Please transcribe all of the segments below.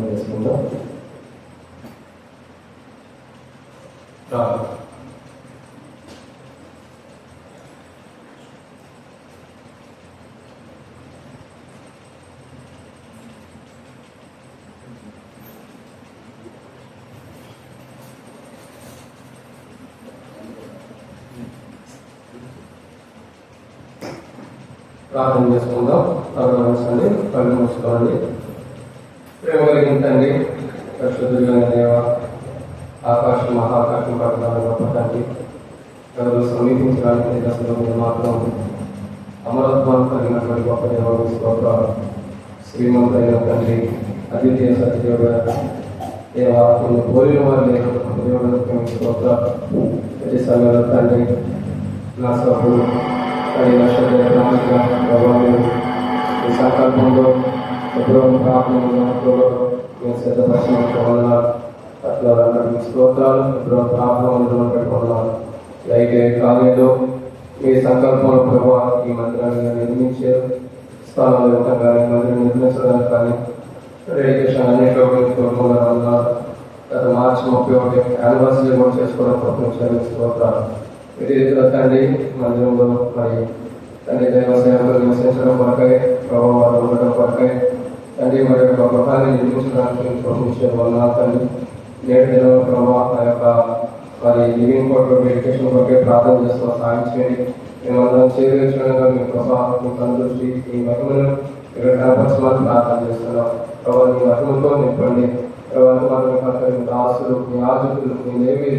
చేసుకుందాం. ప్రార్థన చేసుకుందాం. ప్రారంభించండి, కళ్ళు మూసుకోండి. ప్రేమ కలిగిన తండ్రి, పరిశుద్ధులైన దేవ, ఆకాశం మహాకాశం పట్టణాలు గొప్ప తండ్రి, ఎవరు సమీపించడానికి దశలో మీరు మాత్రం అమరత్వం కలిగినటువంటి గొప్ప దేవాలు స్తోత్రాలు. శ్రీమంతైన తండ్రి, అద్వితీయ సత్యదేవ దేవ, కొన్ని కోరిన వారు లేనటువంటి దేవుడు స్తోత్రాలు. ప్రతి సమయంలో తండ్రి నా సభ్యులు ఈ సంకల్పంలో ప్రార్థనలో మేము సిద్ధపరిచినట్టున్నారు. అట్లా స్తోత్రాలు ప్రార్థనలు పెట్టుకున్నారు. అయితే కాలేజీలో మీ సంకల్పంలో ప్రభావ ఈ మందిరాన్ని నిర్మించారు. స్థానాలు విధంగా ఈ మందిరం నిర్మించడానికి కానీ రేషన్ అన్నింటిలో కోరుకున్నారు. గత మార్చి 31 యానివర్సరీ కూడా చేసుకోవడం ప్రపంచాన్ని స్తోత్రాలు. వీటి తండ్రి మందిరంలో మరి తండ్రి దైవ సేవలు నివసించడం కొరకై, ప్రభావాలు ఉండడం కొరకై తండ్రి మరి యొక్క గృహాన్ని నిర్మించడానికి ప్రపంచం వల్ల తండ్రి నేటి దిన ప్రభావ ఆ యొక్క మరి లివింగ్ కోర్టు ఎడ్యుకేషన్ కొరకై ప్రార్థన చేస్తున్న సాయం చేయండి. మేమందరం చేరువచ్చుగా మీ ప్రభావ మీ కనుదృష్టి ఈ మహిమను ఇక్కడ కనపరచమని ప్రార్థన చేస్తున్నాం. ప్రభావ మీ మహిమతో నింపండి. ప్రభావ దాసులు, మీ ఆజుకులు, మీ లేవి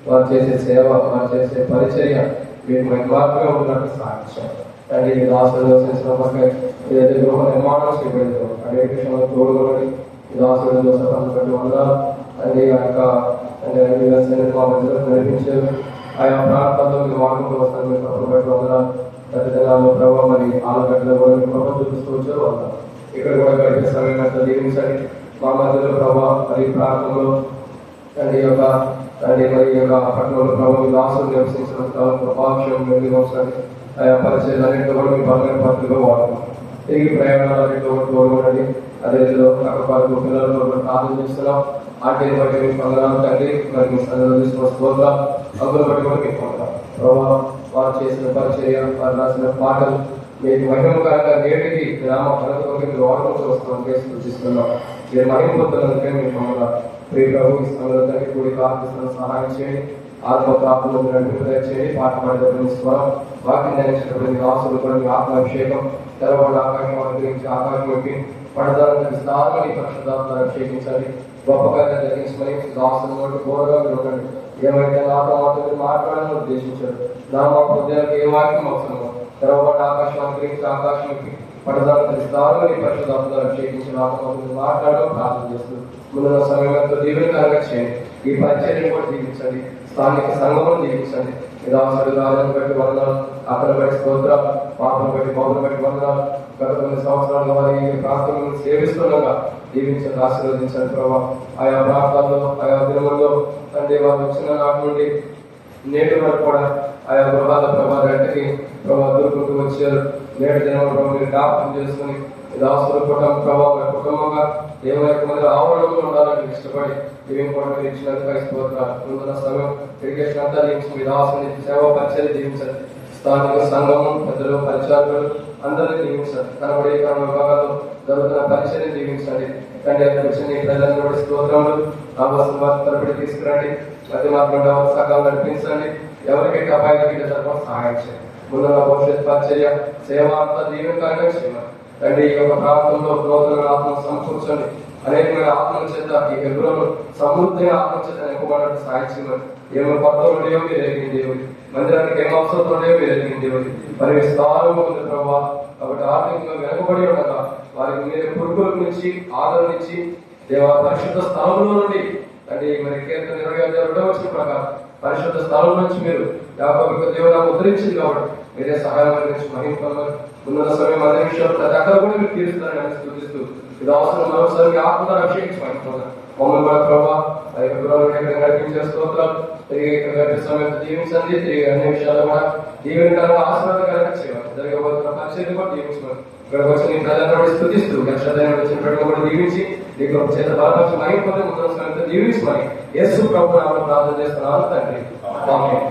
వారు చేసే సేవ, వారు చేసే పరిచర్య వీటి మాత్రమే ఉన్నట్టు సాక్ష్యం తండ్రి. మీ దాసులు నివసించిన పక్కన ఏదైతే గృహ నిర్మాణం చేయబడిందో అదే విషయంలో తోడుగొని మీ దాసులు దోషపడి ఉన్నారు తండ్రి. ఆ యొక్క మా మధ్యలో నడిపించారు. ఆయా ప్రాంతాల్లో మీరు వాడుకుంటూ వస్తారు. మీరు తప్పులు పెట్టి ఉన్నారు. ప్రతి దినాల్లో ప్రభావ మరి ఆలగడ్డలో కూడా మీరు ప్రభావం చూపిస్తూ వచ్చారు ఉన్నారు. ఇక్కడ కూడా గడిపే సమయం అంతా దీవించండి. మా మధ్యలో ప్రభావ మరి ప్రాంతంలో తండ్రి యొక్క తండ్రి మరి యొక్క పట్టణంలో ప్రభావం దాసులు నివసించిన ప్రభావం నిర్వహించండి. ఆయా పరిచయాలు అన్నింటిలో కూడా మీ బంగారు పత్రికలో వాడుతున్నాం. తిరిగి ప్రయాణాలు అన్నింటిలో కూడా తోడుకోండి. అదే రీతిలో అక్కడ పిల్లలతో కూడా ప్రార్థన చేస్తున్నాం. ఆటలు బట్టి మీకు పొందడం తండ్రి, మరి మీ సన్నిధిలో తీసుకున్న స్తోత్రం అందులో బట్టి కూడా మీకు పొందాం. ప్రభావం వారు చేసిన పరిచర్య, వారు రాసిన పాటలు మీకు మహిమకరంగా నేటికి గ్రామ కనుక మీరు వాడుకుంటూ వస్తున్నాం. సూచిస్తున్నాం. మీరు మహిమ పొందడానికి మీకు పొందాం. ప్రియ ప్రభు ఈ సంగతి కూడి ప్రార్థిస్తున్న సహాయం చేయండి. ఆత్మ ప్రార్థనలు చేయండి. పాట పాడేటప్పుడు స్వరం వాక్యం ధ్యానించినప్పుడు ఆశలు కూడా మీ ఆత్మాభిషేకం తెరవబడి ఆకాశం గురించి ఆకాశంలోకి పడతారని విస్తారమని పరిశుద్ధాత్మ అభిషేకించండి. గొప్పగా జరిగించమని దాసులు ఘోరగా మీరు ఉండండి. ఏమైతే నాతో మాత్రం మాట్లాడాలని ఉద్దేశించారు. నా మా హృదయానికి ఏ వాక్యం అవసరమో తెరవబడి ఆకాశం గురించి ఆకాశంలోకి పడతారని విస్తారమని పరిశుద్ధాత్మ అభిషేకించిన ఆత్మ మాట్లాడడం ప్రార్థన చేస్తుంది. ముందున్న సమయంలో దీవెనకరంగా చేయండి. ఈ పరిచర్యను కూడా దీవించండి. స్థానిక సంఘమును దీవించండి. నిరాశలు రాజును బట్టి వందనాలు, అక్కడ బట్టి స్తోత్రం, పాపను బట్టి పౌరులు బట్టి వందనాలు. గత కొన్ని సంవత్సరాల వారి ప్రాంతాలను సేవిస్తుండగా దీవించండి, ఆశీర్వదించండి ప్రభావ. ఆయా ప్రాంతాల్లో ఆయా దినముల్లో తండ్రి వారు వచ్చిన నాటి నుండి నేటి వరకు కూడా ఆయా గృహాల ప్రభావ రెంటికి ప్రభావ దొరుకుంటూ వచ్చారు. నేటి దినం మీరు జ్ఞాపకం చేసుకుని దాసుల ప్రభావం కుటుంబంగా దేవుని మంది ఆవరణలో ఉండాలని ఇష్టపడి దేవుని కూడా మీరు ఇచ్చినందుకు స్తోత్రాలు. ముందున్న సమయం ఇరిగేషన్ అంతా దీవించి మీ దాసుని సేవా పరిచయం దీవించండి. స్థానిక సంఘము పెద్దలు పరిచారులు అందరినీ దీవించండి. కనబడే విభాగాల్లో జరుగుతున్న పరిచయం దీవించండి. తండ్రి వచ్చిన ఈ ప్రజలను కూడా స్తోత్రములు కావాల్సిన వారి తరపుడి తీసుకురండి. ప్రతి మాత్రం సకాలం నడిపించండి. ఎవరికైతే అపాయాలకి జరపడం సహాయం చేయండి. ముందున్న భవిష్యత్ పరిచర్య సేవ అంతా దీవెనకరంగా చేయాలి. తండ్రి ఈ యొక్క ప్రాంతంలో నూతన ఆత్మను సమకూర్చండి. అనేకమైన ఆత్మల చేత ఈ హెబ్రోను సమృద్ధిగా ఆత్మ చేత నింపబడటం సాధించమని. ఏమో కొత్తలు ఉండేవో మీరు ఎరిగిన దేవుడి, మందిరానికి ఏమో అవసరం ఉండేవో మీరు ఎరిగిన దేవుడి, మరి విస్తారంగా ఉంది ప్రభావ. కాబట్టి ఆర్థికంగా వెనకబడి ఉండగా వారికి మీరు పురుగుల నుంచి ఆదరణ ఇచ్చి దేవా పరిశుద్ధ స్థలంలో నుండి అంటే మరి కీర్తన 25 వచ్చిన ప్రకారం పరిశుద్ధ స్థలం నుంచి మీరు యాకోబు దేవుని ముద్రించింది కాబట్టి మీరే సహాయం అందించి మహింపమని ముందున్న సమయం అదే విషయంలో ప్రతి అక్కడ కూడా మీరు తీరుస్తారని స్థుతిస్తూ ఇది అవసరం మరోసారి ఆత్మను అభిషేకించి మహింపమని మమ్మల్ని కూడా ప్రభావ నడిపించే స్తోత్రాలు తిరిగి సమయం జీవించండి. తిరిగి అన్ని విషయాలు కూడా దీవెనకరంగా ఆశీర్వాదకరంగా చేయాలి. జరగబోతున్న పరిచయం కూడా దీవించుకోవాలి. ఇక్కడికి వచ్చి నీ ప్రజలను స్థుతిస్తూ గర్షదైన వచ్చిన కూడా దీవించి నీకు చేత బలపరిచి మహిళ ముద్ర దీవించమని యేసు ప్రభు నామములో ప్రార్థన చేస్తున్నాను తండ్రి. ఆమేన్.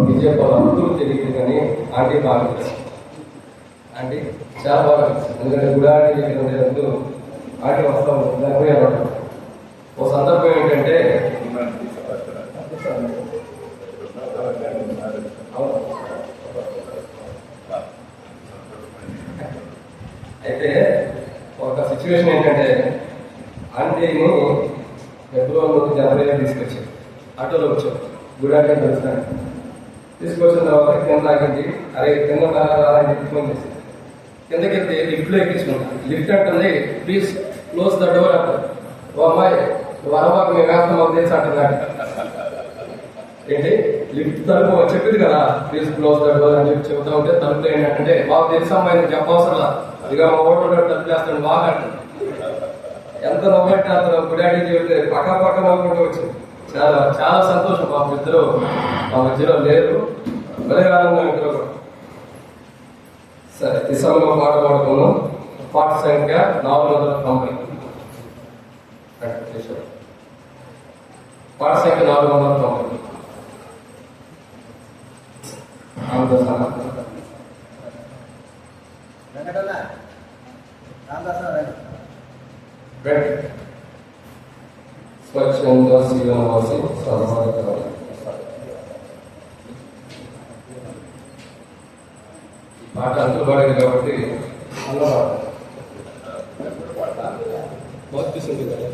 విజయపాలు తెలియదు కానీ ఆంటీ బాగా ఆంటీ చాలా బాగా ఎందుకంటే గుడాడి దగ్గర ఆంటీ వస్తాము దాని ఓ సందర్భం ఏంటంటే అయితే ఒక సిచ్యువేషన్ ఏంటంటే ఆంటీని ఫిబ్రవరి జనవరిలో తీసుకొచ్చారు. ఆటోలో వచ్చారు గుడాడి కలుస్తాను. తీసుకొచ్చిన తర్వాత కింద ఆగింది. అరే కింద అని చెప్పి ఫోన్ చేసి కిందకి వెళ్తే లిఫ్ట్లో ఎక్కించుకున్నాను. లిఫ్ట్ అంటుంది ప్లీజ్ క్లోజ్ ద డోర్ అంటారు. ఓ అమ్మాయి వరబాకు మేము వేస్తాం మాకు తెలిసి అంటున్నాడు. ఏంటి లిఫ్ట్ తలుపు చెప్పింది కదా ప్లీజ్ క్లోజ్ ద డోర్ అని చెప్పి చెబుతా ఉంటే తలుపులో ఏంటంటే బాబు తెలిసి అమ్మాయిని చెప్పవసరం ఇక మా ఓటర్ తలుపు వేస్తాడు బాగా అంటాడు. ఎంత నవ్వంటే అతను గుడాడి చెబితే పక్క నవ్వుకుంటూ వచ్చింది. చాలా చాలా సంతోషం. మా ఇద్దరు మా మధ్యలో లేరు. భలే ఆనందం ఇద్దరు కూడా. సరే ఈ సమయంలో పాట పాడుకున్నాం. పాట సంఖ్య 490. పాట సంఖ్య 490. స్వచ్ఛంద శీలవాసి సర్వాధికారి పాట అంతులు పాడేది కాబట్టి అలా బాగుంది కదా.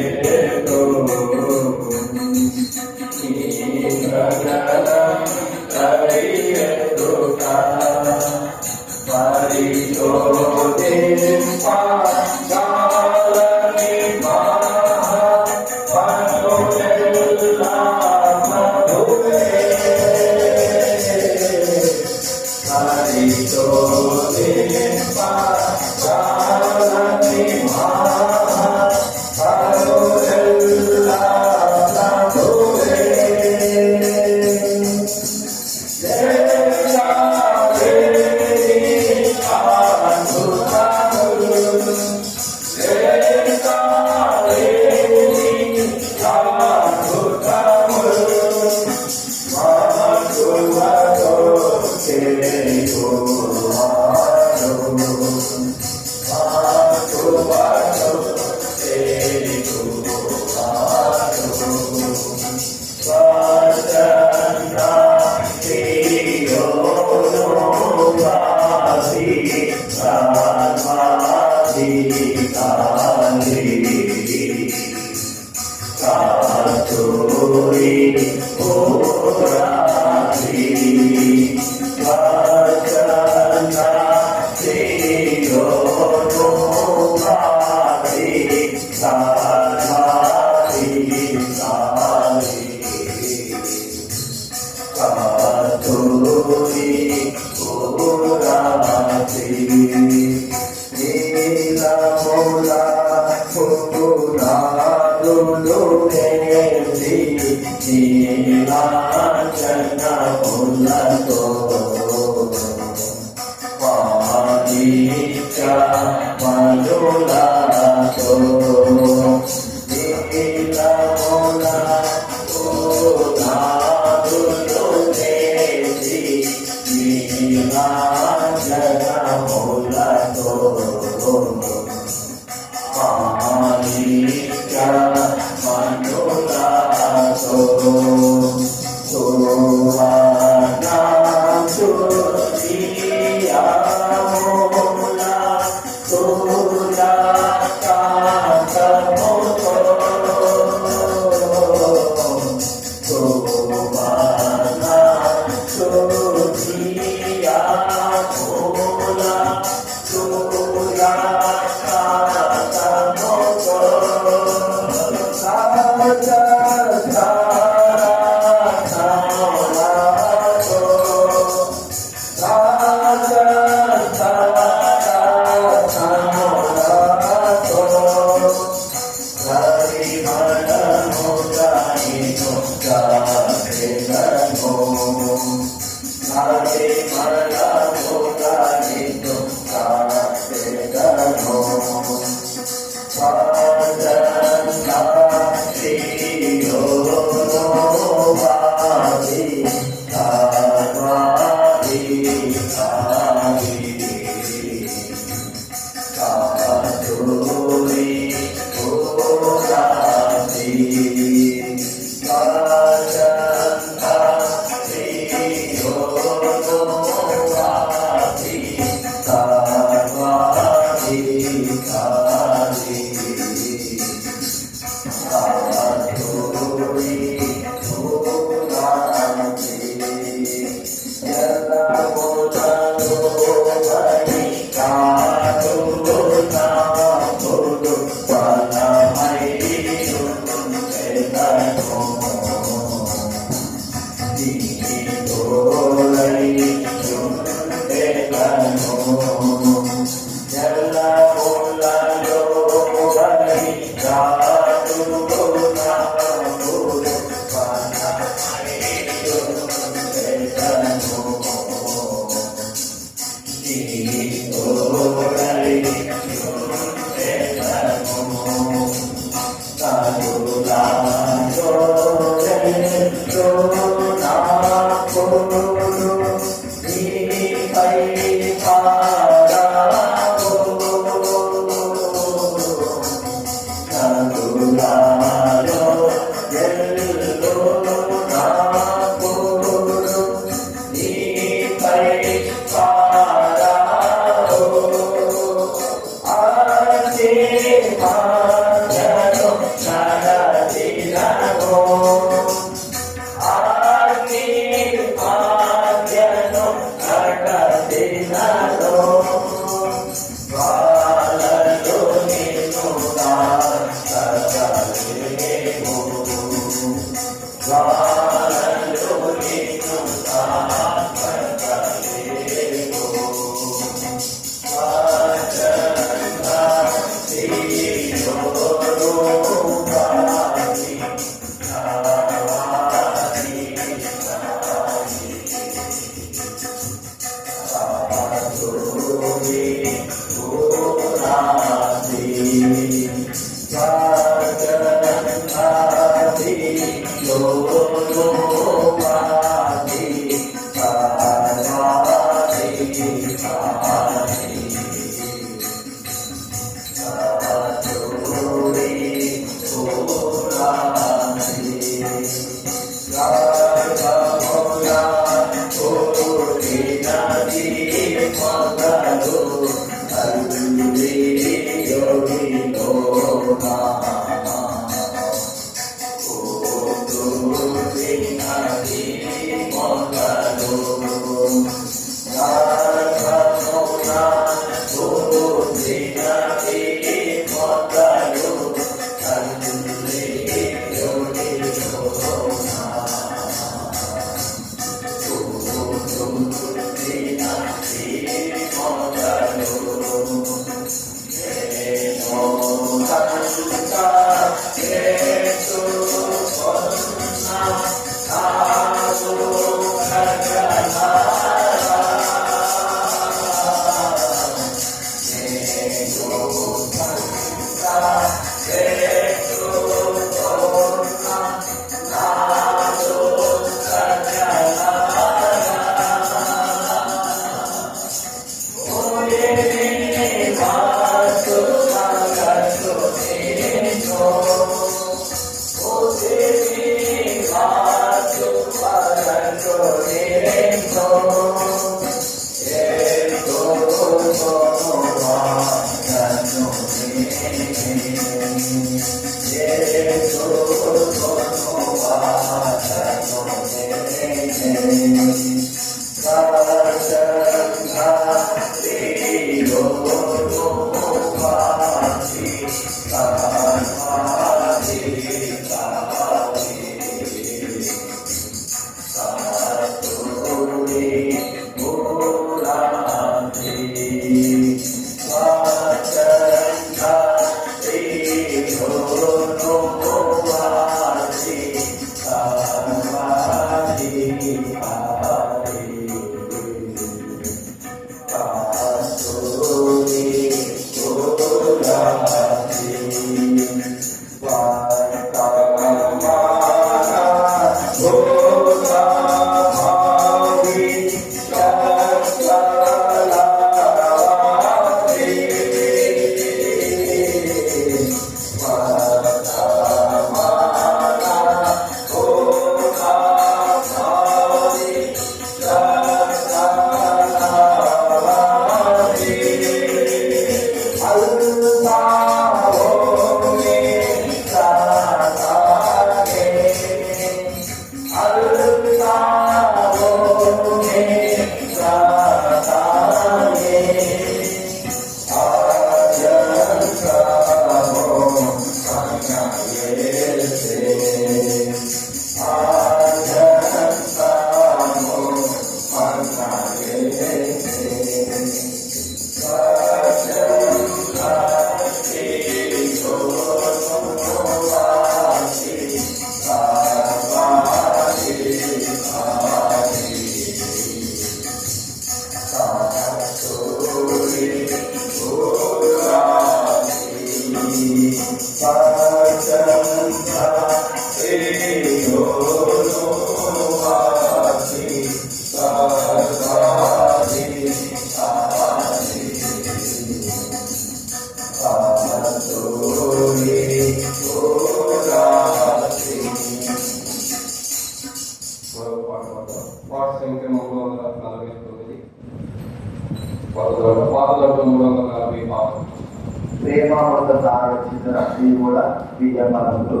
ప్రేమామృత ఆలోచించిన ఇది కూడా విజయమానందు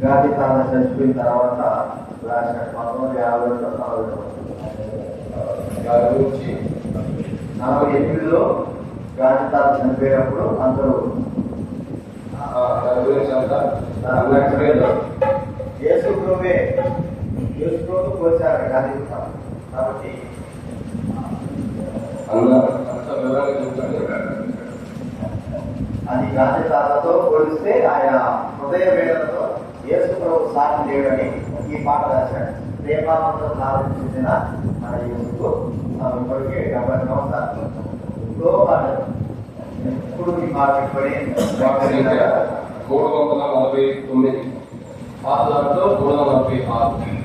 గాంధీ తాత చనిపోయిన తర్వాత రాసిన 1948లో గాంధీ తాత చనిపోయినప్పుడు అందరూ యేసు ప్రభు కోసారు గాంధీ కాబట్టి అది గాంధీ తాతతో పోలిస్తే ఆయన హృదయ వేదనతో యేసు ప్రభు సాయం చేయడని ఈ పాట రాశాడు. ప్రేమానందం ఆలోచించిన మన యేసుకు ఇప్పటికే 70 సంవత్సరాలు ఇంకో పాట ఎప్పుడు ఈ పాట ఇప్పుడే 349 పాటలతో 346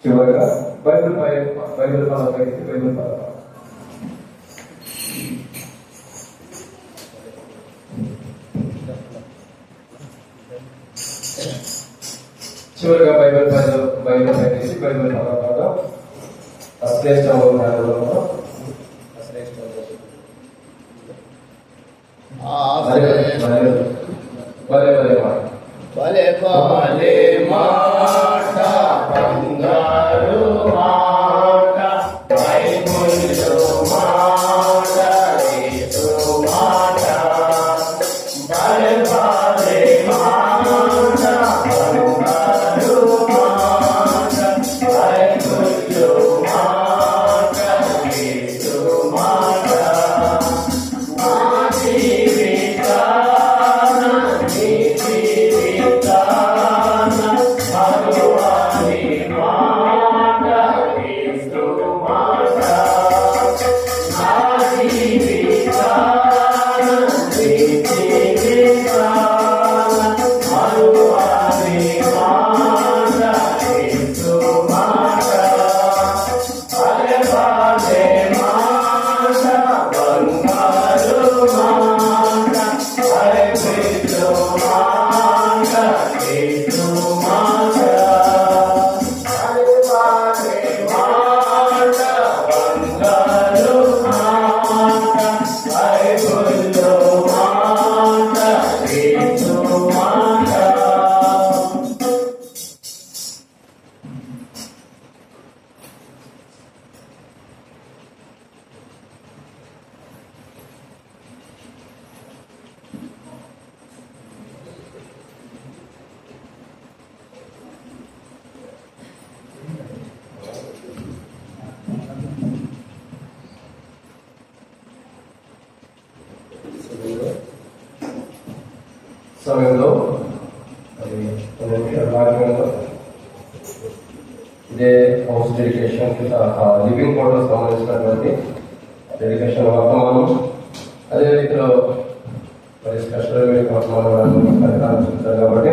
చివరిగా బైబిల్ పదపై బైబిల్ పద చివరిగా బైబిల్ పై తీసి బైబిల్ పద అశ్రేష్ట భలే భలే మాట బంగారు మాట బైబిలు మాట యేసు మాట భలే భలే మాట బంగారు మాట బైబిలు మాట సమయంలో వాక్యంలో ఇదే హౌస్ డెడికేషన్ లివింగ్ క్వార్టర్స్ సంబంధించినటువంటి డెడికేషన్ వర్తమానం, అదే రీతిలో మరి స్పెషల్ వర్తమానం చూస్తారు కాబట్టి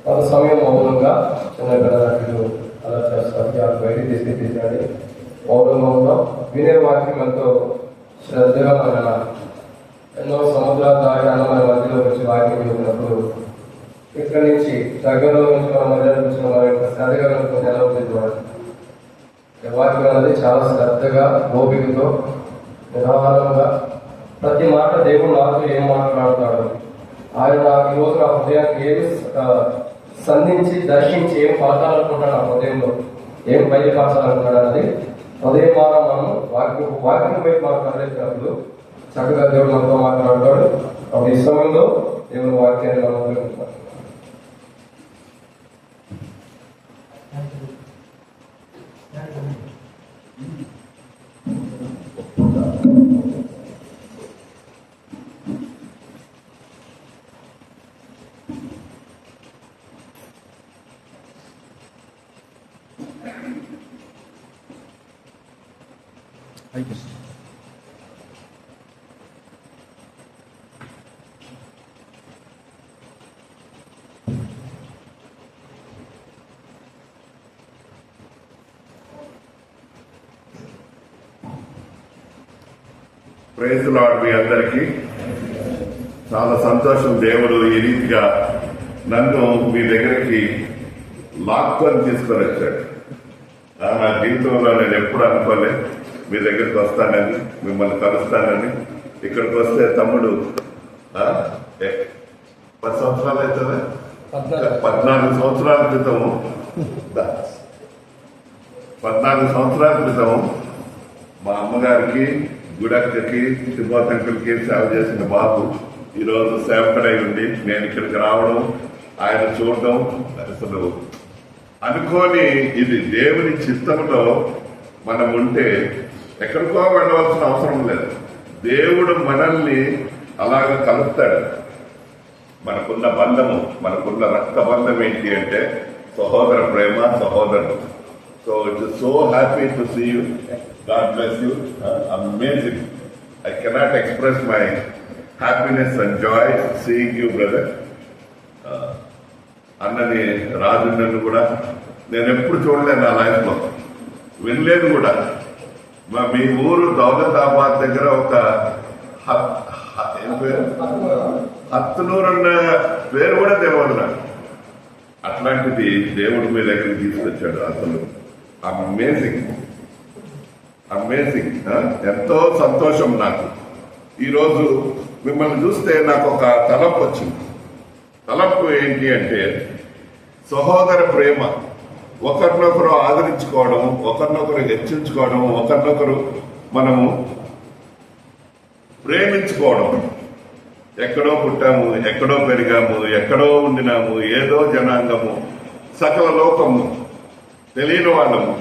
కొంత సమయం మౌనంగా చిన్న పిల్లలు అలా చేస్తారు, బయటికి తీసుకెళ్ళి మౌనంగా వినే వాక్యం ఎంతో శ్రద్ధగా మన ఎన్నో సముద్రాలు దాటి మన మధ్యలో వచ్చి వాక్యం చెప్పినప్పుడు ఇక్కడ నుంచి దగ్గరలో నుంచి మన మధ్యలో నుంచి మన యొక్క శ్రద్ధగా ఎలా ఉంటుంది వాక్యం అనేది చాలా శ్రద్ధగా ఓపికతో నిదానంగా ప్రతి మాట దేవుడు నాతో ఏం మాట్లాడతాడు, ఆయన ఈరోజు నా హృదయానికి ఏమి సంధించి దర్శించి ఏం పలకాలనుకుంటాడు, నా హృదయంలో ఏం బయలుపరచాలనుకుంటాడు అన్నది హృదయం ద్వారా మనం వాక్యం వైపు మాట్లాడేటప్పుడు చక్కగా దేవుడు మనతో మాట్లాడతాడు. అప్పుడు ఈ సమయంలో దేవుడు వాక్యాన్ని మనం ఉపయోగిస్తాం. Praise lord. మీ అందరికీ చాలా సంతోషం. దేవుడు ఈ రీతిగా నన్ను మీ దగ్గరికి లాక్కొని తీసుకొని వచ్చాడు. నా జీవితంలో నేను ఎప్పుడు అనుకోలే మీ దగ్గరికి వస్తానని, మిమ్మల్ని కలుస్తానని. ఇక్కడికి వస్తే తమ్ముడు 10 సంవత్సరాలు అవుతుందా, 14 సంవత్సరాల క్రితము 14 సంవత్సరాల క్రితం మా అమ్మగారికి, గుడక్కకి, తిమ్మోతంకులకి సేవ చేసిన బాబు ఈరోజు సేవకుడై ఉండి నేను ఇక్కడికి రావడం, ఆయన చూడడం అసలు అనుకోని, ఇది దేవుని చిత్తంలో మనం ఉంటే ఎక్కడికో వెళ్ళవలసిన అవసరం లేదు. దేవుడు మనల్ని అలాగ కలుపుతాడు. మనకున్న బంధము, మనకున్న రక్త బంధం ఏంటి అంటే సహోదర ప్రేమ, సహోదరుడు. So it's so happy to see you. God bless you. Amazing. I cannot express my happiness and joy seeing you, brother. అన్నని రాజు నన్ను కూడా నేను ఎప్పుడు చూడలేదు నా లైఫ్ లో, వినలేదు కూడా. మీ ఊరు దౌలతాబాద్ దగ్గర ఒక ఏం పేరు, హత్తునూరు అన్న పేరు కూడా తెలియదు నాకు. అట్లాంటిది దేవుడు మీ దగ్గరికి తీసుకొచ్చాడు. అసలు అమేజింగ్, అమేజింగ్. ఎంతో సంతోషం నాకు. ఈరోజు మిమ్మల్ని చూస్తే నాకు ఒక తలంపు వచ్చింది. తలంపు ఏంటి అంటే సహోదర ప్రేమ, ఒకరినొకరు ఆదరించుకోవడం, ఒకరినొకరు హెచ్చించుకోవడం, ఒకరినొకరు మనము ప్రేమించుకోవడం. ఎక్కడో పుట్టాము, ఎక్కడో పెరిగాము, ఎక్కడో ఉండినాము, ఏదో జనాంగము, సకల లోకము, తెలియని వాళ్ళము,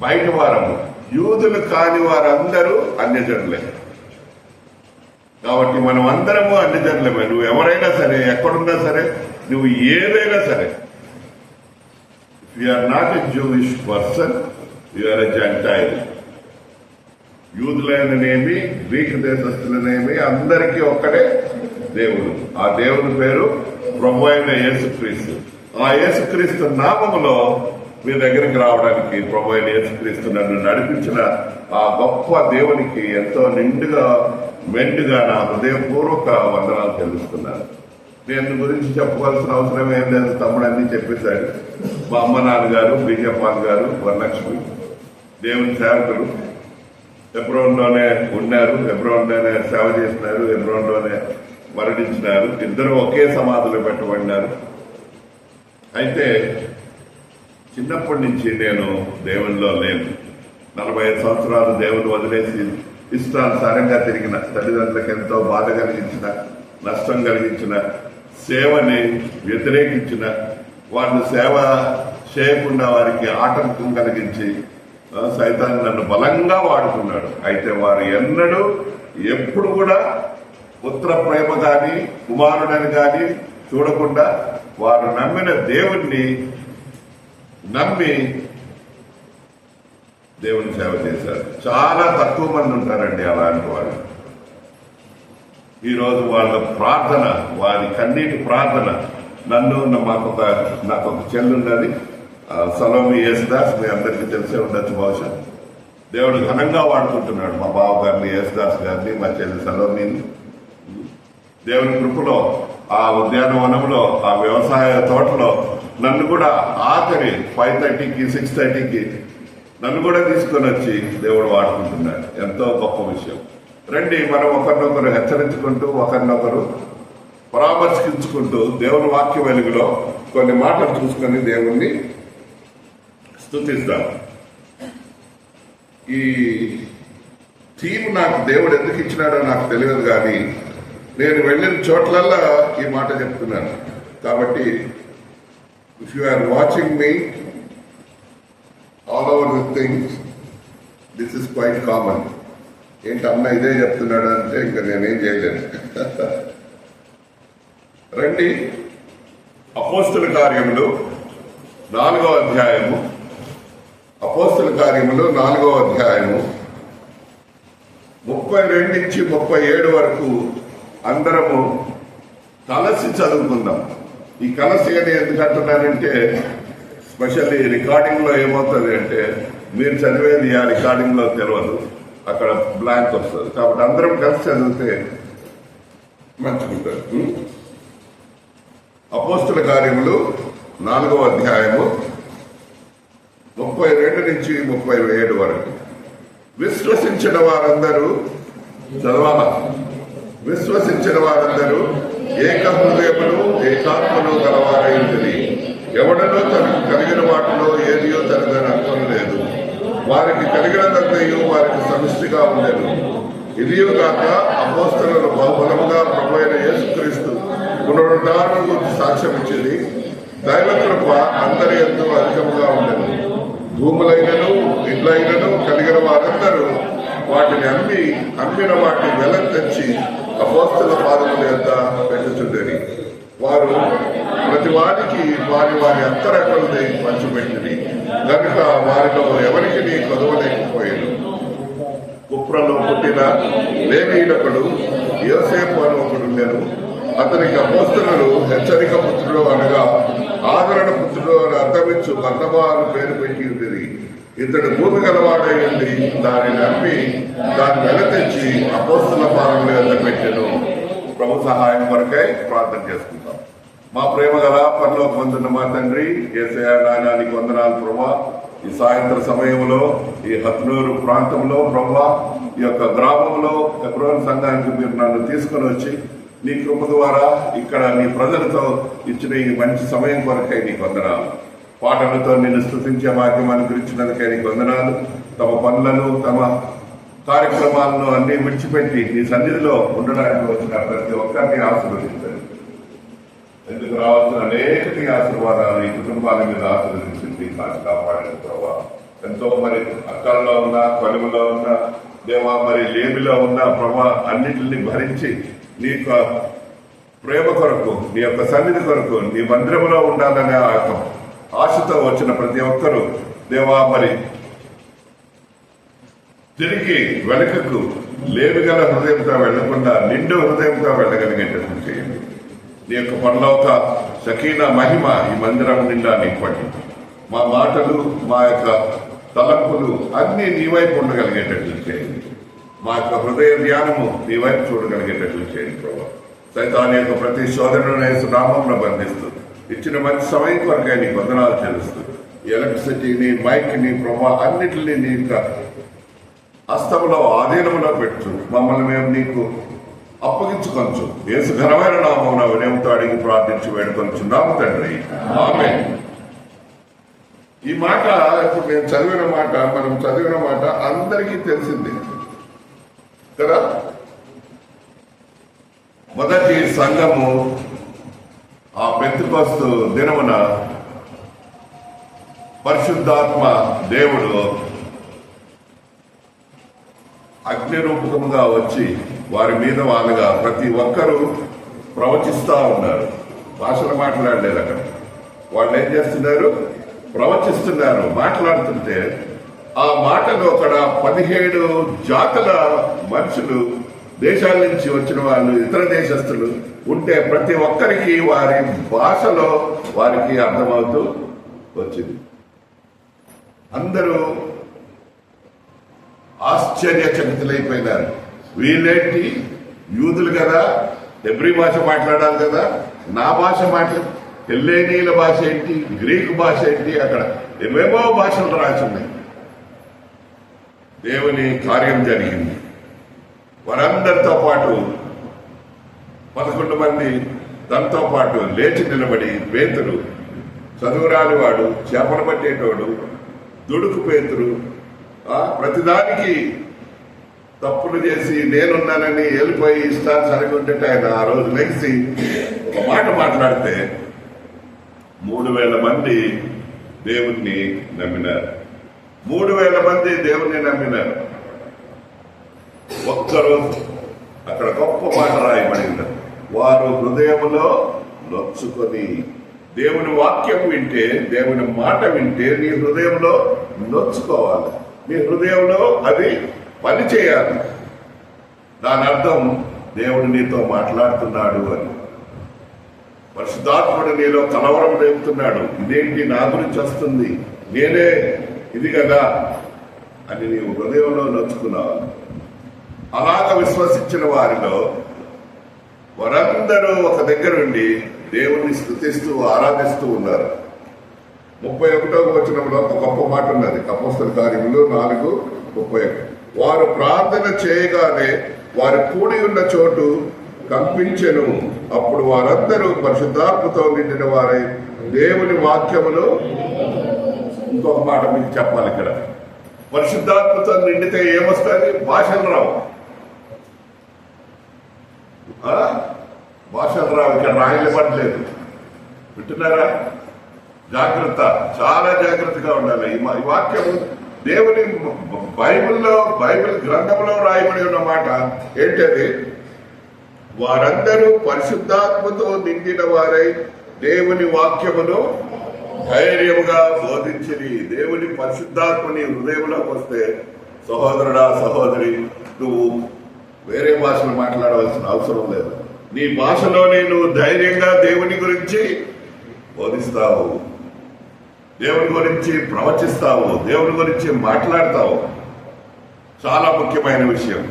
బయట వారము, యూదులు కాని వారందరూ అన్యజనులే. కాబట్టి మనం అందరము అన్యజనులమే. నువ్వు ఎవరైనా సరే, ఎక్కడున్నా సరే, నువ్వు ఏదైనా సరే, you are not a Jewish person, you are a gentile. యూదులైననేమి, గ్రీకు దేశస్తులనేమి అందరికీ ఒక్కడే దేవుడు. ఆ దేవుని పేరు ప్రభు అయిన యేసుక్రీస్తు. ఆ యేసుక్రీస్తు నామములో మీ దగ్గరికి రావడానికి ప్రభు అయిన యేసుక్రీస్తు నన్ను నడిపించిన ఆ గొప్ప దేవునికి ఎంతో నిండుగా మెండుగా నా హృదయపూర్వక వందనాలు తెలుస్తున్నాను. నేను గురించి చెప్పుకోవాల్సిన అవసరం ఏం లేదు, తమ్ముడు అన్ని చెప్పేశాడు. మా అమ్మ నాన్నగారు, బీజేపాల్ గారు, వరలక్ష్మి దేవుని సేవకులు హెబ్రోన్లోనే ఉన్నారు, హెబ్రోన్లోనే సేవ చేసినారు, హెబ్రోన్లోనే మరణించినారు. ఇద్దరు ఒకే సమాధిలో పెట్టబడినారు. అయితే చిన్నప్పటి నుంచి నేను దేవునిలో లేను. 45 సంవత్సరాలు దేవుని వదిలేసి ఇష్టానుసారంగా తిరిగిన, తల్లిదండ్రులకు ఎంతో బాధ కలిగించిన, నష్టం కలిగించిన, సేవని వ్యతిరేకించిన, వాళ్ళు సేవ చేయకుండా వారికి ఆటంకం కలిగించి సైతాన్ని నన్ను బలంగా వాడుకున్నాడు. అయితే వారు ఎన్నడూ ఎప్పుడు కూడా పుత్ర ప్రేమ గాని కుమారుడని గాని చూడకుండా వారు నమ్మిన దేవుణ్ణి నమ్మి దేవుని సేవ చేశారు. చాలా తక్కువ మంది ఉంటారండి అలాంటి వాళ్ళు. ఈరోజు వాళ్ళ ప్రార్థన, వారి కన్నీటి ప్రార్థన, నాకు ఒక చెల్లి ఉన్నది, సలోమి యేసుదాస్, మీ అందరికీ తెలిసే ఉండొచ్చు బహుశా. దేవుడు ఘనంగా వాడుకుంటున్నాడు మా బావ గారిని, యేసుదాస్ గారిని, మా చెల్లి సలోమిని. దేవుని కృపలో ఆ ఉద్యానవనంలో, ఆ వ్యవసాయ తోటలో నన్ను కూడా ఆఖరి 5:30కి 6:30కి నన్ను కూడా తీసుకొని వచ్చి దేవుడు వాడుకుంటున్నాడు. ఎంతో గొప్ప విషయం. రండి, మనం ఒకరినొకరు హెచ్చరించుకుంటూ, ఒకరినొకరు పరామర్శించుకుంటూ దేవుని వాక్య వెలుగులో కొన్ని మాటలు చూసుకొని దేవుణ్ణి స్తుతిస్తాం. ఈ థీమ్ నాకు దేవుడు ఎందుకు ఇచ్చినాడో నాకు తెలియదు, కానీ నేను వెళ్ళిన చోట్లల్లా ఈ మాట చెప్తున్నాను. కాబట్టి if you are watching me all over the things, this is quite common. ఏంటి అన్న ఇదే చెప్తున్నాడు అంటే ఇంకా నేనేం చేయలేను. రండి, అపోస్తుల కార్యములు 4వ అధ్యాయము, అపోస్తుల కార్యములు 4వ అధ్యాయము 32 నుంచి 37 వరకు అందరము కలసి చదువుకుందాం. ఈ కలసి అని ఎందుకు అంటున్నానంటే, స్పెషల్లీ రికార్డింగ్ లో ఏమవుతుంది అంటే, మీరు చదివేది ఆ రికార్డింగ్ లో తెలియదు, అక్కడ బ్లాంక్ వస్తుంది. కాబట్టి అందరం కలిసి చదివితే మంచిగుంటుంది. అపోస్తుల కార్యములు 4వ అధ్యాయము 32 నుంచి 37 వరకు. విశ్వసించిన వారందరూ చదవాలా? విశ్వసించిన వారందరూ ఏక హృదయమును ఏకాత్మను గలవారై ఉంటుంది. ఎవడనో తనకు కలిగిన వాటిలో ఏదియో తనదని అర్థం లేదు. వారికి కలిగినదంతయు వారికి సమిష్టిగా ఉండేది. ఇదియుగాక అపోస్తలులు బహుబలముగా ప్రభువైన యేసుక్రీస్తు పునరుద్ధారణం గురించి సాక్ష్యం ఇచ్చింది. దైవ కృప అందరి యందు అధికముగా ఉండేది. భూములైనను ఇళ్ళైనను కలిగిన వారందరూ వాటిని అమ్మిన వాటిని వెల తెచ్చి అపోస్తల పాదముల యొద్ద పెట్టుచుండేది. వారు ప్రతి వారికి వారి వారి అంతరంగంలో పంచిపెట్టింది కనుక వారిలో ఎవరికి నీ కొదవలేకపోయాను. కుప్రలో పుట్టిన లేవీయుడొకడు యోసేపు అని ఒకడుండెను. అతనికి అపోస్తలులు హెచ్చరిక పుత్రుడు అనగా ఆదరణ పుత్రుడు అని అర్థమించు బర్నబా అని పేరు పెట్టి ఉండేది. ఇతడు భూమి గలవాడై ఉండి దానిని అమ్మి దాన్ని వెల తెచ్చి అపోస్తల పాదముల యొద్ద పెట్టెను. ప్రభు సహాయం కొరకై ప్రార్థన చేసుకుంటాం. మా ప్రేమ గల పరలోకమందున్న మా తండ్రి, యేసయ్య నాయనా నీకు వందనాలు ప్రభా. ఈ సాయంత్ర సమయంలో ఈ హత్నూరు ప్రాంతంలో ప్రభా, ఈ యొక్క గ్రామంలో ఎబ్రోన్ సంఘానికి మీరు నన్ను తీసుకుని వచ్చి నీ కృప ద్వారా ఇక్కడ నీ ప్రజలతో ఇచ్చిన ఈ మంచి సమయం కొరకై నీకు వందనాలు. పాటలతో నిన్ను స్తుతించే భాగ్యం అనుగ్రహించినందుకై నీకు వందనాలు. తమ పనులను తమ కార్యక్రమాలను అన్ని విడిచిపెట్టి నీ సన్నిధిలో ఉండడానికి వచ్చిన ప్రతి ఒక్కరిని ఆశీర్వదించండి. ఎందుకు రావాల్సిన అనేకటి ఆశీర్వాదాలు ఈ కుటుంబాల మీద ఆశీర్వదించింది, కాచి కాపాడిన ప్రభావ. ఎంతో మరి అక్కల్లో ఉన్న, కొలువులో ఉన్న దేవా, మరి లేమిలో ఉన్న ప్రభా అన్నిటిని భరించి నీ యొక్క ప్రేమ కొరకు, నీ యొక్క సన్నిధి కొరకు, నీ మందిరంలో ఉండాలనే ఆశతో వచ్చిన ప్రతి ఒక్కరూ దేవా మరి తిరిగి వెనుకకు లేమిగల హృదయంతో వెళ్లకుండా నిండు హృదయంతో వెళ్ళగలిగేటట్టు చేయండి. నీ యొక్క పరలోక సకీనా మహిమ ఈ మందిరం నిండా నింపండి. మా మాటలు, మా యొక్క తలంపులు అన్ని నీ వైపు ఉండగలిగేటట్లు చేయండి. మా యొక్క హృదయ ధ్యానము నీ వైపు చూడగలిగేటట్లు చేయండి ప్రభావ. సైతాన్ యొక్క ప్రతి శోధనను నామంలో బంధిస్తూ ఇచ్చిన మంచి సమయం కొరకై నీకు వందనాలు చెల్లిస్తూ ఈ ఎలక్ట్రిసిటీని, మైక్ని ప్రభావ అన్నిటినీ నీ యొక్క హస్తంలో ఆధీనంలో పెట్టు. మమ్మల్ని మేము నీకు అప్పగించుకొంచు. యేసు ఘనమైన నామమున వినయంతో అడిగి ప్రార్థించి వేడుకొంచున్నాము తండ్రి, ఆమేన్. ఈ మాట ఇప్పుడు నేను చదివిన మాట, మనం చదివిన మాట అందరికీ తెలిసింది కదా. మొదటి సంఘము ఆ పెంతెకోస్తు దినమున పరిశుద్ధాత్మ దేవుడు అగ్ని రూపకముగా వచ్చి వారి మీద వాళ్ళుగా ప్రతి ఒక్కరూ ప్రవచిస్తా ఉన్నారు. భాషలు మాట్లాడలేదు అక్కడ. వాళ్ళు ఏం చేస్తున్నారు? ప్రవచిస్తున్నారు. మాట్లాడుతుంటే ఆ మాటలు అక్కడ 17 జాతుల మనుషులు, దేశాల నుంచి వచ్చిన వాళ్ళు, ఇతర దేశస్తులు ఉంటే ప్రతి ఒక్కరికి వారి భాషలో వారికి అర్థమవుతూ వచ్చింది. అందరూ ఆశ్చర్యచకితులైపోయినారు. వీళ్ళేంటి, యూదులు కదా, హెబ్రీ భాష మాట్లాడాలి కదా, నా భాష హెల్లేనీల భాష ఏంటి, గ్రీకు భాష ఏంటి, అక్కడ ఏమేమో భాషలు రాసి ఉన్నాయి. దేవుని కార్యం జరిగింది. వారందరితో పాటు 11 మంది దాంతో పాటు లేచి నిలబడి, పేతురు చదువురాని వాడు, చేపలు పట్టేటోడు, దుడుకు పేతురు, ప్రతిదానికి తప్పులు చేసి నేనున్నానని వెళ్ళిపోయి ఇష్టాన్ని ఉంటే ఆయన ఆ రోజు లెగిసి ఒక మాట మాట్లాడితే 3000 మంది దేవుణ్ణి నమ్మినారు. 3000 మంది దేవుణ్ణి నమ్మినారు. ఒక్కరోజు అక్కడ గొప్ప మాట రాయబడింది. వారు హృదయములో నొచ్చుకొని, దేవుని వాక్యం వింటే, దేవుని మాట వింటే నీ హృదయంలో నొచ్చుకోవాలి. నీ హృదయంలో అది పని చేయాలి. దాని అర్థం దేవుడు నీతో మాట్లాడుతున్నాడు అని. పరిశుద్ధాత్ముడు నీలో కలవరం రేపుతున్నాడు. ఇదేంటి నా గురించి వస్తుంది, నేనే ఇది కదా అని నీవు హృదయంలో నొచ్చుకున్నావు. అలాగ విశ్వసించిన వారిలో వారందరూ ఒక దగ్గర ఉండి దేవుణ్ణి స్తుతిస్తూ ఆరాధిస్తూ ఉన్నారు. 31వ వచనంలో ఒక గొప్ప మాట ఉన్నది. అపోస్తల కార్యములు 4:31. వారు ప్రార్థన చేయగానే వారు కూడి ఉన్న చోటు కంపించెను. అప్పుడు వారందరూ పరిశుద్ధాత్మతో నిండిన వారై దేవుని వాక్యములు. ఇంకొక మాట మీకు చెప్పాలి. ఇక్కడ పరిశుద్ధాత్మతో నిండితే ఏమొస్తుంది? భాషలు రావు. భాషలు రావు. ఇక్కడ రాయలేపట్లేదు. వింటున్నారా? జాగ్రత్త, చాలా జాగ్రత్తగా ఉండాలి. ఈ వాక్యం దేవుని బైబిల్ గ్రంథంలో రాయబడి ఉన్న మాట ఏంటది? వారందరూ పరిశుద్ధాత్మతో నిండిన వారై దేవుని వాక్యమును ధైర్యముగా బోధించిరి. దేవుని పరిశుద్ధాత్మని హృదయంలోకి వస్తే, సహోదరుడా సహోదరి, నువ్వు వేరే భాషలు మాట్లాడవలసిన అవసరం లేదు. నీ భాషలోనే నువ్వు ధైర్యంగా దేవుని గురించి బోధిస్తావు, దేవుని గురించి ప్రవచిస్తావు, దేవుని గురించి మాట్లాడతావు. చాలా ముఖ్యమైన విషయం.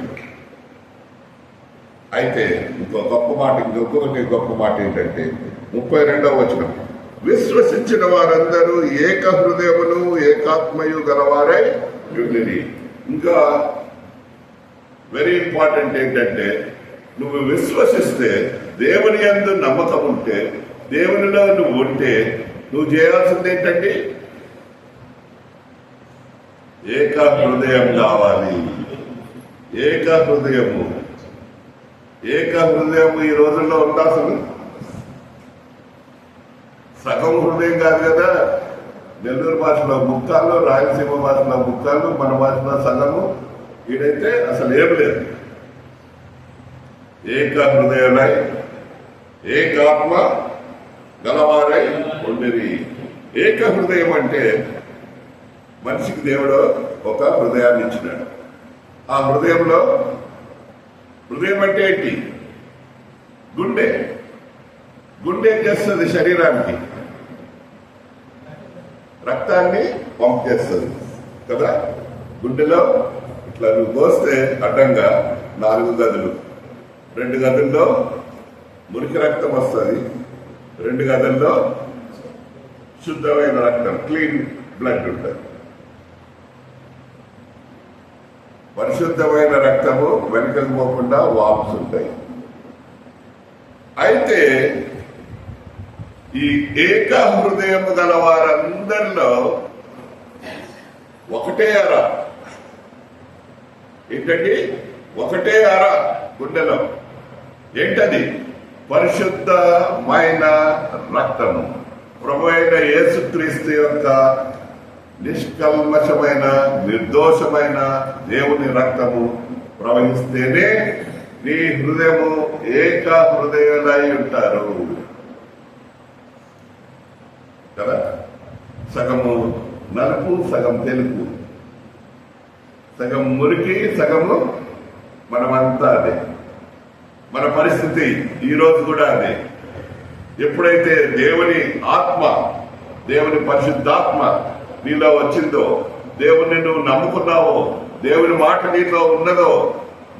అయితే ఇంకొకటి గొప్ప మాట ఏంటంటే 32వ వచనం, విశ్వసించిన వారందరూ ఏక హృదయమును ఏకాత్మయు గలవారై ఉండిరి. ఇంకా వెరీ ఇంపార్టెంట్ ఏంటంటే, నువ్వు విశ్వసిస్తే, దేవుని యందు నమ్మకం ఉంటే, దేవునిలో నువ్వు ఉంటే, నువ్వు చేయాల్సింది ఏంటండి? ఏక హృదయం కావాలి. ఏక హృదయము ఈ రోజుల్లో ఉందా? అసలు సగం హృదయం కాదు కదా. నెల్లూరు భాషలో ముక్కాళ్ళు, రాయలసీమ భాషలో ముక్కాళ్ళు, మన భాషలో సగము. ఈడైతే అసలు ఏం లేదు. ఏక హృదయమై ఏకాత్మ గలవారై ఉండిరి. ఏక హృదయం అంటే మనిషికి దేవుడు ఒక హృదయాన్ని ఇచ్చినాడు. ఆ హృదయం అంటే ఏంటి? గుండె ఏం చేస్తుంది? శరీరానికి రక్తాన్ని పంప్ చేస్తుంది కదా. గుండెలో ఇట్లా నువ్వు పోస్తే అడ్డంగా 4 గదులు, 2 గదుల్లో మురికి రక్తం వస్తుంది, 2 గదుల్లో శుద్ధమైన రక్తం, క్లీన్ బ్లడ్ ఉంటుంది. పరిశుద్ధమైన రక్తము వెనుకకు పోకుండా వాప్స్ ఉంటాయి. అయితే ఈ ఏక హృదయము గల వారందరిలో ఒకటే అర. ఏంటండి? ఒకటే అర గుండెలో. ఏంటది? పరిశుద్ధమైన రక్తము, ప్రభు అయిన యేసుక్రీస్తు యొక్క నిష్కల్మషమైన నిర్దోషమైన దేవుని రక్తము అనుభవిస్తేనే నీ హృదయము ఏక హృదయులై ఉంటారు కదా. సగము నలుపు, సగం తెలుపు, సగం మురికి, సగము మనమంతా అదే. మన పరిస్థితి ఈ రోజు కూడా అదే. ఎప్పుడైతే దేవుని ఆత్మ, దేవుని పరిశుద్ధాత్మ నీలో వచ్చిందో, దేవుని నువ్వు నమ్ముకున్నావో, దేవుని మాట నీలో ఉన్నదో,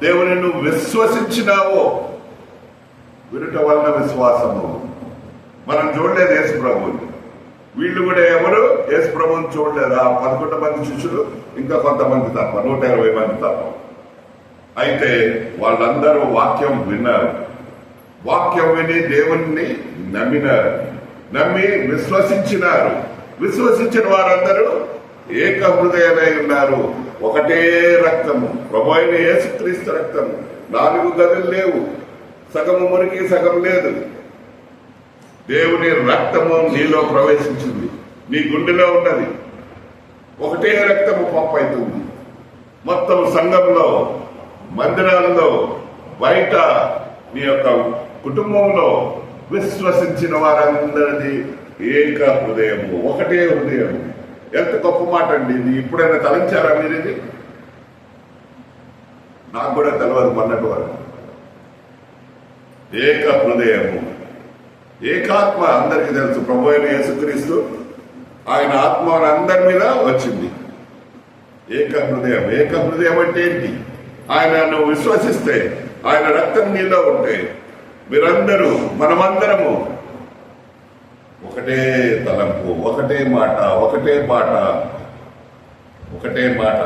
దేవుని నువ్వు విశ్వసించినావో, వినుట వలన విశ్వాసము. మనం చూడలేదు యేసు ప్రభువుని, వీళ్ళు కూడా ఎవరు యేసు ప్రభువుని చూడలేదు. ఆ 11 మంది శిష్యులు, ఇంకా కొంతమంది తప్ప, 120 మంది తప్ప. అయితే వాళ్ళందరూ వాక్యం విన్నారు, వాక్యం విని దేవుణ్ణి నమ్మినారు, నమ్మి విశ్వసించినారు. విశ్వసించిన వారందరూ ఏక హృదయులై ఉన్నారు. ఒకటే రక్తము, ప్రభు అయిన యేసుక్రీస్తు రక్తము. 4 గదులు లేవు, సగము మురికి, సగం లేదు. దేవుని రక్తము నీలో ప్రవేశించింది, నీ గుండెలో ఉన్నది. ఒకటే రక్తము పంప్ అవుతుంది. మొత్తం సంఘంలో, మందిరాలలో, బయట, నీ యొక్క కుటుంబంలో విశ్వసించిన వారందరిది ఏక హృదయము, ఒకటే హృదయము. ఎంత గొప్ప మాట అండి ఇది. ఇప్పుడైనా తలంచారా మీరు ఇది? నాకు కూడా తెలియదు మొన్నటి వరకు. ఏక హృదయము, ఏకాత్మ అందరికీ తెలుసు. ప్రభు అయిన యేసుక్రీస్తు ఆయన ఆత్మ అందరి మీద వచ్చింది. ఏక హృదయం. ఏక హృదయం అంటే ఏంటి? ఆయన నువ్వు విశ్వసిస్తే, ఆయన రక్తం నీలో ఉంటే, మీరందరూ, మనమందరము ఒకటే తలంపు, ఒకటే మాట, ఒకటే పాట, ఒకటే మాట.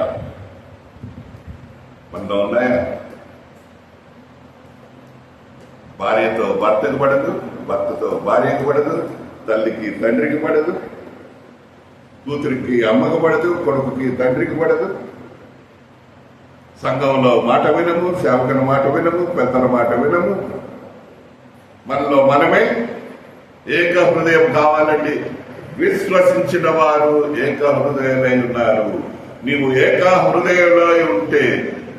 మనలో ఉన్నాయా? భార్యతో భర్తకు పడదు, భర్తతో భార్యకు పడదు, తల్లికి తండ్రికి పడదు, కూతురికి అమ్మకు పడదు, కొడుకుకి తండ్రికి పడదు. సంఘంలో మాట వినము, సేవకుని మాట వినము, పెద్దల మాట వినము. మనలో మనమే ఏక హృదయం కావాలండి. విశ్వసించిన వారు ఏక హృదయులై ఉన్నారు. నీవు ఏక హృదయంలో ఉంటే,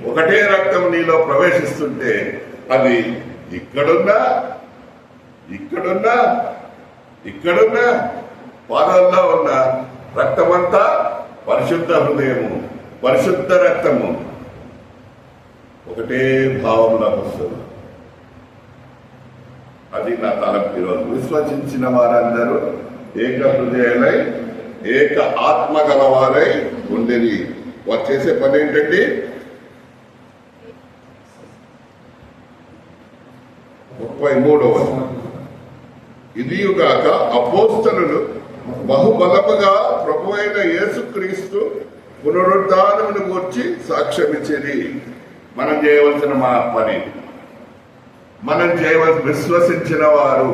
ఒకటే రక్తం నీలో ప్రవేశిస్తుంటే, అది ఇక్కడున్నా, ఇక్కడున్నా, ఇక్కడున్నా, పాదాల్లో ఉన్న రక్తమంతా పరిశుద్ధ హృదయము, పరిశుద్ధ రక్తము. ఒకటే భావంలోకి వస్తుంది. అది నా తలంపు ఈరోజు. విశ్వసించిన వారందరూ ఏక హృదయులై, ఏక ఆత్మ గలవారై ఉండేది. వారు చేసే పని ఏంటండి? 33వ ఇదియుగాక అపోస్తలులు బహుబలముగా ప్రభువైన యేసుక్రీస్తు పునరుద్ధానమును గూర్చి సాక్ష్యమిచ్చేది. మనం చేయవలసిన మా పని, మనం చేయవలసి, విశ్వసించిన వారు,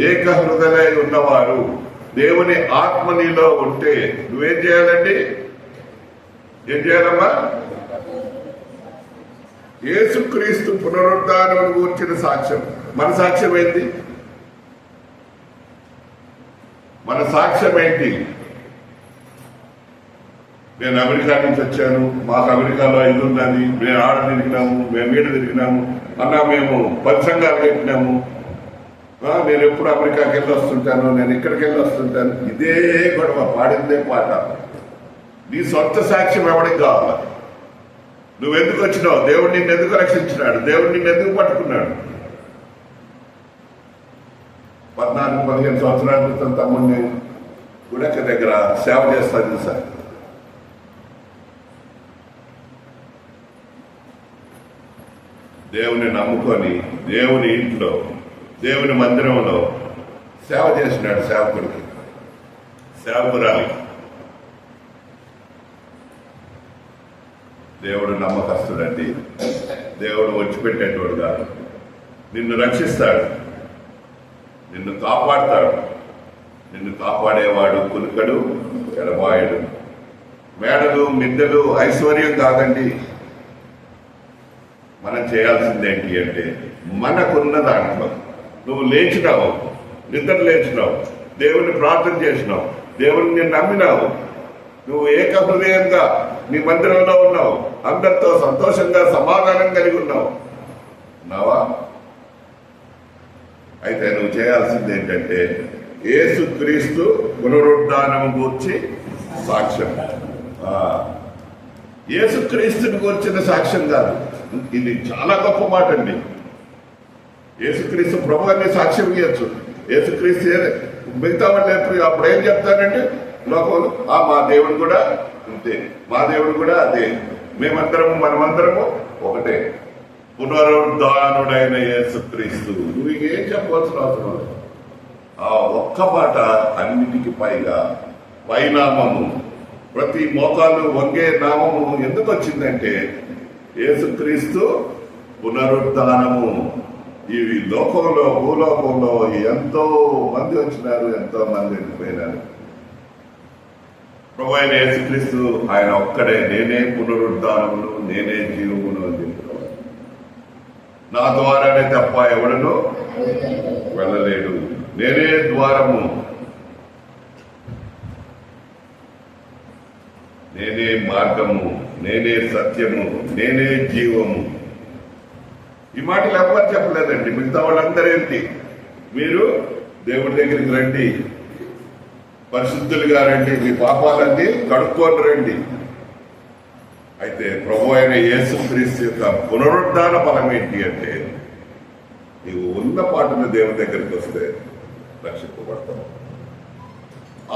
ఏక హృదయులై ఉన్నవారు, దేవుని ఆత్మ నీలో ఉంటే నువ్వేం చేయాలండి? ఏం చేయాలమ్మా? యేసుక్రీస్తు పునరుద్ధానమును గూర్చిన సాక్ష్యం. మన సాక్ష్యం ఏంటి? మన సాక్ష్యం ఏంటి? నేను అమెరికా నుంచి వచ్చాను, మాకు అమెరికాలో ఇల్లు ఉన్నది, మేము ఆడ తిరిగినాము, మేము ఈడ తిరిగినాము అన్నా, మేము 10 సంఘాలు కట్టినాము, నేను ఎప్పుడు అమెరికాకి వెళ్ళి వస్తుంటాను, నేను ఇక్కడికి వెళ్ళి వస్తుంటాను. ఇదే గొడవ, పాడిందే పాట. నీ సొంత సాక్ష్యం ఎవరికి కావాలి? నువ్వెందుకు వచ్చినావు? దేవుడు నిన్ను ఎందుకు రక్షించినాడు? దేవుడు నిన్ను ఎందుకు పట్టుకున్నాడు? 14-15 సంవత్సరాల క్రితం తమ్ముడిని గుడక దగ్గర సేవ చేస్తాను సార్. దేవుని నమ్ముకొని దేవుని ఇంట్లో, దేవుని మందిరంలో సేవ చేసినాడు. సేవకుడికి, సేవకురాలికి. దేవుడు నమ్మకస్తుడండి. దేవుడు వచ్చిపెట్టేటోడు కాదు. నిన్ను రక్షిస్తాడు, నిన్ను కాపాడతాడు. నిన్ను కాపాడేవాడు కులుకడు, ఎడబాయడు. మేడలు, మిద్దెలు, ఐశ్వర్యం కాదండి. మనం చేయాల్సిందేంటి అంటే, మనకున్న దాంట్లో నువ్వు లేచినావు, నిద్ర లేచినావు, దేవుని ప్రార్థన చేసినావు, దేవుని నమ్మినావు, నువ్వు ఏక హృదయంగా నీ మందిరంలో ఉన్నావు, అందరితో సంతోషంగా సమాధానం కలిగి ఉన్నావు ఉన్నావా? అయితే నువ్వు చేయాల్సింది ఏంటంటే యేసుక్రీస్తు పునరుద్ధానం గూర్చి సాక్ష్యం. యేసుక్రీస్తుని గూర్చిన సాక్ష్యం కాదు, ఇది చాలా గొప్ప మాట అండి. యేసుక్రీస్తు ప్రభు అని సాక్ష్యం ఇవ్వచ్చు. యేసుక్రీస్తు మిగతా వాళ్ళు అప్పుడు ఏం చెప్తారంటే లోకంలో మా దేవుడు కూడా అంతే, మా దేవుడు కూడా అదే, మనమందరము ఒకటే, పునరుద్ధానుడైన యేసుక్రీస్తు. నువ్వు ఏం చెప్పవలసిన అవసరం లేదు. ఆ ఒక్క మాట అన్నిటికీ పైగా పైనామము, ప్రతి మోకాలు వంగే నామము ఎందుకు వచ్చిందంటే యేసుక్రీస్తు పునరుద్ధానము. ఈ లోకంలో భూలోకంలో ఎంతో మంది వచ్చినారు, ఎంతో మంది వెళ్ళిపోయినారు. ప్రభు అయిన యేసుక్రీస్తు ఆయన ఒక్కడే, నేనే పునరుద్ధానమును, నేనే జీవమును అని చెప్పారు. నా ద్వారానే తప్ప ఎవడను వెళ్ళలేడు, నేనే ద్వారము, నేనే మార్గము, నేనే సత్యము, నేనే జీవము. ఈ మాటలు ఎవరు చెప్పలేదండి. మిగతా వాళ్ళందరూ ఏంటి, మీరు దేవుడి దగ్గరికి రండి, పరిశుద్ధులుగా రండి, మీ పాపాలన్నీ కడుక్కొని రండి. అయితే ప్రభు అయిన యేసుక్రీస్తు యొక్క పునరుద్ధాన ఫలం ఏంటి అంటే నీవు ఉన్న పాటన దేవుని దగ్గరికి వస్తే రక్షింపబడతావు.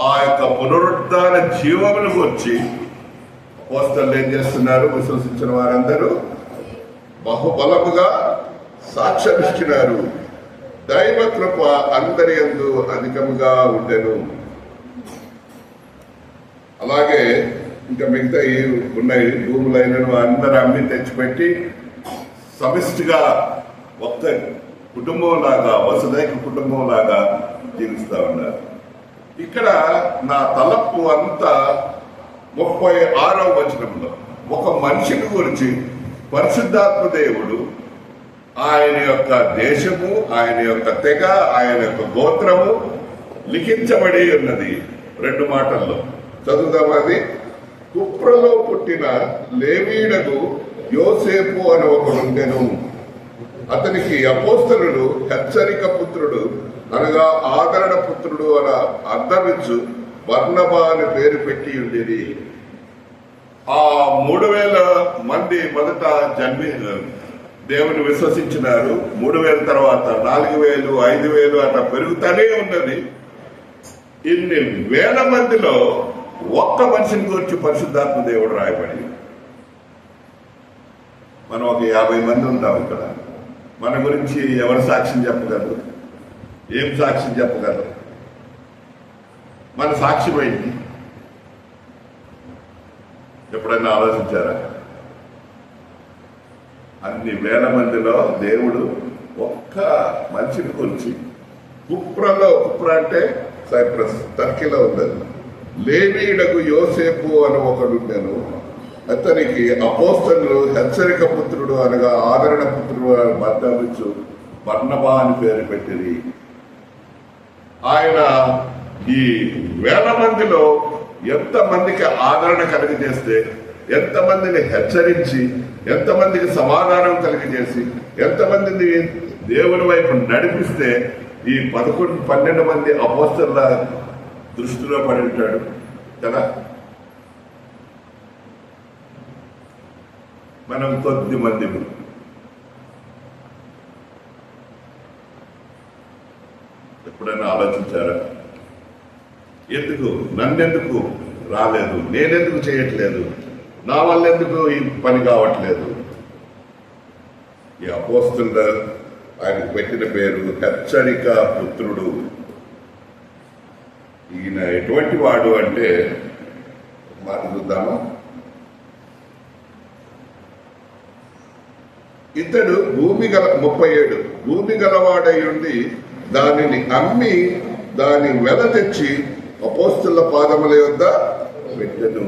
ఆ యొక్క పునరుద్ధాన జీవమును గురించి అపోస్తలులు ఏం చేస్తున్నారు? విశ్వసించిన వారందరూ బహుబలముగా సాక్ష్యమిస్తున్నారు. దైవ కృప అందరి యందు అధికముగా ఉండెను. అలాగే ఇంకా మిగతా ఉన్నాయి భూములైనను అందరూ అమ్మి తెచ్చిపెట్టి సమిష్టిగా ఒక్క కుటుంబం లాగా, వసుదైక కుటుంబం లాగా జీవిస్తా ఉన్నారు. ఇక్కడ నా తలపు అంతా 36వ వచనంలో ఒక మనిషిని గురించి పరిశుద్ధాత్మ దేవుడు ఆయన యొక్క దేశము, ఆయన యొక్క తెగ, ఆయన యొక్క గోత్రము లిఖించబడి ఉన్నది. 2 మాటల్లో చదువుదాం. అది కుప్రలో పుట్టిన లేవీయుడకు యోసేపు అని ఒకడుండెను. అతనికి అపోస్తలుడు హెచ్చరిక పుత్రుడు అనగా ఆదరణ పుత్రుడు అని అర్థమిచ్చు బర్నబా అని పేరు పెట్టి ఉండేది. ఆ 3000 మంది మొదట దేవుని విశ్వసించినారు. 3000 తర్వాత 4000, 5000 అట్లా పెరుగుతూనే ఉన్నది. ఇన్ని వేల మందిలో ఒక్క మనిషిని గురించి పరిశుద్ధాత్మ దేవుడు రాయబడి, మనం ఒక 50 మంది ఉంటాం ఇక్కడ. మన గురించి ఎవరు సాక్ష్యం చెప్పగలరు? ఏం సాక్ష్యం చెప్పగలరు? మన సాక్ష్యం ఏంటి? ఎప్పుడైనా ఆలోచించారా? అన్ని వేల మందిలో దేవుడు ఒక్క మనిషిని గురించి కుప్ర అంటే సైప్రస్, టర్కీలో ఉన్నది. లేవీయుడకు యోసేపు అని ఒకడుండెను. అతనికి అపోస్తలులు హెచ్చరిక పుత్రుడు అనగా ఆదరణ పుత్రుడు బద్దమిచ్చు బర్నబా అని పేరు పెట్టింది. ఆయన ఈ వేల మందిలో ఎంతమందికి ఆదరణ కలిగజేస్తే, ఎంతమందిని హెచ్చరించి, ఎంతమందికి సమాధానం కలిగజేసి, ఎంతమందిని దేవుని వైపు నడిపిస్తే ఈ 11-12 మంది అపోస్తలుల దృష్టిలో పడి ఉంటాడు కదా. మనం కొద్ది మంది. ఎప్పుడైనా ఆలోచించారా? ఎందుకు నన్నెందుకు రాలేదు, నేనెందుకు చేయట్లేదు, నా వల్ల ఎందుకు ఈ పని కావట్లేదు? ఈ అపోస్తలుడు ఆయనకు పెట్టిన పేరు హెచ్చరిక పుత్రుడు. ఈయన ఎటువంటి వాడు అంటే మాట చూద్దామా. ఇతడు 37 భూమి గలవాడై ఉండి దానిని అమ్మి దాని వెల తెచ్చి అపోస్తలుల పాదముల యొద్ద పెట్టెను.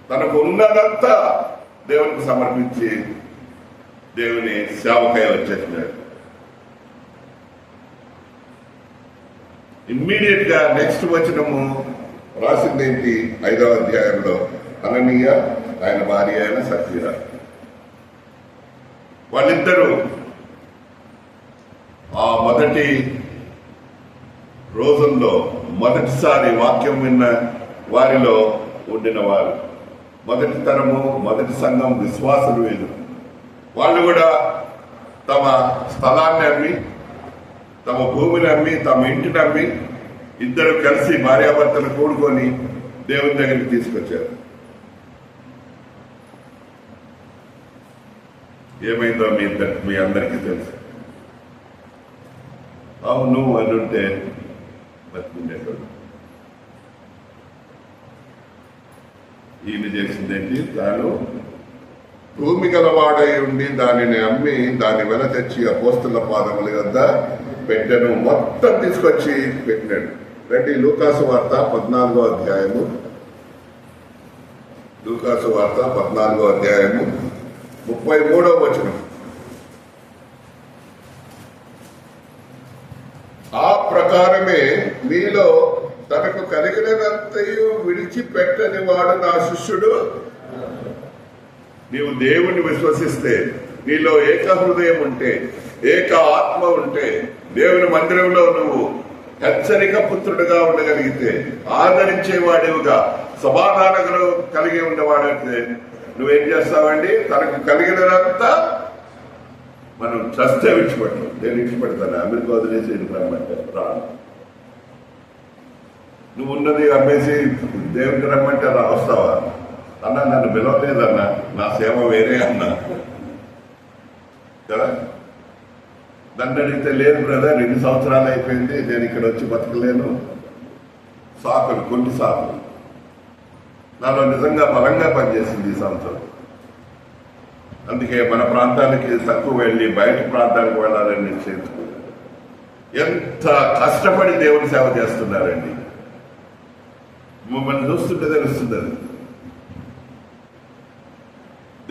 తనకు ఉన్నదంతా దేవునికి సమర్పించి దేవుని సేవకై వచ్చేసినాడు. ఇమ్మీడియట్ గా నెక్స్ట్ వచనము రాసిందేంటి? 5వ అధ్యాయంలో అననీయ, ఆయన భార్య అయిన సఫీరా. వాళ్ళిద్దరూ ఆ మొదటి రోజుల్లో మొదటిసారి వాక్యం విన్న వారిలో ఉండిన వారు. మొదటి తరము, మొదటి సంఘం విశ్వాసులు వీళ్ళు. వాళ్ళు కూడా తమ స్థలాన్ని అమ్మి, తమ భూమిని అమ్మి, తమ ఇంటిని అమ్మి ఇద్దరు కలిసి భార్యాభర్తలు కూడుకొని దేవుని దగ్గరికి తీసుకొచ్చారు. ఏమైందో మీ అందరికీ తెలుసు. అవును అని ఉంటే బతుకుండేటోడు. ఈయన చేసిందేంటి? తాను భూమి గలవాడై ఉండి దానిని అమ్మి దాని వెల తెచ్చి అపోస్తల పాదముల వద్ద పెట్టెను. మొత్తం తీసుకొచ్చి పెట్టినాడు. రండి, లూకాసు వార్త 14వ అధ్యాయము. లూకాసు వార్త 14వ అధ్యాయము 33వ వచనం. ఆ ప్రకారమే మీలో తనకు కలిగినదంతయు విడిచిపెట్టని వాడు నా శిష్యుడు. నీవు దేవుణ్ణి విశ్వసిస్తే, నీలో ఏక హృదయం ఉంటే, ఏక ఆత్మ ఉంటే, దేవుని మందిరంలో నువ్వు హెచ్చరిక పుత్రుడుగా ఉండగలిగితే, ఆదరించేవాడివిగా సమాధానం కలిగి ఉన్నవాడైతే నువ్వేం చేస్తావండి? తనకు కలిగినదంతా మనం చస్తే విడిచిపెట్టం. నేను విడిచిపెడతాను, అమెరికా వదిలేసి రమ్మంటే రాను. నువ్వు ఉన్నది అమ్మేసి దేవుడికి రమ్మంటే వస్తావా? అన్నా నన్ను పిలవలేదన్నా, నా సేవ వేరే అన్నా కదా. నన్ను అడిగితే లేదు బ్రదర్, 2 సంవత్సరాలు అయిపోయింది, నేను ఇక్కడ వచ్చి బతకలేను. సాకులు, కొన్ని సాకులు నాలో నిజంగా బలంగా పనిచేసింది ఈ సంవత్సరం. అందుకే మన ప్రాంతానికి తక్కువ వెళ్ళి బయట ప్రాంతానికి వెళ్ళాలని నిశ్చయించుకున్నాను. ఎంత కష్టపడి దేవుని సేవ చేస్తున్నారండి. మమ్మల్ని చూస్తుంటే తెలుస్తుంది అది.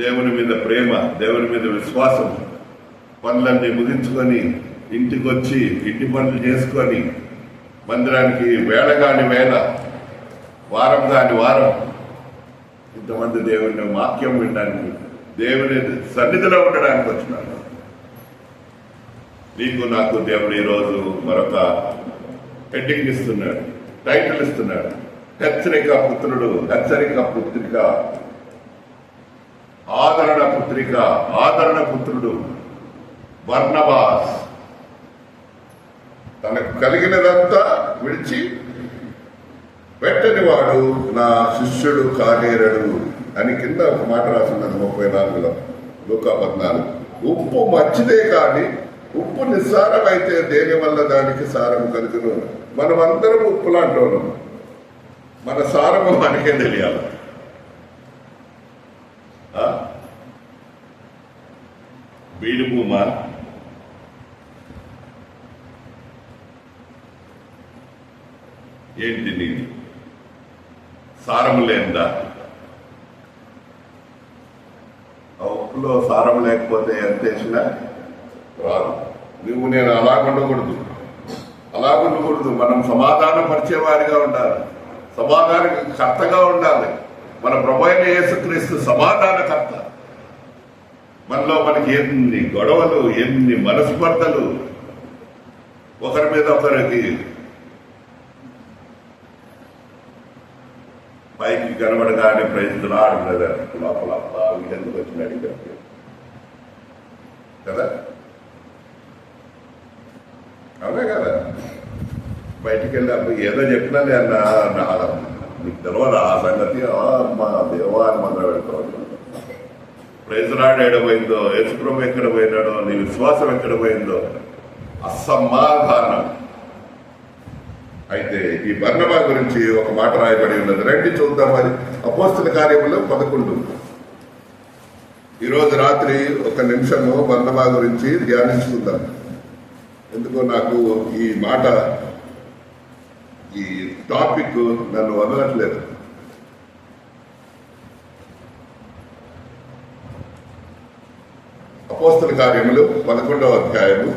దేవుని మీద ప్రేమ, దేవుని మీద విశ్వాసం, పనులన్నీ ముగించుకొని ఇంటికి వచ్చి ఇంటి పనులు చేసుకొని మందిరానికి వేళ కాని వేళ, వారం కాని వారం ఇంతమంది దేవుని వాక్యం వినడానికి, దేవుని సన్నిధిలో ఉండడానికి వచ్చినాను. నీకు నాకు దేవుడు ఈరోజు మరొక హెడ్డింగ్ ఇస్తున్నాడు, టైటిల్ ఇస్తున్నాడు. హెచ్చరిక పుత్రుడు, హెచ్చరిక పుత్రిక, ఆదరణ పుత్రిక, ఆదరణ పుత్రుడు బర్నబాస్. తనకు కలిగినదంతా విడిచి పెట్టని వాడు నా శిష్యుడు కానేరడు అని కింద ఒక మాట రాస్తున్నది 34లో, లూకా 14. ఉప్పు మంచిదే కానీ ఉప్పు నిస్సారమైతే దేని వల్ల దానికి సారం కలుగును. మనం అందరం ఉప్పు లాంటి వాళ్ళం. మన సారము మనకే తెలియాలి. బీడు భూమా, ఏంటి నీది? సారము లేదా? ఆ ఉప్పులో సారం లేకపోతే ఎంత వేసినా రాదు. నువ్వు నేను అలాగుండకూడదు, అలాగుండకూడదు. మనం సమాధానం పరిచేవారిగా ఉండాలి, సమాధానానికి కర్తగా ఉండాలి. మన ప్రభువైన యేసుక్రీస్తు సమాధానకర్త. మనలో మనకి ఎన్ని గొడవలు, ఎన్ని మనస్పర్ధలు, ఒకరి మీద ఒకరికి పైకి కనబడగానే ప్రయత్నం ఆడుతున్నారు. లోపల ఎందుకు వచ్చినాడు కదా, అవునా కదా? బయటికి వెళ్ళి అప్పుడు ఏదో చెప్పినాలి అన్న, నీకు తెలియదు ఆ సంగతి. మా దేవాన్ని మందరం పెడతాం. ప్రైజ్లాడ్ ఎడపోయిందో, యేసుప్రభు ఎక్కడ పోయినాడో, నీ విశ్వాసం ఎక్కడ పోయిందో, అసమాధానం. అయితే ఈ బర్నబా గురించి ఒక మాట రాయబడి ఉన్నది. రండి చూద్దాం. మరి అపోస్తల కార్యములు 11. ఈరోజు రాత్రి 1 నిమిషము బర్నబా గురించి ధ్యానించుకుందాం. ఎందుకో నాకు ఈ మాట, ఈ టాపిక్ నన్ను వదలట్లేదు. అపోస్తల కార్యములు 11వ అధ్యాయము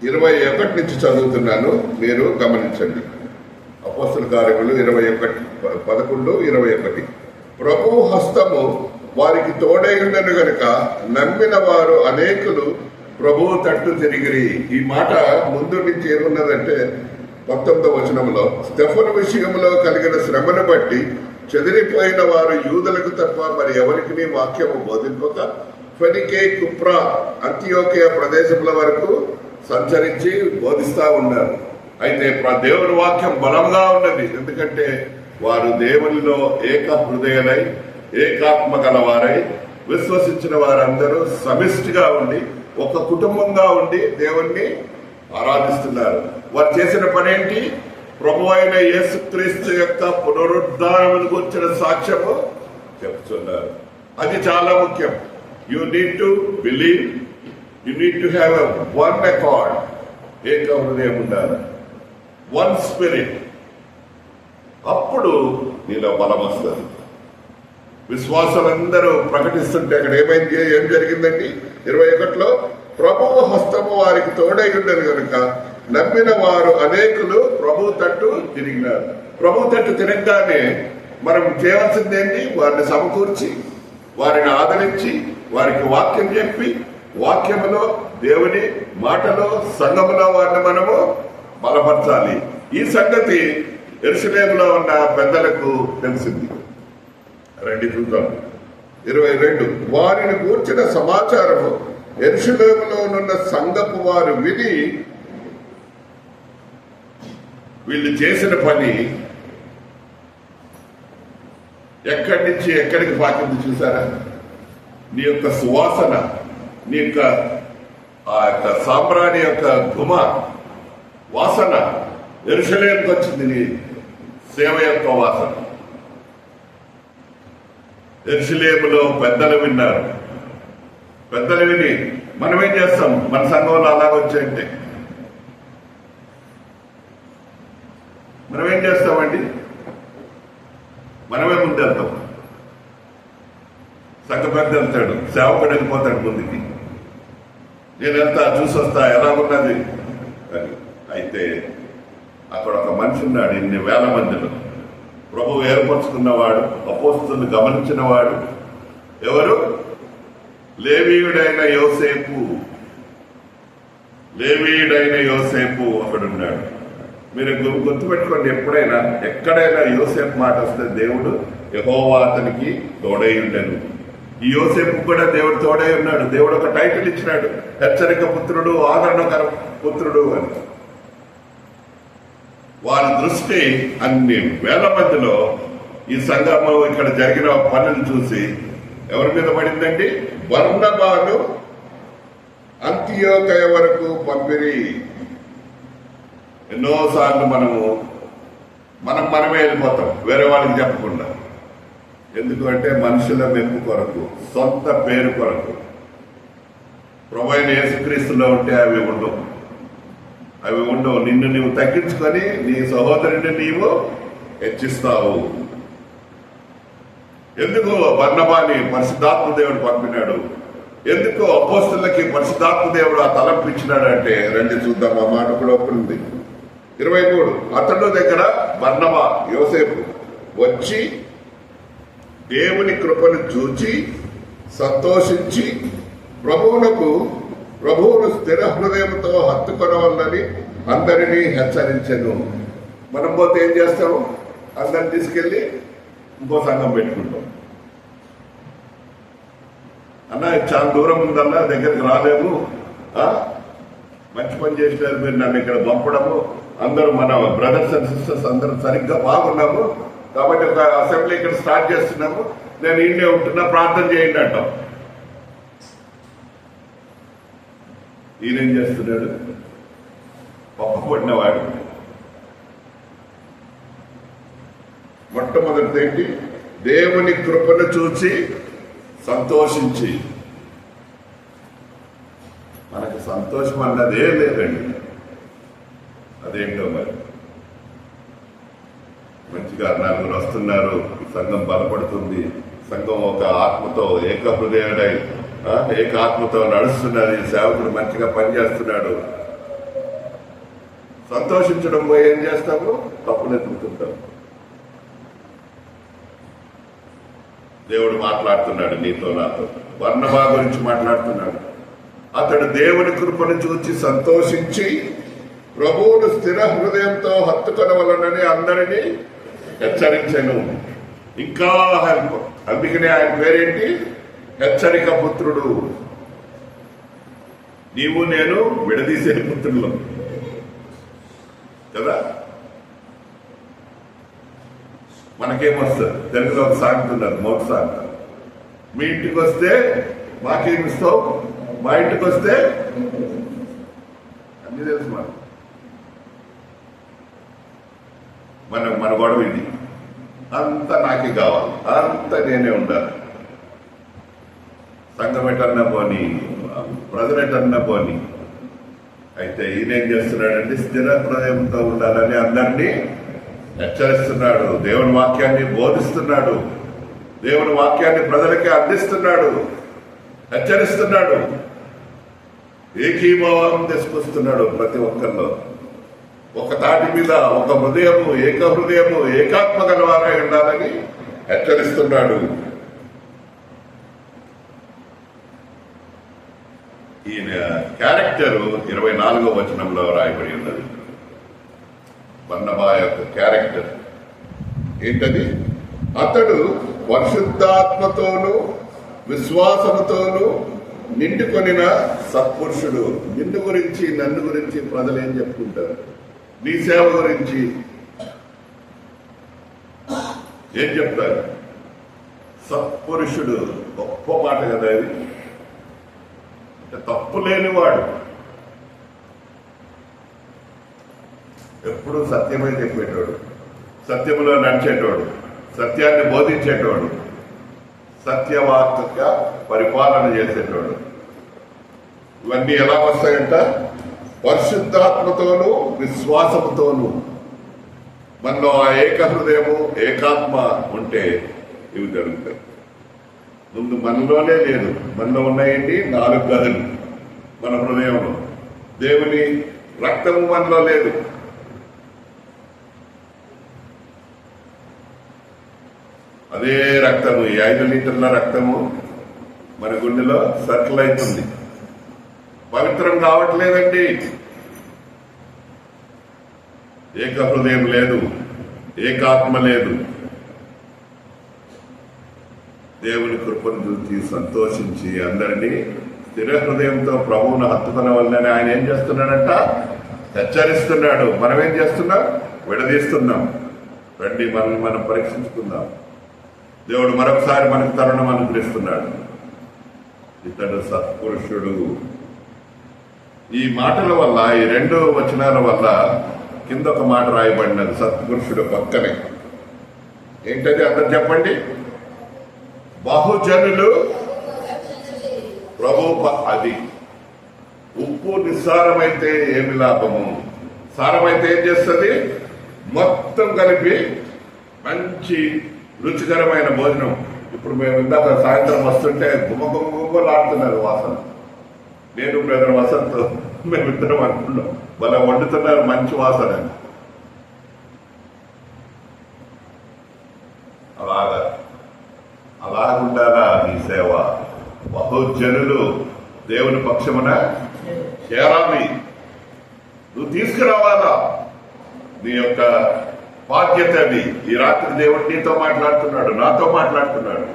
7 21 నుంచి చదువుతున్నాను, మీరు గమనించండి. అపోస్తల కార్యములు 11:21. ప్రభువు హస్తము వారికి తోడై ఉండను గనుక నమ్మిన వారు అనేకులు ప్రభువు తట్టు తిరిగిరి. ఈ మాట ముందు నుంచి ఏమున్నదంటే 19వ వచనంలో, స్టెఫను విషయంలో కలిగిన శ్రమను బట్టి చెదిరిపోయిన వారు యూదులకు తప్ప మరి ఎవరికి వాక్యము బోధింపక ఫెనికే, కుప్రా, అంతియోకియ ప్రదేశముల వరకు సంచరించి బోధిస్తా ఉన్నారు. అయితే దేవుని వాక్యం బలంగా ఉన్నది. ఎందుకంటే వారు దేవునిలో ఏక హృదయులై ఏకాత్మ గలవారై విశ్వసించిన వారందరూ సమిష్టిగా ఉండి ఒక కుటుంబంగా ఉండి దేవుణ్ణి ఆరాధిస్తున్నారు. వారు చేసిన పని ఏంటి? ప్రభు అయిన యేసుక్రీస్తు యొక్క పునరుద్ధానమును గురించిన సాక్ష్యము చెప్తున్నారు. అది చాలా ముఖ్యం. You need to believe, you need to have one accord, ఏక హృదయం ఉండాలి, వన్ స్పిరిట్. అప్పుడు నీలో బలం వస్తుంది. విశ్వాసులందరూ ప్రకటిస్తుంటే అక్కడ ఏం జరిగిందండి? 21లో, ప్రభువు హస్తము వారికి తోడై ఉండరు కనుక నమ్మిన వారు అనేకులు ప్రభు తట్టు తిరిగినారు. ప్రభు తట్టు తిరగగానే మనం చేయవలసింది ఏంటి? వారిని సమకూర్చి, వారిని ఆదరించి, వారికి వాక్యం చెప్పి, వాక్యములో, దేవుని మాటలో, సంఘములో వారిని మనము బలపరచాలి. ఈ సంగతి యెరూషలేములో ఉన్న పెద్దలకు తెలిసింది. రండి చూద్దాం. 22, వారిని కూర్చిన సమాచారము యెరూషలేములో ఉన్న సంఘపు వారు విని వీళ్ళు చేసిన పని ఎక్కడి నుంచి ఎక్కడికి పాకింది చూసారా? నీ యొక్క సువాసన, నీ యొక్క ఆ యొక్క సాంబ్రాణి యొక్క ఘుమ వాసన యెరూషలేముకి వచ్చింది. నీ సేవ యొక్క వాసన యెరూషలేములో పెద్దలు విన్నారు. పెద్దలు విని మనం ఏం చేస్తాం? మన సంఘంలో అలాగొచ్చాయంటే మనం ఏం చేస్తామండి? మనమే ముందు వెళ్తాం. సంఘ పెద్ద వెళ్తాడు, సేవకుడు వెళ్ళిపోతాడు ముందుకి. నేను వెళ్తా, చూసొస్తా ఎలా ఉన్నది అని. అయితే అక్కడ ఒక మనిషి ఉన్నాడు. ఇన్ని వేల మందిలో ప్రభువు ఏర్పరచుకున్నవాడు, అపోస్తులను గమనించినవాడు. ఎవరు? లేవీయుడైన యోసేపు. లేవీయుడైన యోసేపు అక్కడున్నాడు. మీరు గుర్తుపెట్టుకోండి, ఎప్పుడైనా ఎక్కడైనా యోసేపు మాట వస్తే దేవుడు యెహోవా అతనికి తోడై ఉండను. ఈ యోసేపు కూడా దేవుడు తోడై ఉన్నాడు. దేవుడు ఒక టైటిల్ ఇచ్చినాడు, హెచ్చరిక పుత్రుడు, ఆదరణకర పుత్రుడు అని. వారి దృష్టి అన్ని వేల మందిలో ఈ సంఘంలో ఇక్కడ జరిగిన పనులు చూసి ఎవరి మీద పడిందండి? బర్నబాను అంతియోకయ వరకు పంపిరి. ఎన్నోసార్లు మనమే వెళ్ళిపోతాం, వేరే వాళ్ళకి చెప్పకుండా. ఎందుకంటే మనుషుల మెప్పు కొరకు, సొంత పేరు కొరకు. ప్రభువైన యేసుక్రీస్తులో ఉంటే అవి ఉండవు. నిన్ను నీవు తగ్గించుకొని నీ సహోదరుని నీవు హెచ్చిస్తావు. ఎందుకు బర్నబాని పరిశుద్ధాత్మ దేవుడు పంపినాడు? ఎందుకు అపోస్తలులకి పరిశుద్ధాత్మ దేవుడు ఆ తలంపు ఇచ్చినాడు అంటే, రండి చూద్దాం. ఆ మాట కూడా ఒప్పుంది. 23, అతడు దగ్గర బర్నబా, యోసేపు వచ్చి దేవుని కృపను చూచి సంతోషించి ప్రభువును స్థిర హృదయంతో హత్తుకొనవల్లని అందరినీ హెచ్చరించెను. మనం పోతే ఏం చేస్తాము? అందరిని తీసుకెళ్లి ఇంకో సంఘం పెట్టుకుంటాం. అన్న చాలా దూరం ఉందన్నా, దగ్గరికి రాలేము, మంచి పని చేసినారు మీరు నన్ను ఇక్కడ పంపడము, అందరూ మన బ్రదర్స్ అండ్ సిస్టర్స్ అందరూ సరిగ్గా బాగున్నాము కాబట్టి ఒక అసెంబ్లీ ఇక్కడ స్టార్ట్ చేస్తున్నాము, నేను ఇండియా ఉంటున్నా, ప్రార్థన చేయండి అంటాం. ఈయనేం చేస్తున్నాడు? పప్పబడినవాడు. మొట్టమొదటి ఏంటి? దేవుని కృపను చూసి సంతోషించి. మనకు సంతోషం అన్నదే లేదండి. అదేంటో మరి. మంచిగా నలుగురు వస్తున్నారు, సంఘం బలపడుతుంది, సంఘం ఒక ఆత్మతో ఏక హృదయుడై ఏక ఆత్మతో నడుస్తున్నది, సేవకుడు మంచిగా పనిచేస్తున్నాడు. సంతోషించడం పోయి ఏం చేస్తాము? తప్పులు ఎత్తుకుంటాం. దేవుడు మాట్లాడుతున్నాడు నీతో నాతో. బర్నబా గురించి మాట్లాడుతున్నాడు. అతడు దేవుని కృపను చూచి సంతోషించి ప్రభువును స్థిర హృదయంతో హత్తుకొనవలనని అందరినీ హెచ్చరించెను. ఇంకా హెల్ప్. అందుకనే ఆయన పేరేంటి? హెచ్చరిక పుత్రుడు. నీవు నేను విడదీసే పుత్రులు కదా. మనకేమొస్తుంది? తెలుగులో ఒక సామెత ఉన్నది, మౌత్ సామెత. మీ ఇంటికి వస్తే మాకేమిస్తావు, మా ఇంటికి వస్తే అన్ని తెలుసు మన గొడవ ఇది. అంతా నాకే కావాలి, అంతా నేనే ఉండాలి. సంఘం ఎటన్నా పోని, ప్రజలు ఎటన్నా పోని. అయితే ఈయనేం చేస్తున్నాడంటే స్థిర హృదయంతో ఉండాలని అందరినీ హెచ్చరిస్తున్నాడు. దేవుని వాక్యాన్ని బోధిస్తున్నాడు. దేవుని వాక్యాన్ని ప్రజలకి అందిస్తున్నాడు, హెచ్చరిస్తున్నాడు. ఏకీభావం తీసుకొస్తున్నాడు ప్రతి ఒక్కరిలో. ఒక తాటి మీద ఒక హృదయము, ఏక హృదయము, ఏకాత్మ గలవారై ఉండాలని హెచ్చరిస్తున్నాడు. ఈయన క్యారెక్టరు 24వ వచనంలో రాయబడి ఉన్నది. బర్నబా యొక్క క్యారెక్టర్ ఏంటది? అతడు పరిశుద్ధాత్మతోనూ విశ్వాసముతోనూ నిండుకొనిన సత్పురుషుడు. నిన్ను గురించి, నన్ను గురించి ప్రజలు ఏం చెప్పుకుంటారు? నీ సేవ గురించి ఏం చెప్తారు? సత్పురుషుడు. గొప్ప మాట కదా అది. తప్పు లేనివాడు, ఎప్పుడు సత్యమై చెప్పేటోడు, సత్యములో నడిచేటోడు, సత్యాన్ని బోధించేటోడు, సత్యవార్తగా పరిపాలన చేసేటోడు. ఇవన్నీ ఎలా వస్తాయంట? పరిశుద్ధాత్మతోనూ విశ్వాసముతోనూ. మనలో ఆ ఏక హృదయము, ఏకాత్మ ఉంటే ఇవి జరుగుతాయి. ముందు మనలోనే లేదు. మనలో ఉన్నాయండి 4 గదులు మన హృదయంలో. దేవుని రక్తము మనలో లేదు. అదే రక్తము, ఈ 5 లీటర్ల రక్తము మన గుండెలో సర్కిల్ అవుతుంది. పవిత్రం కావట్లేదండి. ఏక హృదయం లేదు, ఏకాత్మ లేదు. దేవుని కృపను చూసి సంతోషించి అందరినీ స్థిర హృదయంతో ప్రభువును హత్తుకున్న వల్లనే ఆయన ఏం చేస్తున్నాడంట? హెచ్చరిస్తున్నాడు. మనం ఏం చేస్తున్నాం? విడదీస్తున్నాం. రండి మనల్ని మనం పరీక్షించుకుందాం. దేవుడు మరొకసారి మనకు తరుణం అనుగ్రహిస్తున్నాడు. ఇతడు సత్పురుషుడు. ఈ మాటల వల్ల, ఈ 2 వచనాల వల్ల కింద ఒక మాట రాయబడినది సత్పురుషుడు పక్కనే. ఏంటది? అందరు చెప్పండి. బహుజనులు ప్రభు. అది ఉప్పు నిస్సారమైతే ఏమి లాభము? సారమైతే ఏం చేస్తుంది? మొత్తం కలిపి మంచి రుచికరమైన భోజనం. ఇప్పుడు మేము ఇందాక సాయంత్రం వస్తుంటే గుమ్మలాడుతున్నారు వాసన. నేను బ్రదర్ వసంత్ మేమిద్దరం అనుకున్నాం, వాళ్ళ వండుతున్నారు మంచి వాసన. అలాగుండాలా ఈ సేవ? బహుజనులు దేవుని పక్షమున చేరాలి. నువ్వు తీసుకురావాలా. నీ యొక్క బాధ్యత అది. ఈ రాత్రి దేవుడు నీతో మాట్లాడుతున్నాడు, నాతో మాట్లాడుతున్నాడు.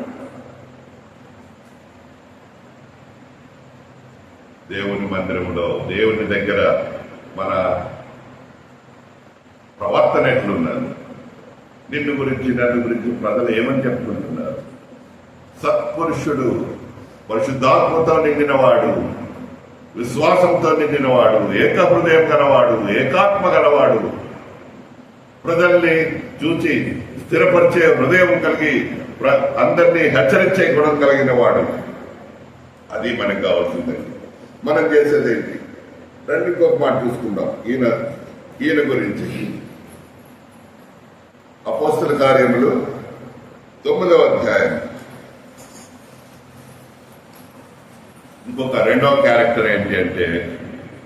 దేవుని మందిరంలో, దేవుని దగ్గర మన ప్రవర్తన ఎట్లున్నది? నిన్ను గురించి, నన్ను గురించి ప్రజలు ఏమని చెప్పుకుంటున్నారు? సత్పురుషుడు, పరిశుద్ధాత్మతో నిండినవాడు, విశ్వాసంతో నిండినవాడు, ఏక హృదయం గలవాడు, ఏకాత్మ గలవాడు, ప్రజల్ని చూచి స్థిరపరిచే హృదయం కలిగి అందరినీ హెచ్చరించే గుణం కలిగిన వాడు. అది మనకు కావాల్సిందండి. మనం చేసేదేంటి? రండి ఇంకొక మాట చూసుకుందాం. ఈయన గురించి అపోస్తల కార్యములు 9వ అధ్యాయం ఇంకొక 2వ క్యారెక్టర్ ఏంటి అంటే,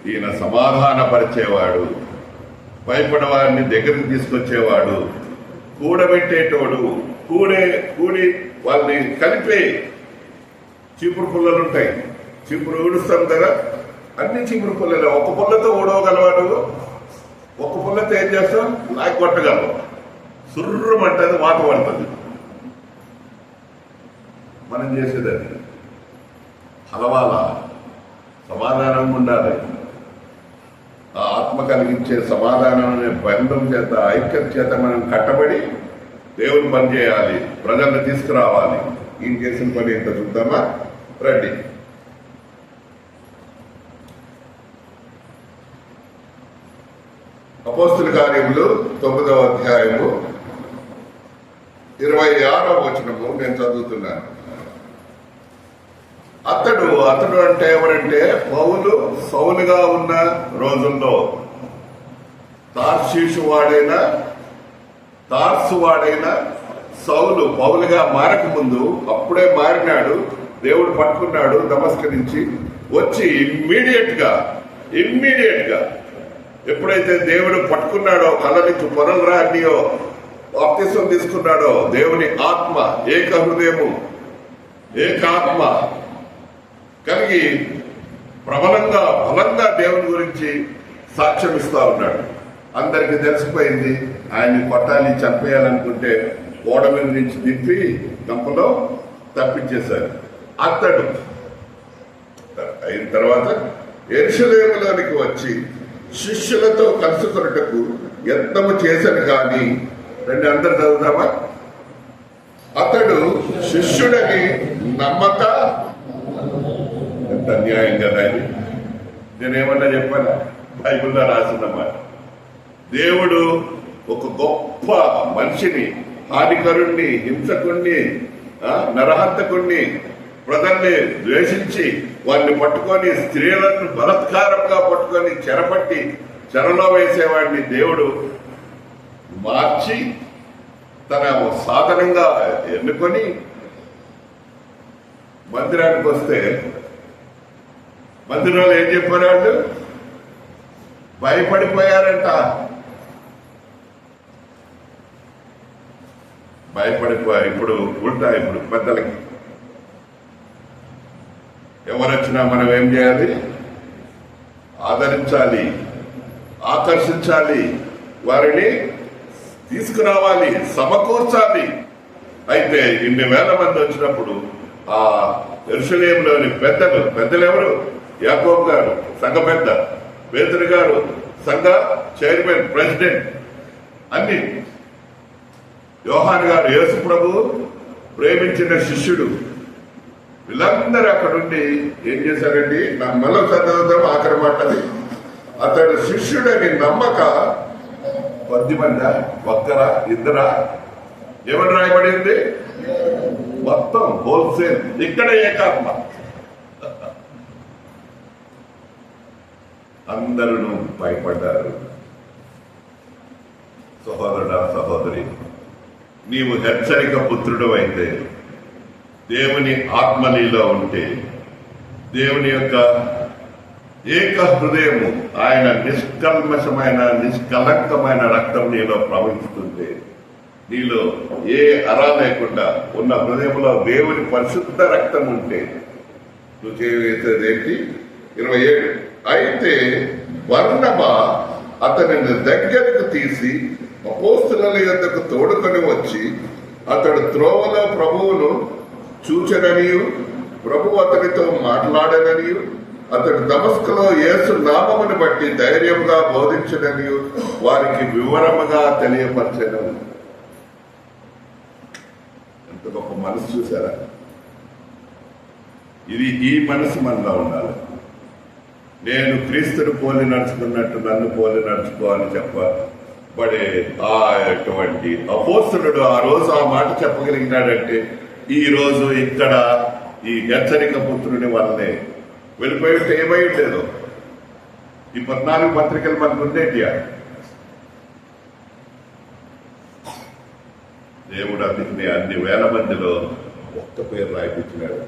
ఈయన సమాధాన పరిచేవాడు. భయపడవాడిని దగ్గరికి తీసుకొచ్చేవాడు, కూడబెట్టేటోడు, కూడి వాళ్ళని కలిపే చీపురు పుల్లలు ఉంటాయి. చీపురు ఊడుస్తాం కదా, అన్ని చీపురు పుల్లలే. ఒక పుల్లతో ఊడవగలవాడు, ఒక పుల్లతో ఏం చేస్తాం, నాకు కొట్టగలవు. సుర్రమంటది, మాట పడుతుంది. మనం చేసేది అది కలవాల, సమాధానం ఉండాలి. ఆ ఆత్మ కలిగించే సమాధానం అనే బంధం చేత, ఐక్యత చేత మనం కట్టబడి దేవుని పని చేయాలి, ప్రజలను తీసుకురావాలి. ఈయన చేసిన పని ఎంత చూద్దామా రండి. అపోస్తుల కార్యములు 9వ అధ్యాయము 26వ వచనము నేను చదువుతున్నాను. అతడు అంటే ఎవరంటే పౌలు సౌలుగా ఉన్న రోజుల్లో తార్షీషు వాడైన సౌలు పౌలుగా మారక ముందు, అప్పుడే మారినాడు. దేవుడు పట్టుకున్నాడు దమస్కు నుంచి వచ్చి ఇమ్మీడియట్ గా ఎప్పుడైతే దేవుడు పట్టుకున్నాడో, కళ్ళ నుంచి పొరలు రానియో బాప్తిసం తీసుకున్నాడో, దేవుని ఆత్మ, ఏక హృదయము, ఏకాత్మ కలిగి బలంగా దేవుని గురించి సాక్ష్యం ఇస్తా ఉన్నాడు. అందరికి తెలిసిపోయింది. ఆయన్ని కొట్టాలి, చంపేయాలనుకుంటే ఓడ మీద నుంచి దింపి గంపలో తప్పించేశారు. అతడు అయిన తర్వాత యెరూషలేములోనికి వచ్చి శిష్యులతో కలుసుకొనుటకు యత్నము చేశాను. కానీ రెండు అందరు చదువుతామా? అతడు శిష్యుడని నమ్మక, ఎంత అన్యాయం కదా ఇది. నేనేమన్నా చెప్పాను? బైబిల్లో రాసిందన్నమాట. దేవుడు ఒక గొప్ప మనిషిని, హానికరుణ్ణి, హింసకుణ్ణి, నరహంతకుణ్ణి, ప్రజల్ని ద్వేషించి వారిని పట్టుకొని, స్త్రీలను బలత్కారంగా పట్టుకొని చెరపట్టి చెరలో వేసేవాడిని దేవుడు మార్చి తన సాధనంగా ఎన్నుకొని మందిరానికి వస్తే, మందిరంలో ఏం చెప్పారు వాళ్ళు? భయపడిపోయారంట. ఇప్పుడు ఉల్టా, ఇప్పుడు పెద్దలకి ఎవరొచ్చినా మనం ఏం చేయాలి? ఆదరించాలి, ఆకర్షించాలి, వారిని తీసుకురావాలి, సమకూర్చాలి. అయితే ఇన్ని వేల మంది వచ్చినప్పుడు ఆ యెరూషలేములోని పెద్దలు ఎవరు? యాకోబు గారు సంఘ పెద్ద, పేతురు గారు సంఘ చైర్మన్, ప్రెసిడెంట్, అన్ని, యోహాను గారు యేసు ప్రభు ప్రేమించిన శిష్యుడు, వీళ్ళందరూ అక్కడుండి ఏం చేశారండి? నా మళ్ళీ చదువుతాం ఆఖరి మాటది. అతడు శిష్యుడని నమ్మక 10 మంది, ఒక్కరా, ఇద్దరా? ఏమని రాయబడింది? మొత్తం హోల్సేల్. ఇక్కడ ఏకాత్మ. అందరూ భయపడ్డారు. సహోదరుడా, సహోదరి, నీవు హెచ్చరిక పుత్రుడు అయితే, దేవుని ఆత్మ నీలో ఉంటే, దేవుని యొక్క ఏక హృదయము, ఆయన నిష్కల్మషమైన నిష్కలంకమైన రక్తం నీలో ప్రవహిస్తుంటే, నీలో ఏ అరా లేకుండా ఉన్న హృదయంలో దేవుని పరిశుద్ధ రక్తం ఉంటే నువ్వు చేయవేసేదేంటి? 27. అయితే బర్నబా అతనిని దగ్గరకు తీసి అపోస్తలుల యొద్దకు తోడుకొని వచ్చి, అతడు త్రోవలో ప్రభువును చూచెననియు, ప్రభు అతనితో మాట్లాడననియు, అతడు దమస్కులో యేసు నామమును బట్టి ధైర్యంగా బోధించననియు వారికి వివరముగా తెలియపరచను. ఎంత గొప్ప మనసు చూసారా? ఈ మనసు మనలో ఉండాలి. నేను క్రీస్తుని పోలి నడుచుకున్నట్టు నన్ను పోలి నడుచుకోవాలని చెప్పబడే అటువంటి అపోస్తలుడు ఆ రోజు ఆ మాట చెప్పగలిగినాడంటే, ఈ రోజు ఇక్కడ ఈ హెచ్చరిక పుత్రుని వల్లనే వెళ్ళిపోయి ఉంటే ఏమై ఉండేదో. ఈ 14 పత్రికలు మనకు ఉండేటి. దేవుడు అందుకని అన్ని వేల మందిలో ఒక్క పేరు రాయిపించినాడు.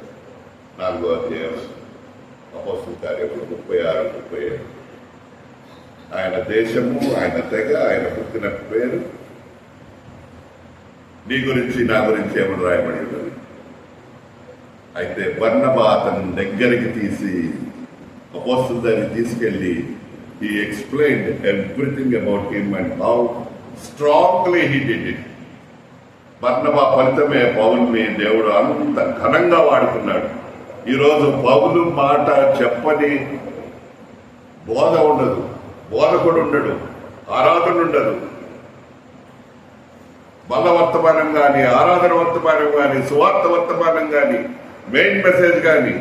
4వ అధ్యాయం అపోస్తలుల కార్యములు 36, 37. ఆయన దేశము, ఆయన తెగ, ఆయన పుట్టిన పేరు, నీ గురించి నా గురించి ఏమని రాయబడి ఉన్నది. అయితే బర్నబా అతని దగ్గరికి తీసి అపోస్తలుల దగ్గరికి తీసుకెళ్లి he explained everything about him and how strongly he did it. బర్నబా ఫలితమే పౌలుని దేవుడు అంత ఘనంగా వాడుకున్నాడు. ఈరోజు పౌలు మాట చెప్పని బోధ ఉండదు, బోధకుడు ఉండడు, ఆరాధన ఉండదు. బల వర్తమానం కానీ, ఆరాధన వర్తమానం కానీ, సువార్త వర్తమానం కానీ, మెయిన్ మెసేజ్ కానీ,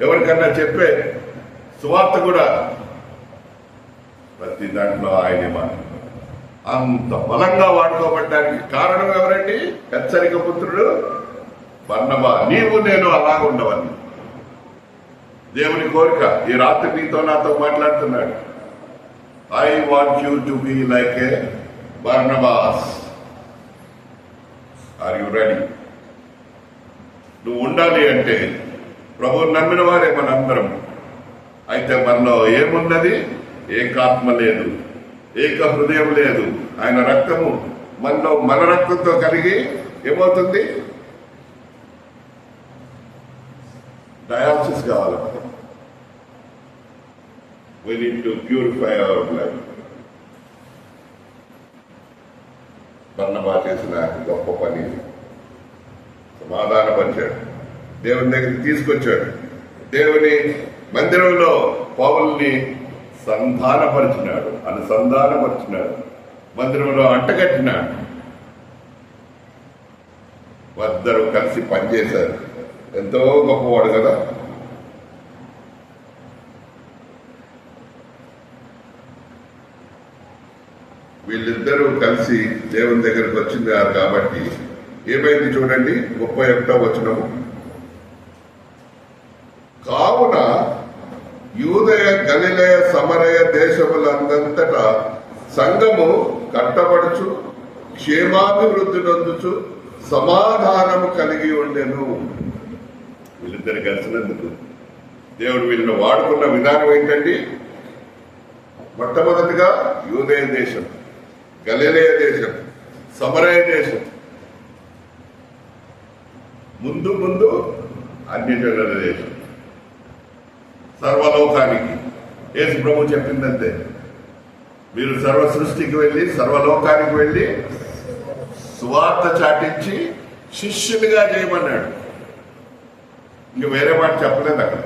ఎవరికన్నా చెప్పే సువార్త కూడా ప్రతి దాంట్లో ఆయనే మాట. అంత బలంగా వాడుకోబడ్డానికి కారణం ఎవరండి? హెచ్చరిక పుత్రుడు బర్నబా. నీవు నేను అలాగ ఉండవని దేవుని కోరిక. ఈ రాత్రి నీతో నాతో మాట్లాడుతున్నాడు. I want you to be like a Barnabas. Are you ready? నువ్వు ఉండాలి అంటే ప్రభువు నమ్మిన వారే మనందరం. అయితే మనలో ఏమున్నది? ఏకాత్మ లేదు, ఏక హృదయం లేదు. ఆయన రక్తము మనలో, మన రక్తంతో కలిగి ఏమవుతుంది? డయాలసిస్ కావాలి. We need to purify our blood. బర్నబా చేసిన గొప్ప పని సమాధానపరిచాడు, దేవుని దగ్గరికి తీసుకొచ్చాడు. దేవుని మందిరంలో పౌలుని అనుసంధానపరిచినాడు, మందిరంలో అంటగట్టినాడు. ఇద్దరు కలిసి పనిచేశారు. ఎంతో గొప్పవాడు కదా. వీళ్ళిద్దరూ కలిసి దేవుని దగ్గరకు వచ్చినారు. కాబట్టి ఏమైంది చూడండి, 31వ వచనము. కావున యూదయ, గలిలయ, సమరయ దేశములందంతటా సంఘము కట్టబడుచు క్షేమాభివృద్ధి నొందుచు సమాధానము కలిగి ఉండెను. వీళ్ళిద్దరు కలిసినందుకు దేవుడు వీళ్ళని వాడుకున్న విధానం ఏంటండి? మొట్టమొదటిగా యూదయ దేశం, గలిలయ దేశం, సమరయ దేశం, ముందు అన్నిటిల దేశం, సర్వలోకానికి. యేసు ప్రభు చెప్పిందంతే, మీరు సర్వ సృష్టికి వెళ్ళి, సర్వలోకానికి వెళ్ళి సువార్త చాటించి శిష్యులుగా చేయమన్నాడు. ఇంక వేరే మాట చెప్పలేదు అక్కడ.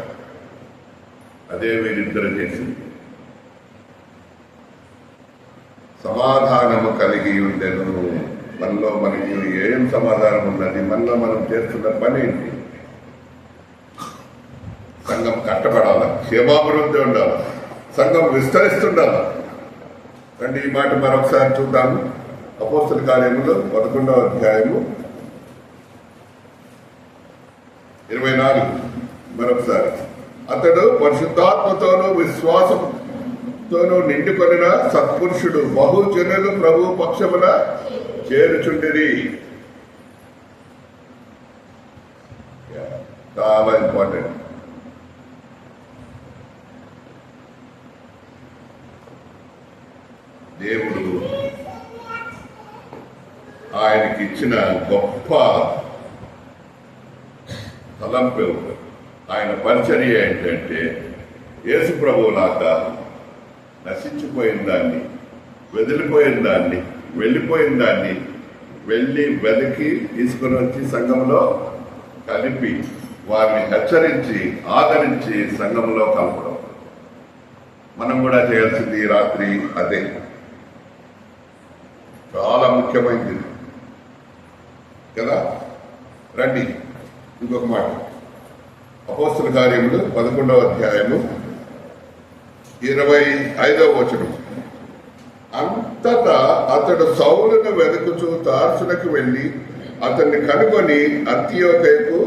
అదే వీరిద్దరు చేసింది. సమాధానము కలిగి ఉండెను. మనలో మనకి ఏం సమాధానం ఉన్నది? మనలో మనం చేస్తున్న పని ఏంటి? సంఘం కట్టబడాల, క్షేమాభివృద్ధి ఉండాలి, సంఘం విస్తరిస్తుండాల. రండి ఈ మాట మరొకసారి చూద్దాము. అపోస్తల కార్యములు 11వ అధ్యాయము 24 మరొకసారి. అతడు పరిశుద్ధాత్మతోనూ విశ్వాసంతోనూ నిండుకొనిన సత్పురుషుడు, బహుజనులు ప్రభు పక్షమున చేరుచుండిరి. చాలా ఇంపార్టెంట్. దేవుడు ఆయనకి ఇచ్చిన గొప్ప తలంపు, ఆయన పరిచర్య ఏంటంటే యేసు ప్రభువులాగా నశించిపోయిన దాన్ని, వదిలిపోయిన దాన్ని, వెళ్ళిపోయిన దాన్ని వెళ్ళి వెతికి తీసుకుని వచ్చి సంఘంలో కలిపి వారిని హెచ్చరించి ఆదరించి సంఘంలో కలపడం. మనం కూడా చేయాల్సింది ఈ రాత్రి అదే. చాలా ముఖ్యమైనది కదా. రండి ఇంకొక మాట. అపోస్తల కార్యములు 11వ అధ్యాయము 25వ వచనం. అంతటా అతడు సౌలును వెతుకుచూ తార్సులకు వెళ్లి అతన్ని కనుగొని అంతియోకయకు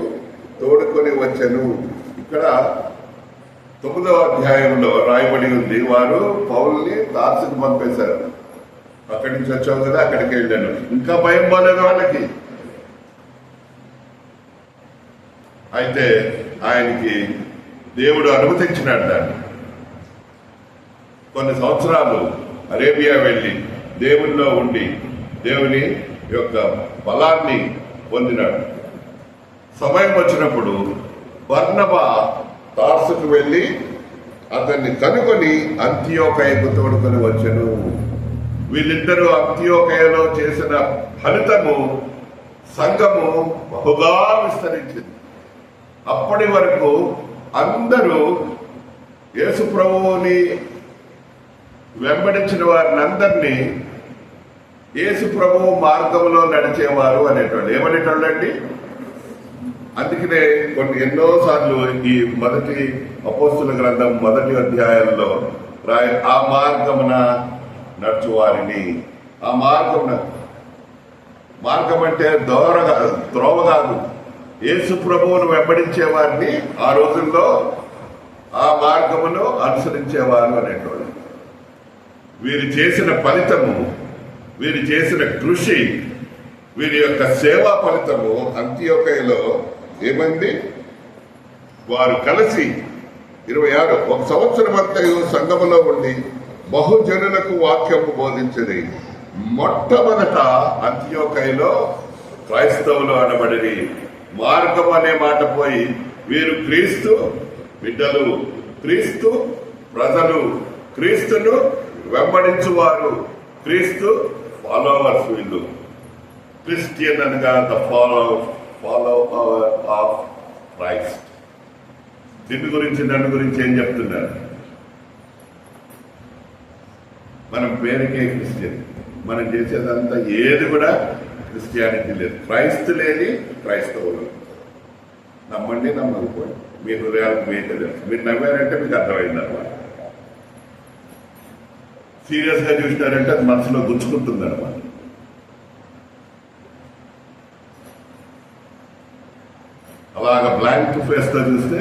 తోడుకొని వచ్చెను. ఇక్కడ 9వ అధ్యాయంలో రాయబడి ఉంది, వారు పౌలుని తార్సుకు పంపేశారు. అక్కడి నుంచి వచ్చావు కదా, అక్కడికి వెళ్ళాను. ఇంకా భయం పోలేదు వాళ్ళకి. అయితే ఆయనకి దేవుడు అనుమతించినాడు దాన్ని. కొన్ని సంవత్సరాలు అరేబియా వెళ్ళి దేవునిలో ఉండి దేవుని యొక్క బలాన్ని పొందినాడు. సమయం వచ్చినప్పుడు బర్నబా తార్సుకు వెళ్ళి అతన్ని కనుగొని అంత్యోకయకు తోడుకొని వచ్చెను. వీళ్ళిద్దరూ అంత్యోకయలో చేసిన ఫలితము సంఘము బహుగా విస్తరించింది. అప్పటి వరకు అందరూ యేసు ప్రభువుని వెంబడించిన వారిని అందరినీ యేసు ప్రభువు మార్గంలో నడిచేవారు అనేటోళ్ళు. ఏమనేటోళ్ళు అండి? అందుకనే ఎన్నో సార్లు ఈ మొదటి అపోస్తుల గ్రంథం మొదటి అధ్యాయంలో ఆ మార్గమున నడుచువారిని, ఆ మార్గం అంటే త్రోవ కాదు, యేసు ప్రభువును వెంబడించే వారిని ఆ రోజుల్లో ఆ మార్గమును అనుసరించేవారు అనేటోళ్ళు. వీరు చేసిన ఫలితము, వీరు చేసిన కృషి, వీరి యొక్క సేవా ఫలితము అంత్యోకయలో ఏమైంది? వారు కలిసి 26 ఒక సంవత్సరం అంతయు సంఘములో ఉండి బహుజనులకు వాక్యము బోధించది. మొట్టమొదట అంత్యోకయలో క్రైస్తవులు అనబడి మార్గం అనే మాట పోయి వీరు క్రీస్తు బిడ్డలు, క్రీస్తు ప్రజలు, క్రీస్తును వెంబడించువారు, క్రీస్తు ఫాలోవర్స్. వీళ్ళు క్రిస్టియన్ అనగా ద ఫాలోవర్ ఆఫ్ క్రైస్ట్. దీని గురించి నన్ను గురించి ఏం చెప్తున్నారు? మనం పేరుకే క్రిస్టియన్, మనం చేసేదంతా ఏది కూడా క్రిస్టియానిటీ లేదు. క్రైస్తు లేని క్రైస్తవులు. నమ్మండి నమ్మకపోండి, మీ హృదయాలకు మీకే తెలుసు. మీరు నమ్మారంటే మీకు అర్థమైంది అన్నమాట. సీరియస్ గా చూసినారంటే అది మనసులో గుచ్చుకుంటుంది అన్నమాట. అలాగ బ్లాంక్ ఫేస్ తో చూస్తే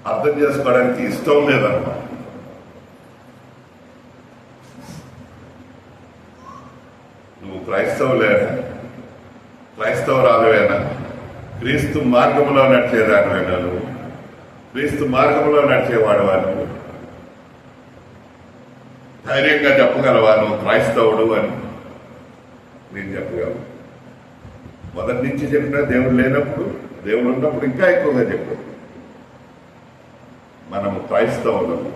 అర్థం చేసుకోవడానికి ఇష్టం లేదన్నమాట. నువ్వు క్రైస్తవురాలువేనా? క్రీస్తు మార్గంలో నడిచేదానివేనా? నువ్వు క్రీస్తు మార్గంలో నడిచేవాడు నువ్వు ధైర్యంగా చెప్పగలవా నువ్వు క్రైస్తవుడు అని? నేను చెప్పగలను. మొదటి నుంచి చెప్పినా దేవుడు లేనప్పుడు, దేవుడు ఉన్నప్పుడు ఇంకా ఎక్కువగా చెప్పాడు. మనము క్రైస్తవులము.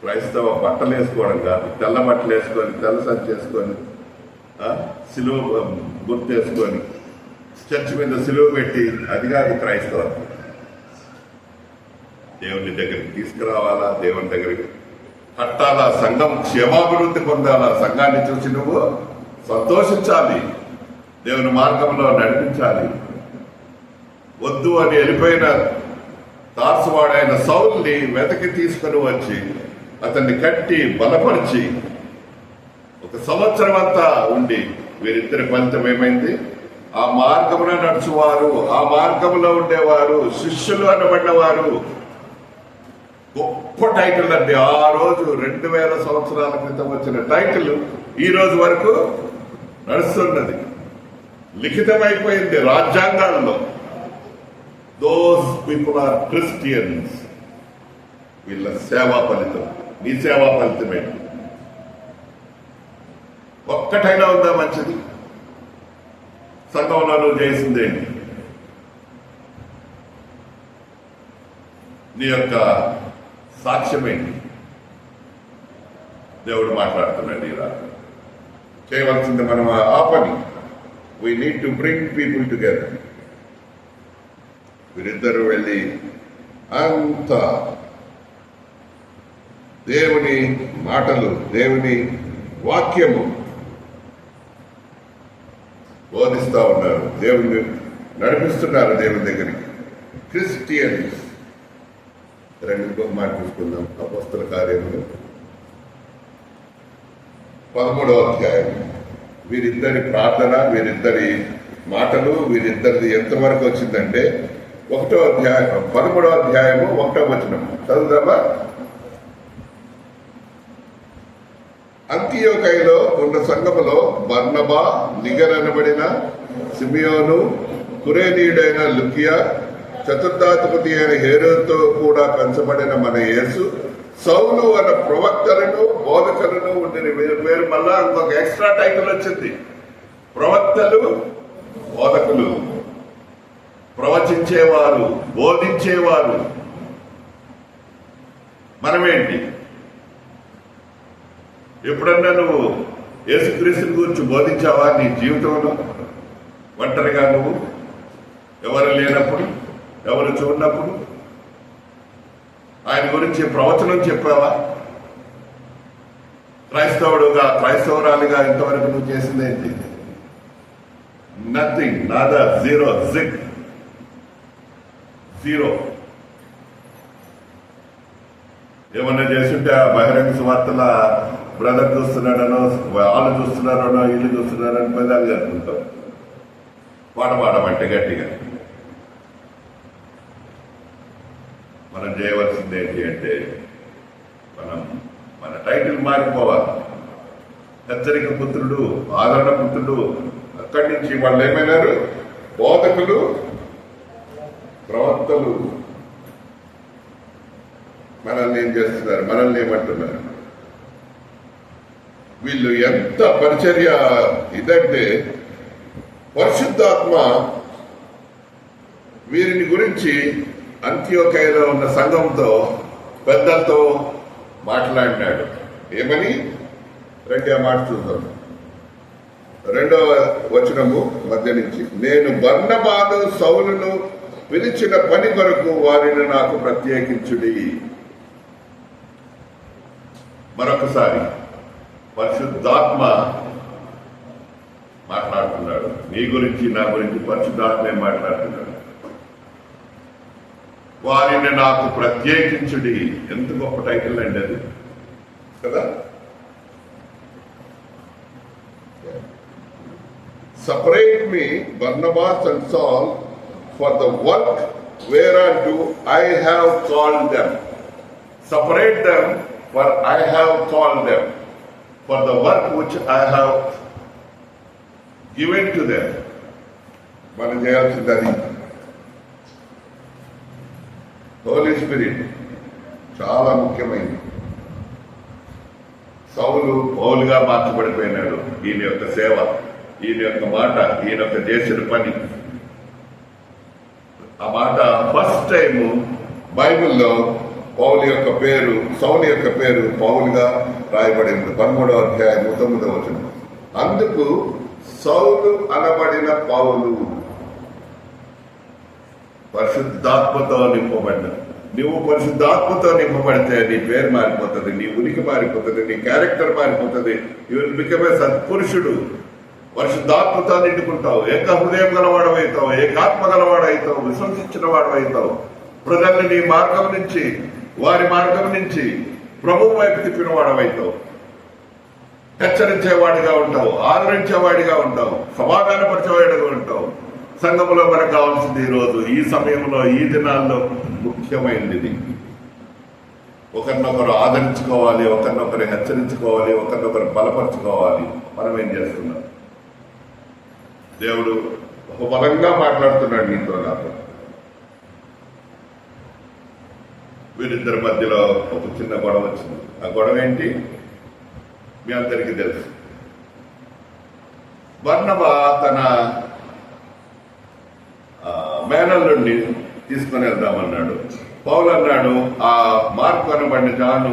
క్రైస్తవ బట్టలు వేసుకోవడం కాదు, తెల్ల బట్టలు వేసుకొని, తెల్ల సంచి వేసుకొని, సిలువ గుర్తు వేసుకొని చర్చ్ మీద సిలువ పెట్టి, అది కాదు క్రైస్తవం. దేవుని దగ్గరికి తీసుకురావాలా, దేవుని దగ్గరికి కట్టాలా, సంఘం క్షేమాభివృద్ధి పొందాలా, సంఘాన్ని చూసి నువ్వు సంతోషించాలి, దేవుని మార్గంలో నడిపించాలి. వద్దు అని వెళ్ళిపోయిన తార్సువాడైన సౌల్ని వెతకి తీసుకుని వచ్చి అతన్ని కట్టి బలపరిచి 1 సంవత్సరం అంతా ఉండి వీరిద్దరి ఫలితం ఏమైంది? ఆ మార్గమున నడుచువారు, ఆ మార్గంలో ఉండేవారు, శిష్యులు అనబడినవారు. గొప్ప టైటిల్ అండి. ఆ రోజు 2000 సంవత్సరాల క్రితం వచ్చిన టైటిల్ ఈ రోజు వరకు నడుస్తున్నది, లిఖితమైపోయింది రాజ్యాంగాల్లో. Those people are Christians. వీళ్ళ సేవా ఫలితం. నీ సేవా ఫలితమే. ఒక్కటైనా ఉందా మంచిది? సంఘంలో నువ్వు చేసిందేంటి? నీ యొక్క సాక్ష్యమేంటి? దేవుడు మాట్లాడుతున్నాడు. ఇలా చేయవలసింది మనం ఆ పని. We need to bring people together. వీరిద్దరూ వెళ్ళి అంత దేవుని మాటలు, దేవుని వాక్యము బోధిస్తా ఉన్నారు, దేవుని నడిపిస్తున్నారు దేవుని దగ్గరికి. క్రిస్టియన్స్. ఇంకొక మాట చూసుకుందాం. అపోస్తల కార్యములు 13వ అధ్యాయం. వీరిద్దరి ప్రార్థన, వీరిద్దరి మాటలు, వీరిద్దరిది ఎంతవరకు వచ్చిందంటే 1వ అధ్యాయం 13వ అధ్యాయము 1వ వచనం చదువుదామా? అంతియోకయలో ఉన్న సంఘములో బర్నబా, నిగర్ అనబడిన సిమియోను, కురేనీయుడైన లుకియా, చతుర్థాధిపతి అయిన హేరోదుతో కూడా పెంచబడిన మన యేసు సౌలు అన్న ప్రవక్తలను బోధకులను ఉండిన పేరు మళ్ళా ఇంకొక ఎక్స్ట్రా టైటిల్ వచ్చింది. ప్రవక్తలు, బోధకులు, ప్రవచించేవారు, బోధించేవారు. మనమేంటి? ఎప్పుడన్నా నువ్వు యేసుక్రీస్తుని గురించి బోధించావా నీ జీవితంలో? ఒంటరిగా నువ్వు, ఎవరు లేనప్పుడు, ఎవరు చూడనప్పుడు ఆయన గురించి ప్రవచనం చెప్పావా? క్రైస్తవుడుగా, క్రైస్తవురాలిగా ఇంతవరకు నువ్వు చేసింది ఏంటి? నథింగ్, నాదా, జీరో, జీరో. ఏమన్నా చేస్తుంటే ఆ బహిరంగ సువార్తల బ్రదర్ చూస్తున్నాడనో, వాళ్ళు చూస్తున్నారనో, ఇల్లు చూస్తున్నారని పెదాలు జరుపుకుంటాం. పాట పాడమంటే గట్టిగా. మనం చేయవలసింది ఏంటి అంటే మన టైటిల్ మారిపోవాలి. హెచ్చరిక పుత్రుడు, ఆదరణ పుత్రుడు. అక్కడి నుంచి వాళ్ళు ఏమైనారు? బోధకులు, ప్రవక్తలు. మనల్ని ఏం చేస్తున్నారు? మనల్ని ఏమంటున్నారు? వీళ్ళు ఎంత పరిచర్య ఇదంటే పరిశుద్ధాత్మ వీరిని గురించి అంత్యోకయలో ఉన్న సంఘంతో, పెద్దలతో మాట్లాడినాడు. ఏమని? రెండో మాట చూద్దాం. 2వ వచనము మధ్య నుంచి, నేను బర్నబాను సౌలును పిలిచిన పని కొరకు వారిని నాకు ప్రత్యేకించుడి. మరొకసారి పరిశుద్ధాత్మ మాట్లాడుతున్నాడు. నీ గురించి, నా గురించి పరిశుద్ధాత్మే మాట్లాడుతున్నాడు. వారిని నాకు ప్రత్యేకించుడి. ఎంత గొప్ప టైటిల్ అండి అది కదా. Separate me, Barnabas and Saul, for the work whereunto I have called them. Separate them, for I have called them, for the work which I have given to them. మనం చేయాల్సింది అది. హోలీ స్పిరిట్ చాలా ముఖ్యమైనది. సౌలు పౌలుగా మార్చబడిపోయినాడు. ఈయన యొక్క సేవ, ఈయన యొక్క మాట, ఈయన యొక్క చేసిన పని. ఆ మాట ఫస్ట్ టైం బైబిల్లో పౌలు యొక్క పేరు, సౌలు యొక్క పేరు పౌలుగా రాయబడింది. 13వ అధ్యాయం 9వ వచనం. అందుకు సౌలు అనబడిన పౌలు. పరిశుద్ధాత్మతో నింపబడ్డా. నువ్వు పరిశుద్ధాత్మతో నింపబడితే నీ పేరు మారిపోతుంది, నీ ఉనికి మారిపోతుంది, నీ క్యారెక్టర్ మారిపోతుంది. యు విల్ బికమ్ ఏ సత్పురుషుడు. పరిశుద్ధాత్మతో నిండుకుంటావు. ఏక హృదయం గలవాడవైతావు, ఏకాత్మ గలవాడవుతావు, విశ్వసించిన వాడవైతావు. ప్రజల్ని నీ మార్గం నుంచి, వారి మార్గం నుంచి ప్రభువు వైపు తిప్పిన వాడవైతావు. హెచ్చరించేవాడిగా ఉంటావు, ఆదరించేవాడిగా ఉంటావు, సమాధానపరిచేవాడిగా ఉంటావు. సంఘంలో మనకు కావాల్సింది ఈరోజు, ఈ సమయంలో, ఈ దినాల్లో ముఖ్యమైనది ఇది. ఒకరినొకరు ఆదరించుకోవాలి, ఒకరినొకరు హెచ్చరించుకోవాలి, ఒకరినొకరు బలపరుచుకోవాలి. మనం ఏం చేస్తున్నాం? దేవుడు ఒక బలంగా మాట్లాడుతున్నాడు నీతో, నాతో. వీరిద్దరి మధ్యలో ఒక చిన్న గొడవ వచ్చింది. ఆ గొడవ ఏంటి మీ అందరికీ తెలుసు. బర్నబా తన మేనల్లుండి తీసుకుని వెళ్దామన్నాడు. పౌలు అన్నాడు, ఆ మార్కు అనబడిన జాను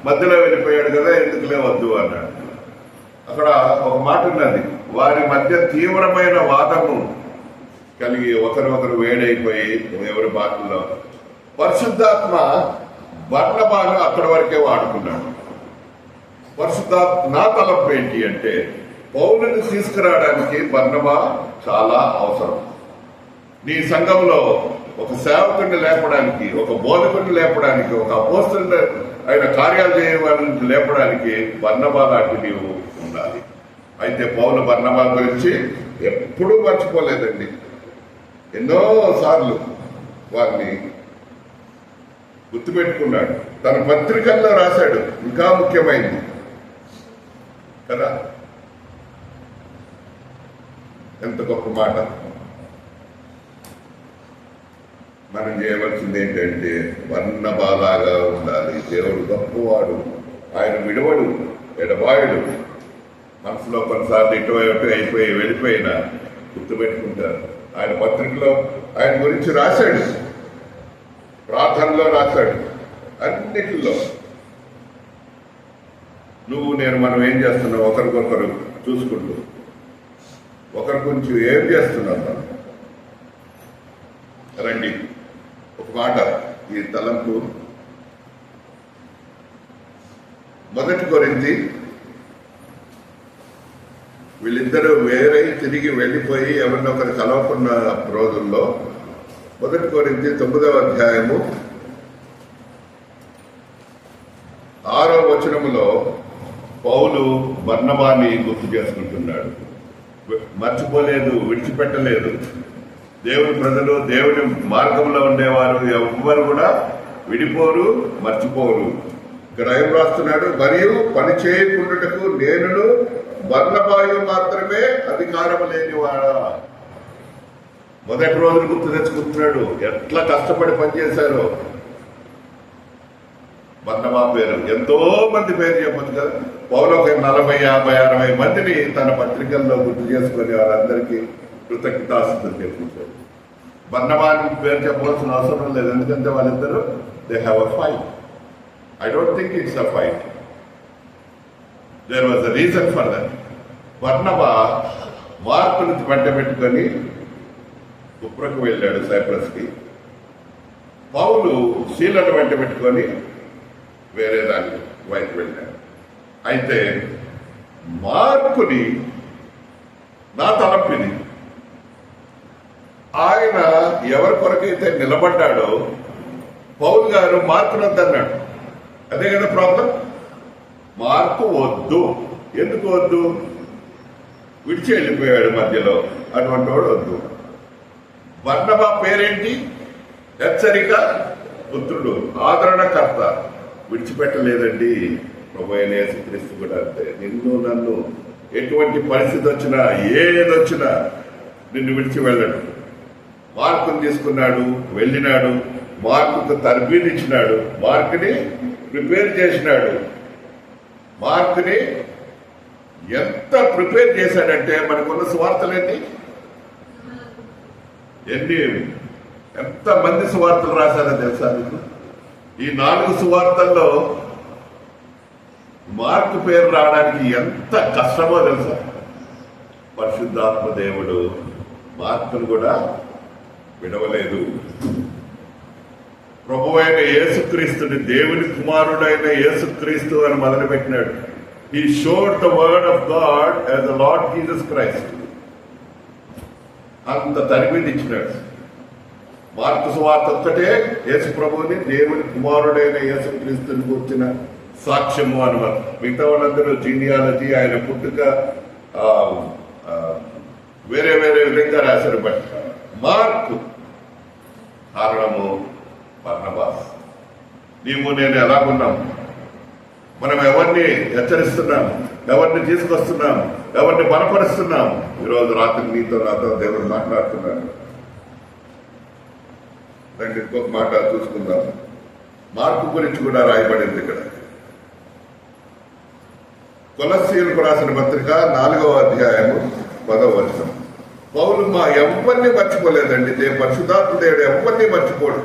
మధ్యలో వెళ్ళిపోయాడు కదా, ఎందుకు లేవద్దు అన్నాడు. అక్కడ ఒక మాట ఉన్నది, వారి మధ్య తీవ్రమైన వాదము కలిగి ఒకరికొకరు వేడైపోయి ఎవరి బాటల్లో. పరిశుద్ధాత్మ బర్నబాను అక్కడి వరకే వాడుకున్నాడు. పరిశుద్ధాత్మ నా తలపు ఏంటి అంటే, పౌలుని తీసుకురావడానికి బర్నబా చాలా అవసరం. నీ సంఘంలో ఒక సేవకుడిని లేపడానికి, ఒక బోధకుడిని లేపడానికి, ఒక అపోస్తలుడు ఆయన కార్యాలు చేయడానికి లేపడానికి బర్నబా లాంటి నీవు ఉండాలి. అయితే పౌలు బర్నబా గురించి ఎప్పుడూ మర్చిపోలేదండి. ఎన్నో సార్లు వారిని గుర్తుపెట్టుకున్నాడు. తన పత్రికల్లో రాశాడు. ఇంకా ముఖ్యమైనది కదా, ఎంత గొప్ప మాట. మనం చేయవలసింది ఏంటంటే వర్ణబాలాగా ఉండాలి. దేవుడు గొప్పవాడు, ఆయన విడవడు, ఎడబాయుడు. మనసులో కొన్నిసార్లు ఇటువైపు అయిపోయి వెళ్ళిపోయినా గుర్తుపెట్టుకుంటారు. ఆయన పత్రికలో ఆయన గురించి రాశాడు, ప్రార్థనలో రాశాడు, అన్నిటిలో నువ్వు నేను మనం ఏం చేస్తున్నాం, ఒకరికొకరు చూసుకుంటూ ఒకరి గురించి ఏం చేస్తున్నాం మనం. రండి ఒక మాట, ఈ తలంపు 1 కొరింథీ వీళ్ళిద్దరూ వేరే తిరిగి వెళ్ళిపోయి ఎవరినొకరు కలవకున్న రోజుల్లో 1 కొరింథీ 9వ అధ్యాయము 6వ వచనములో పౌలు బర్నబాని గుర్తు చేసుకుంటున్నాడు. మర్చిపోలేదు, విడిచిపెట్టలేదు. దేవుని ప్రజలు, దేవుని మార్గంలో ఉండేవారు ఎవ్వరు కూడా విడిపోరు, మర్చిపోరు. ఇక్కడ ఏం రాస్తున్నాడు, మరియు పని చేయకుండాటకు నేనును బర్నబాయు మాత్రమే అధికారం లేనివాడా. మొదటి రోజులు గుర్తు తెచ్చుకుంటున్నాడు, ఎట్లా కష్టపడి పనిచేశారో. బర్నబా పేరు ఎంతో మంది పేరు చెప్పచ్చు కదా. పౌలు ఒక 40, 50, 60 మందిని తన పత్రికల్లో గుర్తు చేసుకుని వారందరికీ కృతజ్ఞతాస్తుతులు చెప్పించారు. బర్నబాని పేరు చెప్పవలసిన అవసరం లేదు, ఎందుకంటే వాళ్ళిద్దరూ they have a fight. I don't think it's a fight, there was a reason for that. బర్నబా మార్కును వెంట పెట్టుకొని కుప్రకు వెళ్ళాడు, సైప్రస్కి. పౌలు శీలను వెంట పెట్టుకొని వేరే దాని వైపు వెళ్ళాడు. అయితే మార్కుని, నా తలంపిని, ఆయన ఎవరి కొరకైతే నిలబడ్డాడో పౌలు గారు మార్కును వద్దన్నాడు. అదే కదా ప్రాబ్లం. మార్కు వద్దు. ఎందుకు వద్దు? విడిచి వెళ్ళిపోయాడు మధ్యలో, అటువంటి వాడు వద్దు. బర్నబా పేరేంటి? హెచ్చరిక పుత్రుడు, ఆదరణకర్త. విడిచిపెట్టలేదండి. ప్రభువైన యేసుక్రీస్తు కూడా అంతే. నిన్ను నన్ను ఎటువంటి పరిస్థితి వచ్చినా, ఏదొచ్చినా నిన్ను విడిచి వెళ్ళడు. మార్కుని తీసుకున్నాడు, వెళ్ళినాడు. మార్కుకు తర్బీదు ఇచ్చినాడు, మార్కుని ప్రిపేర్ చేసినాడు. మార్కుని ఎంత ప్రిపేర్ చేశాడంటే మనకున్న సువార్తలేంటి, ఎంత మంది సువార్తలు రాశారో తెలుసా మీకు? ఈ 4 సువార్తల్లో మార్కు పేరు రావడానికి ఎంత కష్టమో తెలుసా? పరిశుద్ధాత్మ దేవుడు మార్కును కూడా విడవలేదు. ప్రభువైన యేసుక్రీస్తుని, దేవుని కుమారుడైన యేసుక్రీస్తు అని మొదలుపెట్టినాడు. He showed the word of God as the Lord Jesus Christ. అంత తరిమిది ఇచ్చినాడు. మార్కు సువార్త ఒక్కటే యేసు ప్రభువుని, దేవుని కుమారుడైన యేసుక్రీస్తుని కూర్చిన సాక్ష్యము అన్నమాట. మిగతా వాళ్ళందరూ జీనియాలజీ, ఆయన పుట్టుక వేరే వేరే విధంగా రాశారు. బట్ మార్కు కారణము బర్నబాస్. నీవు నేను ఎలాగున్నాం, మనం ఎవరిని హెచ్చరిస్తున్నాం, ఎవరిని తీసుకొస్తున్నాం, ఎవరిని బలపరుస్తున్నాం. ఈరోజు రాత్రి నీతో నాతో దేవుడు మాట్లాడుతున్నాడు. రండి ఇంకొక మాట చూసుకుందాం. మార్కు గురించి కూడా రాయబడింది ఇక్కడ. కొలస్సీయులకు రాసిన పత్రిక 4వ అధ్యాయము 10వ వచనం. పౌలు మా ఎవరిని మర్చిపోలేదండి. పరిశుద్ధాత్మ దేవుడు ఎవరిని మర్చిపోడు.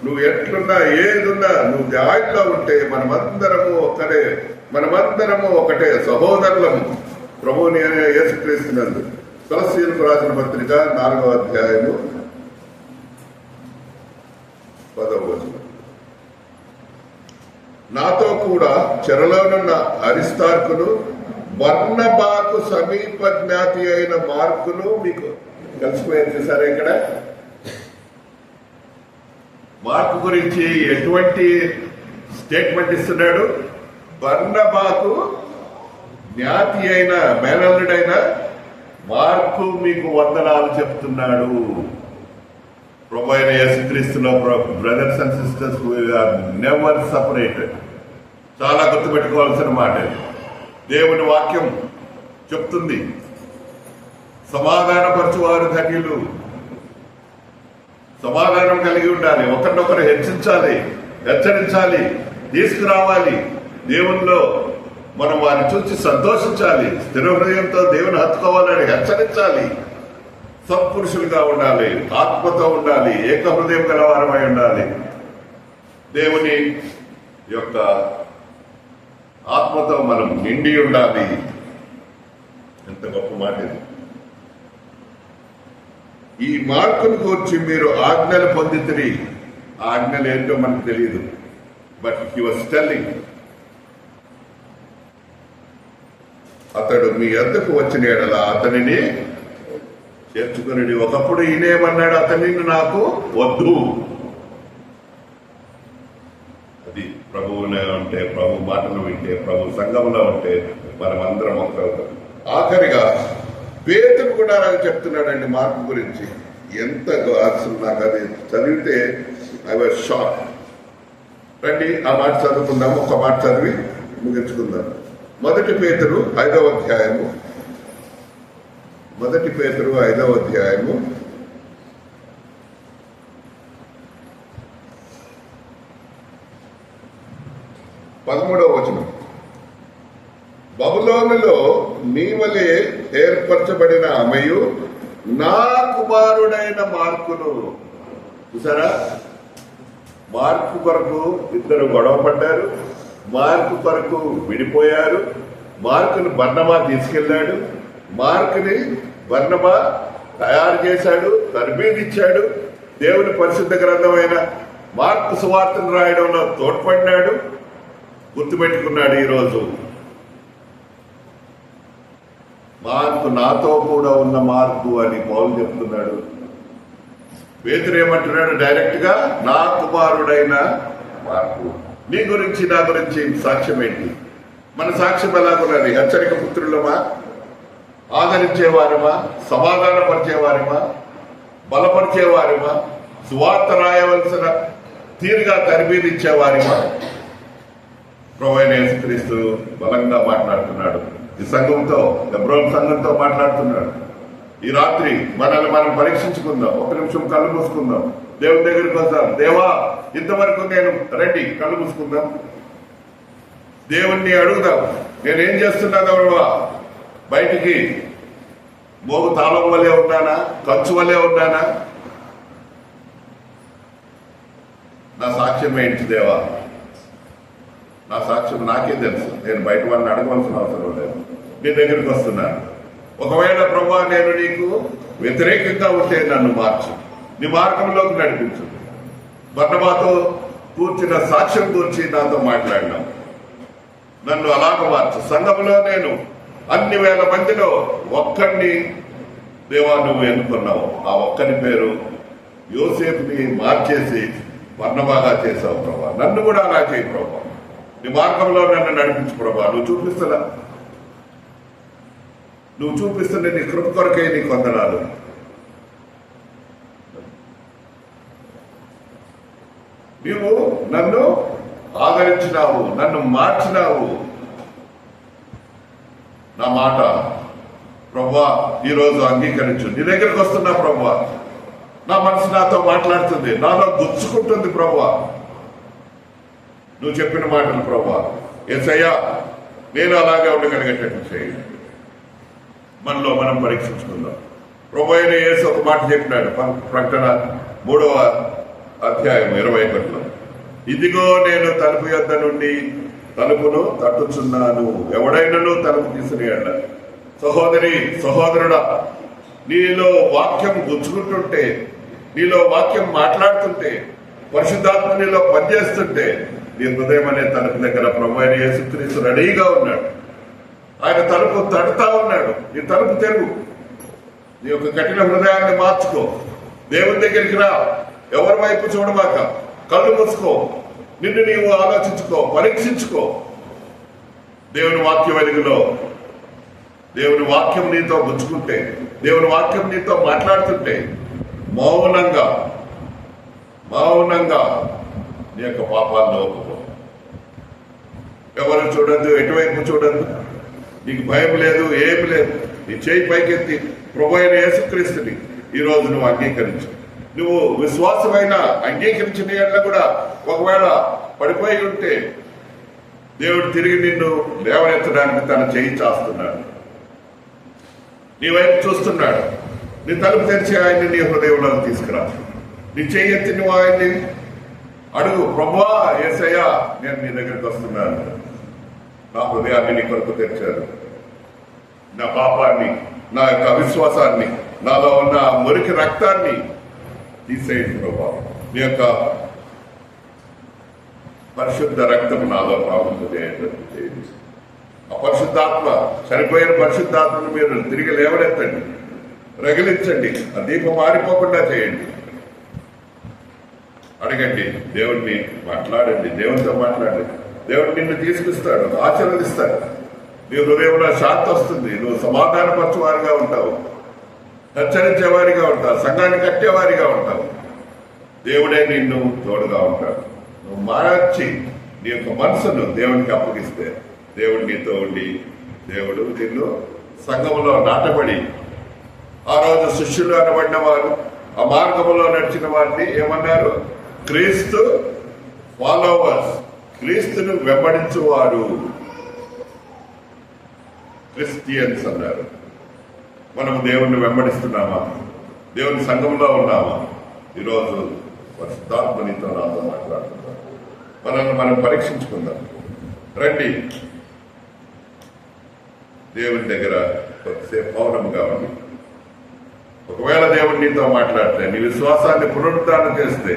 నువ్వు ఎట్లున్నా, ఏదున్నా, నువ్వు జాయిల్లో ఉంటే మనమందరము ఒకటే, మనమందరము ఒకటే సహోదరులము ప్రభువుని యేసుక్రీస్తునందు. కొలస్సీయులకు రాసిన పత్రిక 4వ అధ్యాయము 10వ వచనం. నాతో కూడా చెరలోనున్న అరిస్తార్కును, బర్నబాకు సమీప జ్ఞాతి అయిన మార్కును మీకు కలిసిపోయారు. చూసారా ఇక్కడ మార్కు గురించి ఎటువంటి స్టేట్మెంట్ ఇస్తున్నాడు? బర్నబాకు జ్ఞాతి అయిన, మేనల్లుడైన మార్కు మీకు వందనాలు చెప్తున్నాడు. ప్రభువైన యేసుక్రీస్తులో brothers and sisters, we are never separated. చాలా గుర్తుపెట్టుకోవాల్సిన మాట. దేవుని వాక్యం చెప్తుంది, సమాధానపరచువారు ధన్యులు, సమాధానం కలిగి ఉండాలి, ఒకరినొకరు హెచ్చరించాలి, తీసుకురావాలి. దేవునిలో మనం వారిని చూసి సంతోషించాలి, స్థిర హృదయంతో దేవుని హత్తుకోవాలని హెచ్చరించాలి. సత్పురుషులుగా ఉండాలి, ఆత్మతో ఉండాలి, ఏక హృదయం గలవారమై ఉండాలి. దేవుని యొక్క ఆత్మతో మనం నిండి ఉండాలి. ఎంత గొప్ప మాట ఇది. ఈ మార్కును కూర్చి మీరు ఆజ్ఞలు పొందితిరి. ఆజ్ఞలు ఏంటో మనకు తెలియదు, బట్ హి వాస్ టెల్లింగ్. అతడు మీ వద్దకు వచ్చిన ఎడల అతనిని చేర్చుకుని. ఒకప్పుడు ఈయనేమన్నాడు, అతనిని నాకు వద్దు. అది ప్రభువునే ఉంటే, ప్రభు మాటలు వింటే, ప్రభు సంఘంలో ఉంటే మనం అందరం ఒకరవుతాం. ఆఖరిగా పేతురు కూడా నాకు చెప్తున్నాడండి మార్పు గురించి. ఎంత అసలు నాకు అది చదివితే ఐ వాజ్ షాక్. రండి ఆ మాట చదువుకుందాం, ఒక మాట చదివి ముగించుకుందాం. 1 పేతురు 5వ అధ్యాయము 1 పేతురు 5వ అధ్యాయము 13వ వచనం. బబులోనులో నీ వలె ఏర్పరచబడిన ఆమెయు నా కుమారుడైన మార్కును. చూసారా, మార్కు కొరకు ఇద్దరు గొడవ పడ్డారు, మార్కు కొరకు విడిపోయారు. మార్కును బర్నబా తీసుకెళ్లాడు, మార్కుని బర్నబా తయారు చేశాడు, తర్బీదిచ్చాడు. దేవుని పరిశుద్ధ గ్రంథమైన మార్కు సువార్తను రాయడంలో తోడ్పడినాడు. గుర్తుపెట్టుకున్నాడు. ఈరోజు మార్కు నాతో కూడా ఉన్న మార్కు అని పౌలు చెప్తున్నాడు. పేతురు ఏమంటున్నాడు డైరెక్ట్ గా, నా కుమారుడైన మార్కు. నీ గురించి నా గురించి సాక్ష్యం ఏంటి? మన సాక్ష్యం ఎలాగున్నది? హెచ్చరిక పుత్రులమా, ఆదరించేవారమా, సమాధానపరిచేవారమా, బలపరిచేవారమా, సువార్త రాయవలసిన తీరుగా తర్బీదిచ్చేవారమా? ప్రభువైన యేసుక్రీస్తు బలంగా మాట్లాడుతున్నాడు. ఈ సంఘంతో, హెబ్రోన్ సంఘంతో మాట్లాడుతున్నాడు. ఈ రాత్రి మనల్ని మనం పరీక్షించుకుందాం. 1 నిమిషం కళ్ళు మూసుకుందాం, దేవుని దగ్గరికి వస్తాం. దేవా, ఇంతవరకు నేను రెడీ. కళ్ళు మూసుకుందాం, దేవుణ్ణి అడుగుదాం. నేనేం చేస్తున్నాను ప్రభువా? బయటికి మోగు తాళం వల్లే ఉన్నానా? ఖర్చు వల్లే ఉన్నానా? నా సాక్ష్యం ఏంటి దేవా? నా సాక్ష్యం నాకే తెలుసు. నేను బయట వాళ్ళని అడగవలసిన అవసరం లేదు. నీ దగ్గరికి వస్తున్నాను. ఒకవేళ ప్రభువా నేను నీకు వ్యతిరేకంగా ఉంటే నన్ను మార్చు, నీ మార్గంలోకి నడిపించు. బర్నబాతో కూర్చున్న సాక్ష్యం గురించి నాతో మాట్లాడినాం. నన్ను అలాగ మార్చు. సంఘంలో నేను అన్ని వేల మందిలో ఒక్కడిని దేవా నువ్వు ఎన్నుకున్నావు. ఆ ఒక్కని పేరు యోసేపుని మార్చేసి బర్నబాగా చేసావు ప్రభా. నన్ను కూడా అలా చేయి ప్రభా. నీ మార్గంలో నన్ను నడిపించు ప్రభా. నువ్వు చూపిస్తున్న నీ కృప కొరకే నీ వందనాలు. నీవు నన్ను ఆదరించినావు, నన్ను మార్చినావు. నా మాట ప్రభువా ఈరోజు అంగీకరించు. నీ దగ్గరికి వస్తున్నా ప్రభువా. నా మనసు నాతో మాట్లాడుతుంది, నాలో గుచ్చుకుంటుంది ప్రభువా. నువ్వు చెప్పిన మాటలు ప్రభువా. యేసయ్యా నేను అలాగే ఉండగలిగేటట్టు చేయండి. మనలో మనం పరీక్షించుకుందాం. ప్రభు అయిన యేసు ఒక మాట చెప్పినాడు, ప్రకటన 3వ అధ్యాయం 21లో. ఇదిగో నేను తలుపు యొద్ద నుండి తలుపును తట్టుచున్నాను, ఎవడైనాను తలుపు తీసుకునేయాడ. సహోదరి సహోదరుడా, నీలో వాక్యం గుచ్చుకుంటుంటే, నీలో వాక్యం మాట్లాడుతుంటే, పరిశుద్ధాత్మ నీలో పనిచేస్తుంటే, నీ హృదయం అనే తలుపు దగ్గర ప్రభు అయిన యేసుక్రీస్తు రెడీగా ఉన్నాడు. ఆయన తలుపు తడుతా ఉన్నాడు. నీ తలుపు తెరువు. నీ యొక్క కఠిన హృదయాన్ని మార్చుకో. దేవుని దగ్గరికి రా. ఎవరి వైపు చూడమాక. కళ్ళు మూసుకో. నిన్ను నీవు ఆలోచించుకో, పరీక్షించుకో. దేవుని వాక్య వెలుగులో దేవుని వాక్యం నీతో గుచ్చుకుంటే, దేవుని వాక్యం నీతో మాట్లాడుతుంటే మౌనంగా నీ యొక్క పాపాలను ఒప్పుకో. ఎవరు చూడద్దు, ఎటువైపు చూడద్దు. నీకు భయం లేదు, ఏమి లేదు. నీ చేయి పైకెత్తి ప్రభు అయిన యేసుక్రీస్తుని ఈరోజు నువ్వు అంగీకరించు. నువ్వు విశ్వాసమైన అంగీకరించిన ఏళ్ళ కూడా ఒకవేళ పడిపోయి ఉంటే దేవుడు తిరిగి నిన్ను లేవనెత్తడానికి తన చేయి చాస్తున్నాడు. నీ వైపు చూస్తున్నాడు. నీ తలుపు తెరిచి ఆయన్ని నీ హృదయంలో తీసుకురా. నీ చేయి ఎత్తి నువ్వు ఆయన్ని అడుగు, ప్రభువా యేసయ్యా నేను నీ దగ్గరికి వస్తున్నాను, నా హృదయాన్ని నీ కొరకు తెరిచారు, నా పాపాన్ని, నా యొక్క అవిశ్వాసాన్ని, నాలో ఉన్న మురికి రక్తాన్ని తీసేయండి ప్రభా. మీ యొక్క పరిశుద్ధ రక్తం నాలో ప్రాముఖ్యత చేయండి. ఆ పరిశుద్ధాత్మ, చనిపోయిన పరిశుద్ధాత్మను మీరు తిరిగి లేవనెత్తండి, రగిలించండి, ఆ దీపం మారిపోకుండా చేయండి. అడగండి, దేవుడిని మాట్లాడండి, దేవునితో మాట్లాడండి. దేవుడు నిన్ను తీసుకొస్తాడు, ఆశీర్వదిస్తాడు. నీ హృదయంలో శాంతి వస్తుంది. నువ్వు సమాధానపరచువారిగా ఉంటావు, హెచ్చరించేవారిగా ఉంటావు, సంఘాన్ని కట్టేవారిగా ఉంటావు. దేవుడే నిన్ను తోడుగా ఉంటాడు. నువ్వు మార్చి నీ యొక్క మనసును దేవునికి అప్పగిస్తే దేవుడు నీతో ఉండి దేవుడు నిన్ను సంఘములో నాటబడి, ఆ రోజు శిష్యులు అనబడిన వారు ఆ మార్గంలో నడిచిన వారిని ఏమన్నారు? క్రీస్తు ఫాలోవర్స్, క్రీస్తును వెంబడించువారు, క్రిస్టియన్స్ అన్నారు. మనం దేవుణ్ణి వెంబడిస్తున్నామా? దేవుని సంఘంలో ఉన్నామా? ఈరోజు పరిశుద్ధాత్మ నీతో నాతో మాట్లాడుతున్నాం. మనల్ని మనం పరీక్షించుకుందాం. రండి, దేవుని దగ్గర కొద్దిసేపు మౌనంగా ఉండి, ఒకవేళ దేవుడు నీతో మాట్లాడితే, నీ విశ్వాసాన్ని పునరుద్ధరణ చేస్తే,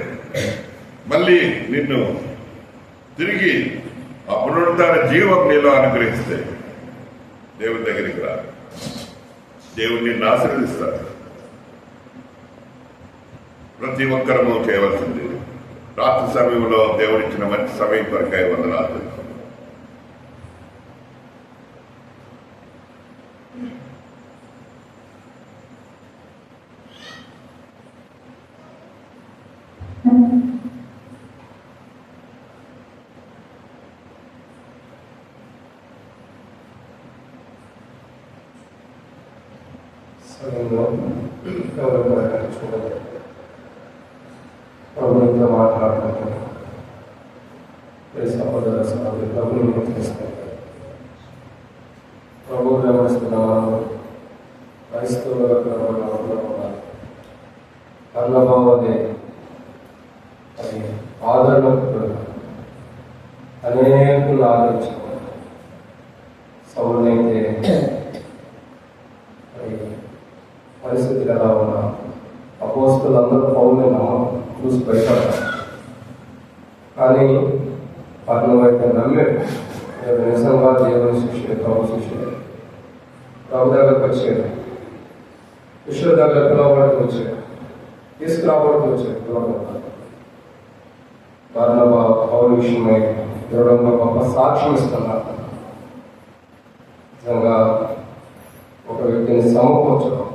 మళ్ళీ నిన్ను తిరిగి ఆ పునరుద్ధరణ జీవం నీలో అనుగ్రహిస్తే దేవుని దగ్గరికి రా. దేవుడు నిన్ను ఆశీర్వదిస్తాడు. ప్రతి ఒక్కరము చేయవలసింది రాత్రి సమయంలో దేవుడిచ్చిన మంచి సమయం కొరకై వందనాలు. ప్రభుత్వంతో మాట్లాడుకుంటున్నాం. ప్రభు గమనిస్తున్నాము. క్రైస్తవులుగా ఉండాలి. అన్నభావనే అది ఆదరణ అనేకులు ఆదరించుకోవాలి. సౌలైతే పరిస్థితి ఎలా ఉన్నా అపోస్తులందరూ పౌరుని చూసి భయపడతారు. కానీ పర్ణమైతే నమ్మాడు. నిజంగా దేవుని శిష్యుడు, ప్రభు శిష్యుడు. ప్రభు దగ్గరకు వచ్చాడు, శిష్యుల దగ్గర పిలవబడికి వచ్చాడు, తీసుకురాబడికి వచ్చాడు. బర్నబా పౌరు విషయమై దృఢంగా గొప్ప సాక్ష్యం ఇస్తున్నారు. నిజంగా ఒక వ్యక్తిని సమకూర్చడం,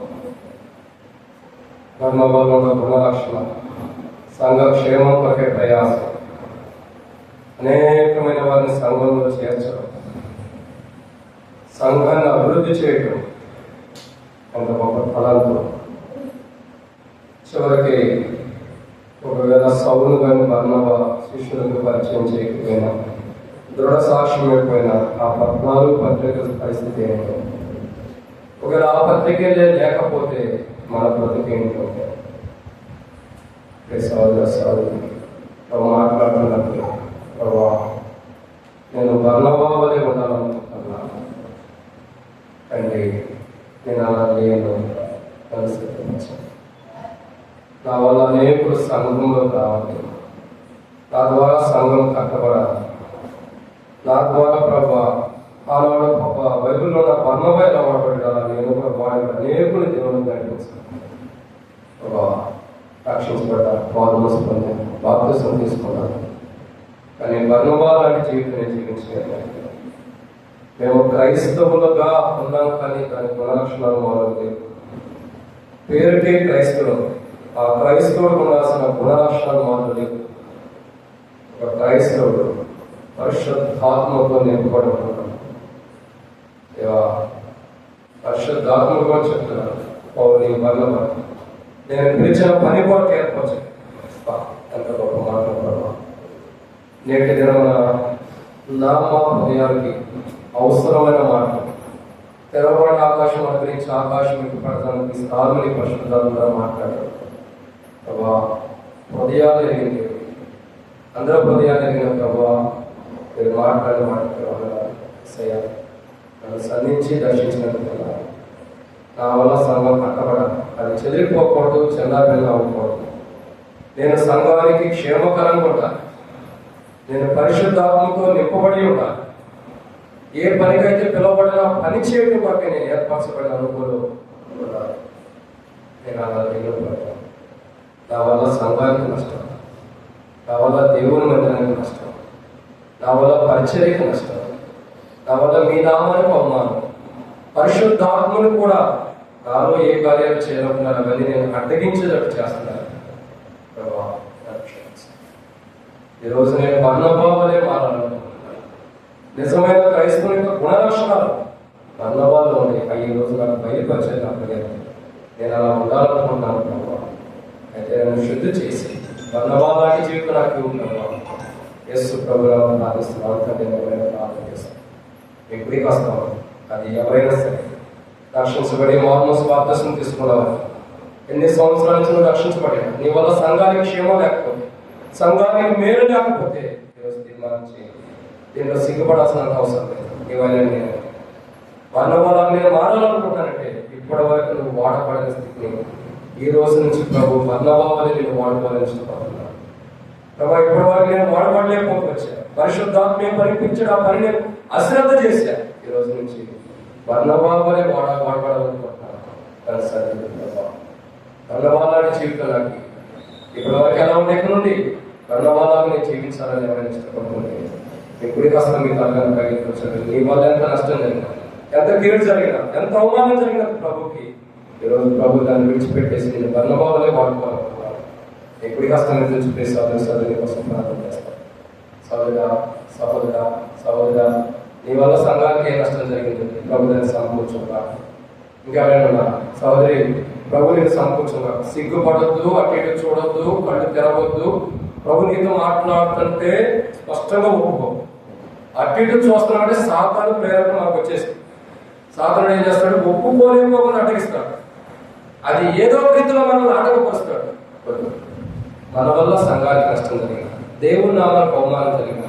బర్నబాలో ఉన్న గుణలక్షణ, సంఘ క్షేమం కొరకే ప్రయాసం, అనేకమైన వారిని సంఘంలో చేర్చడం, సంఘాన్ని అభివృద్ధి చేయడం, అంత గొప్ప ఫలంతో చివరికి ఒకవేళ సౌలు కానీ బర్నబా శిష్యులకు పరిచయం చేయకపోయినా, దృఢ సాక్ష్యం అయిపోయినా ఆ 14 పత్రికల పరిస్థితి ఏంటో, ఒకవేళ ఆ పత్రికలే లేకపోతే మన బ్రతికి ఏంటో ప్రభు మాట్లాడుతున్నప్పుడు, ప్రభా నేను బర్నబా వలె ఉండాలనుకుంటున్నాను అండి, నేను అలా లేను పరిస్థితి. నా వల్ల అనేకులు సంఘంలో రావాలి, నా ద్వారా సంఘం కట్టబడాలి, నా ద్వారా ప్రభా ఆనాడు బైబిల్లో ఉన్న బర్నబా ఎలా వాడబడ్డా నేను కూడా వాడి అనేకులు దేవుని నడిపించాను. ప్రభా రక్షించబడ్డాను, వారు మోసపోయాను, బాప్తిసం తీసుకున్నాను. కానీ బర్నబా లాంటి జీవితం జీవించలేదు. మేము క్రైస్తవులుగా ఉన్నాం, కానీ దాని గుణలక్షణాలు మాలో లేవు. పేరుకే క్రైస్తవులు, ఆ క్రైస్తవుడు ఉండాల్సిన గుణలక్షణాలు మాలో లేవు. ఒక క్రైస్తవుడు పరిశుద్ధాత్మతో నింపబడి ఉన్నాడు. పరిశుద్ధాత్మగా చెప్తున్నాడు పౌరుని బర్నబా, నేను పిలిచిన పని కొరకు ఏర్పరచు. ఎంత గొప్ప మాట్లాడుతున్నాను. నేటి దినమున నా మా హృదయానికి అవసరమైన మాటలు తెరవబడిన ఆకాశం అనుగ్రహించి ఆకాశం మీకు పడతానికి స్థానాన్ని పరిశుద్ధాలుగా మాట్లాడారు. ప్రభా, హృదయాలు ఎరిగింది, అందరూ హృదయాలు ఎరిగిన ప్రభా, మీరు మాట్లాడిన మాట్లాడాలి. నన్ను సంధించి దర్శించినందుకు నా వల్ల సంఘం కట్టబడాలి. అది చెదిరిపోకూడదు, చెల్లాపిల్ల అవ్వకూడదు. నేను సంఘానికి క్షేమకరంగా ఉండాలి. నేను పరిశుద్ధాత్మతో నింపబడి ఉండాలి. ఏ పనికైతే పిలువబడినా పని చేయడం కొరకు నేను ఏర్పరచబడిన అనుభవం ఉండాలి. నేను అలా నిలబడతాను. నా వల్ల సంఘానికి నష్టం, నా వల్ల దేవుని మందిరానికి నష్టం, నా వల్ల పరిచర్యకు నష్టం, నా వల్ల మీ నామానికి అవమానం, పరిశుద్ధాత్మను కూడా నాలో ఏ కార్యాలు చేయాలనుకున్నారు అవన్నీ నేను అడ్డగించేటట్టు చేస్తున్నాను. ఈరోజు నేను బర్నబావలే మారాలనుకుంటున్నాను. నిజమైన క్రైస్తవుని యొక్క గుణలక్షణాలు బర్నబాలో ఉన్నాయి. అవి ఈ రోజు నాకు బయలుపరిచేది అప్పలేదు. నేను అలా ఉండాలనుకుంటున్నాను ప్రభావ. అయితే నన్ను శుద్ధి చేసి బర్నబాలాంటి జీవితం నాకు ఉన్నాను. యేసు ప్రభువును ప్రార్థిస్తున్నాను. ప్రార్థన చేస్తాను. ఎప్పటికి వస్తాను. అది ఎవరైనా సరే రక్షించబడి మామూలు బాప్తిసం తీసుకున్నావు. ఎన్ని సంవత్సరాల నుంచి నువ్వు రక్షించబడినా నీ వల్ల సంఘానికి క్షేమం లేకపోతే, సంఘానికి మేలు లేకపోతే ఈరోజు తీర్మానించి దీంట్లో సిగ్గుపడాల్సిన అవసరం లేదు. ఇవాళ నేను బర్నబాలాన్ని నేను మారాలనుకుంటానంటే ఇప్పటి వరకు నువ్వు వాడబడిన స్థితిని ఈ రోజు నుంచి ప్రభు బర్నబావని నేను వాడుకోవాలని ఇష్టపడుతున్నాను. ప్రభు ఇప్పటి వరకు నేను వాడబడలేకపోవచ్చు. పరిశుద్ధాత్మ పరిపించడం ఆ పని నేను అశ్రద్ధ చేశా. ఈ రోజు నుంచి బర్నబావనే వాడబడాలనుకుంటున్నాను. కానీ సరే బర్నబాలాంటి జీవితం నాకు ఇప్పటి వరకు ఎలా ఉండే నుండి బర్నబాలాగా నేను జీవించాలని ఎవరైనా ఇష్టపడుతుంది. ఎప్పుడు కష్టం మీ తల్లిని ప్రయత్నించండి. నీ వల్ల ఎంత నష్టం జరిగినా, ఎంత కీడు జరిగినా, ఎంత అవమానం జరిగినా ప్రభుకి ఈరోజు ప్రభు దాన్ని విడిచిపెట్టేసి నేను బర్నబావలే వాడుకోవాలనుకున్నాను. ఎప్పుడు కష్టం నుంచి సోదరి కోసం ప్రార్థన చేస్తాను. సహోదరా నీ వల్ల సంఘానికి ఏ నష్టం జరిగింది ప్రభు దాన్ని సమకూర్చుగా. ఇంకా ఏమన్నా సహోదరి ప్రభు నీకు సమకూర్చుగా. సిగ్గుపడొద్దు, అటు ఇటు చూడొద్దు, కళ్ళు తెరవద్దు. ప్రభు నీతో మాట్లాడుతుంటే స్పష్టంగా ఒప్పుకో. అటు ఇటు చూస్తున్నామంటే సాతాను ప్రేరణ మనకు వచ్చేసి సాతాను ఏం చేస్తాడు? ఒప్పుకోలేకపోకుండా అటగిస్తాడు. అది ఏదో రీతిలో మనల్ని ఆటంకపరుస్తాడు. మన వల్ల సంఘానికి నష్టం జరిగిన, దేవుని నామానికి అవమానం జరిగిన,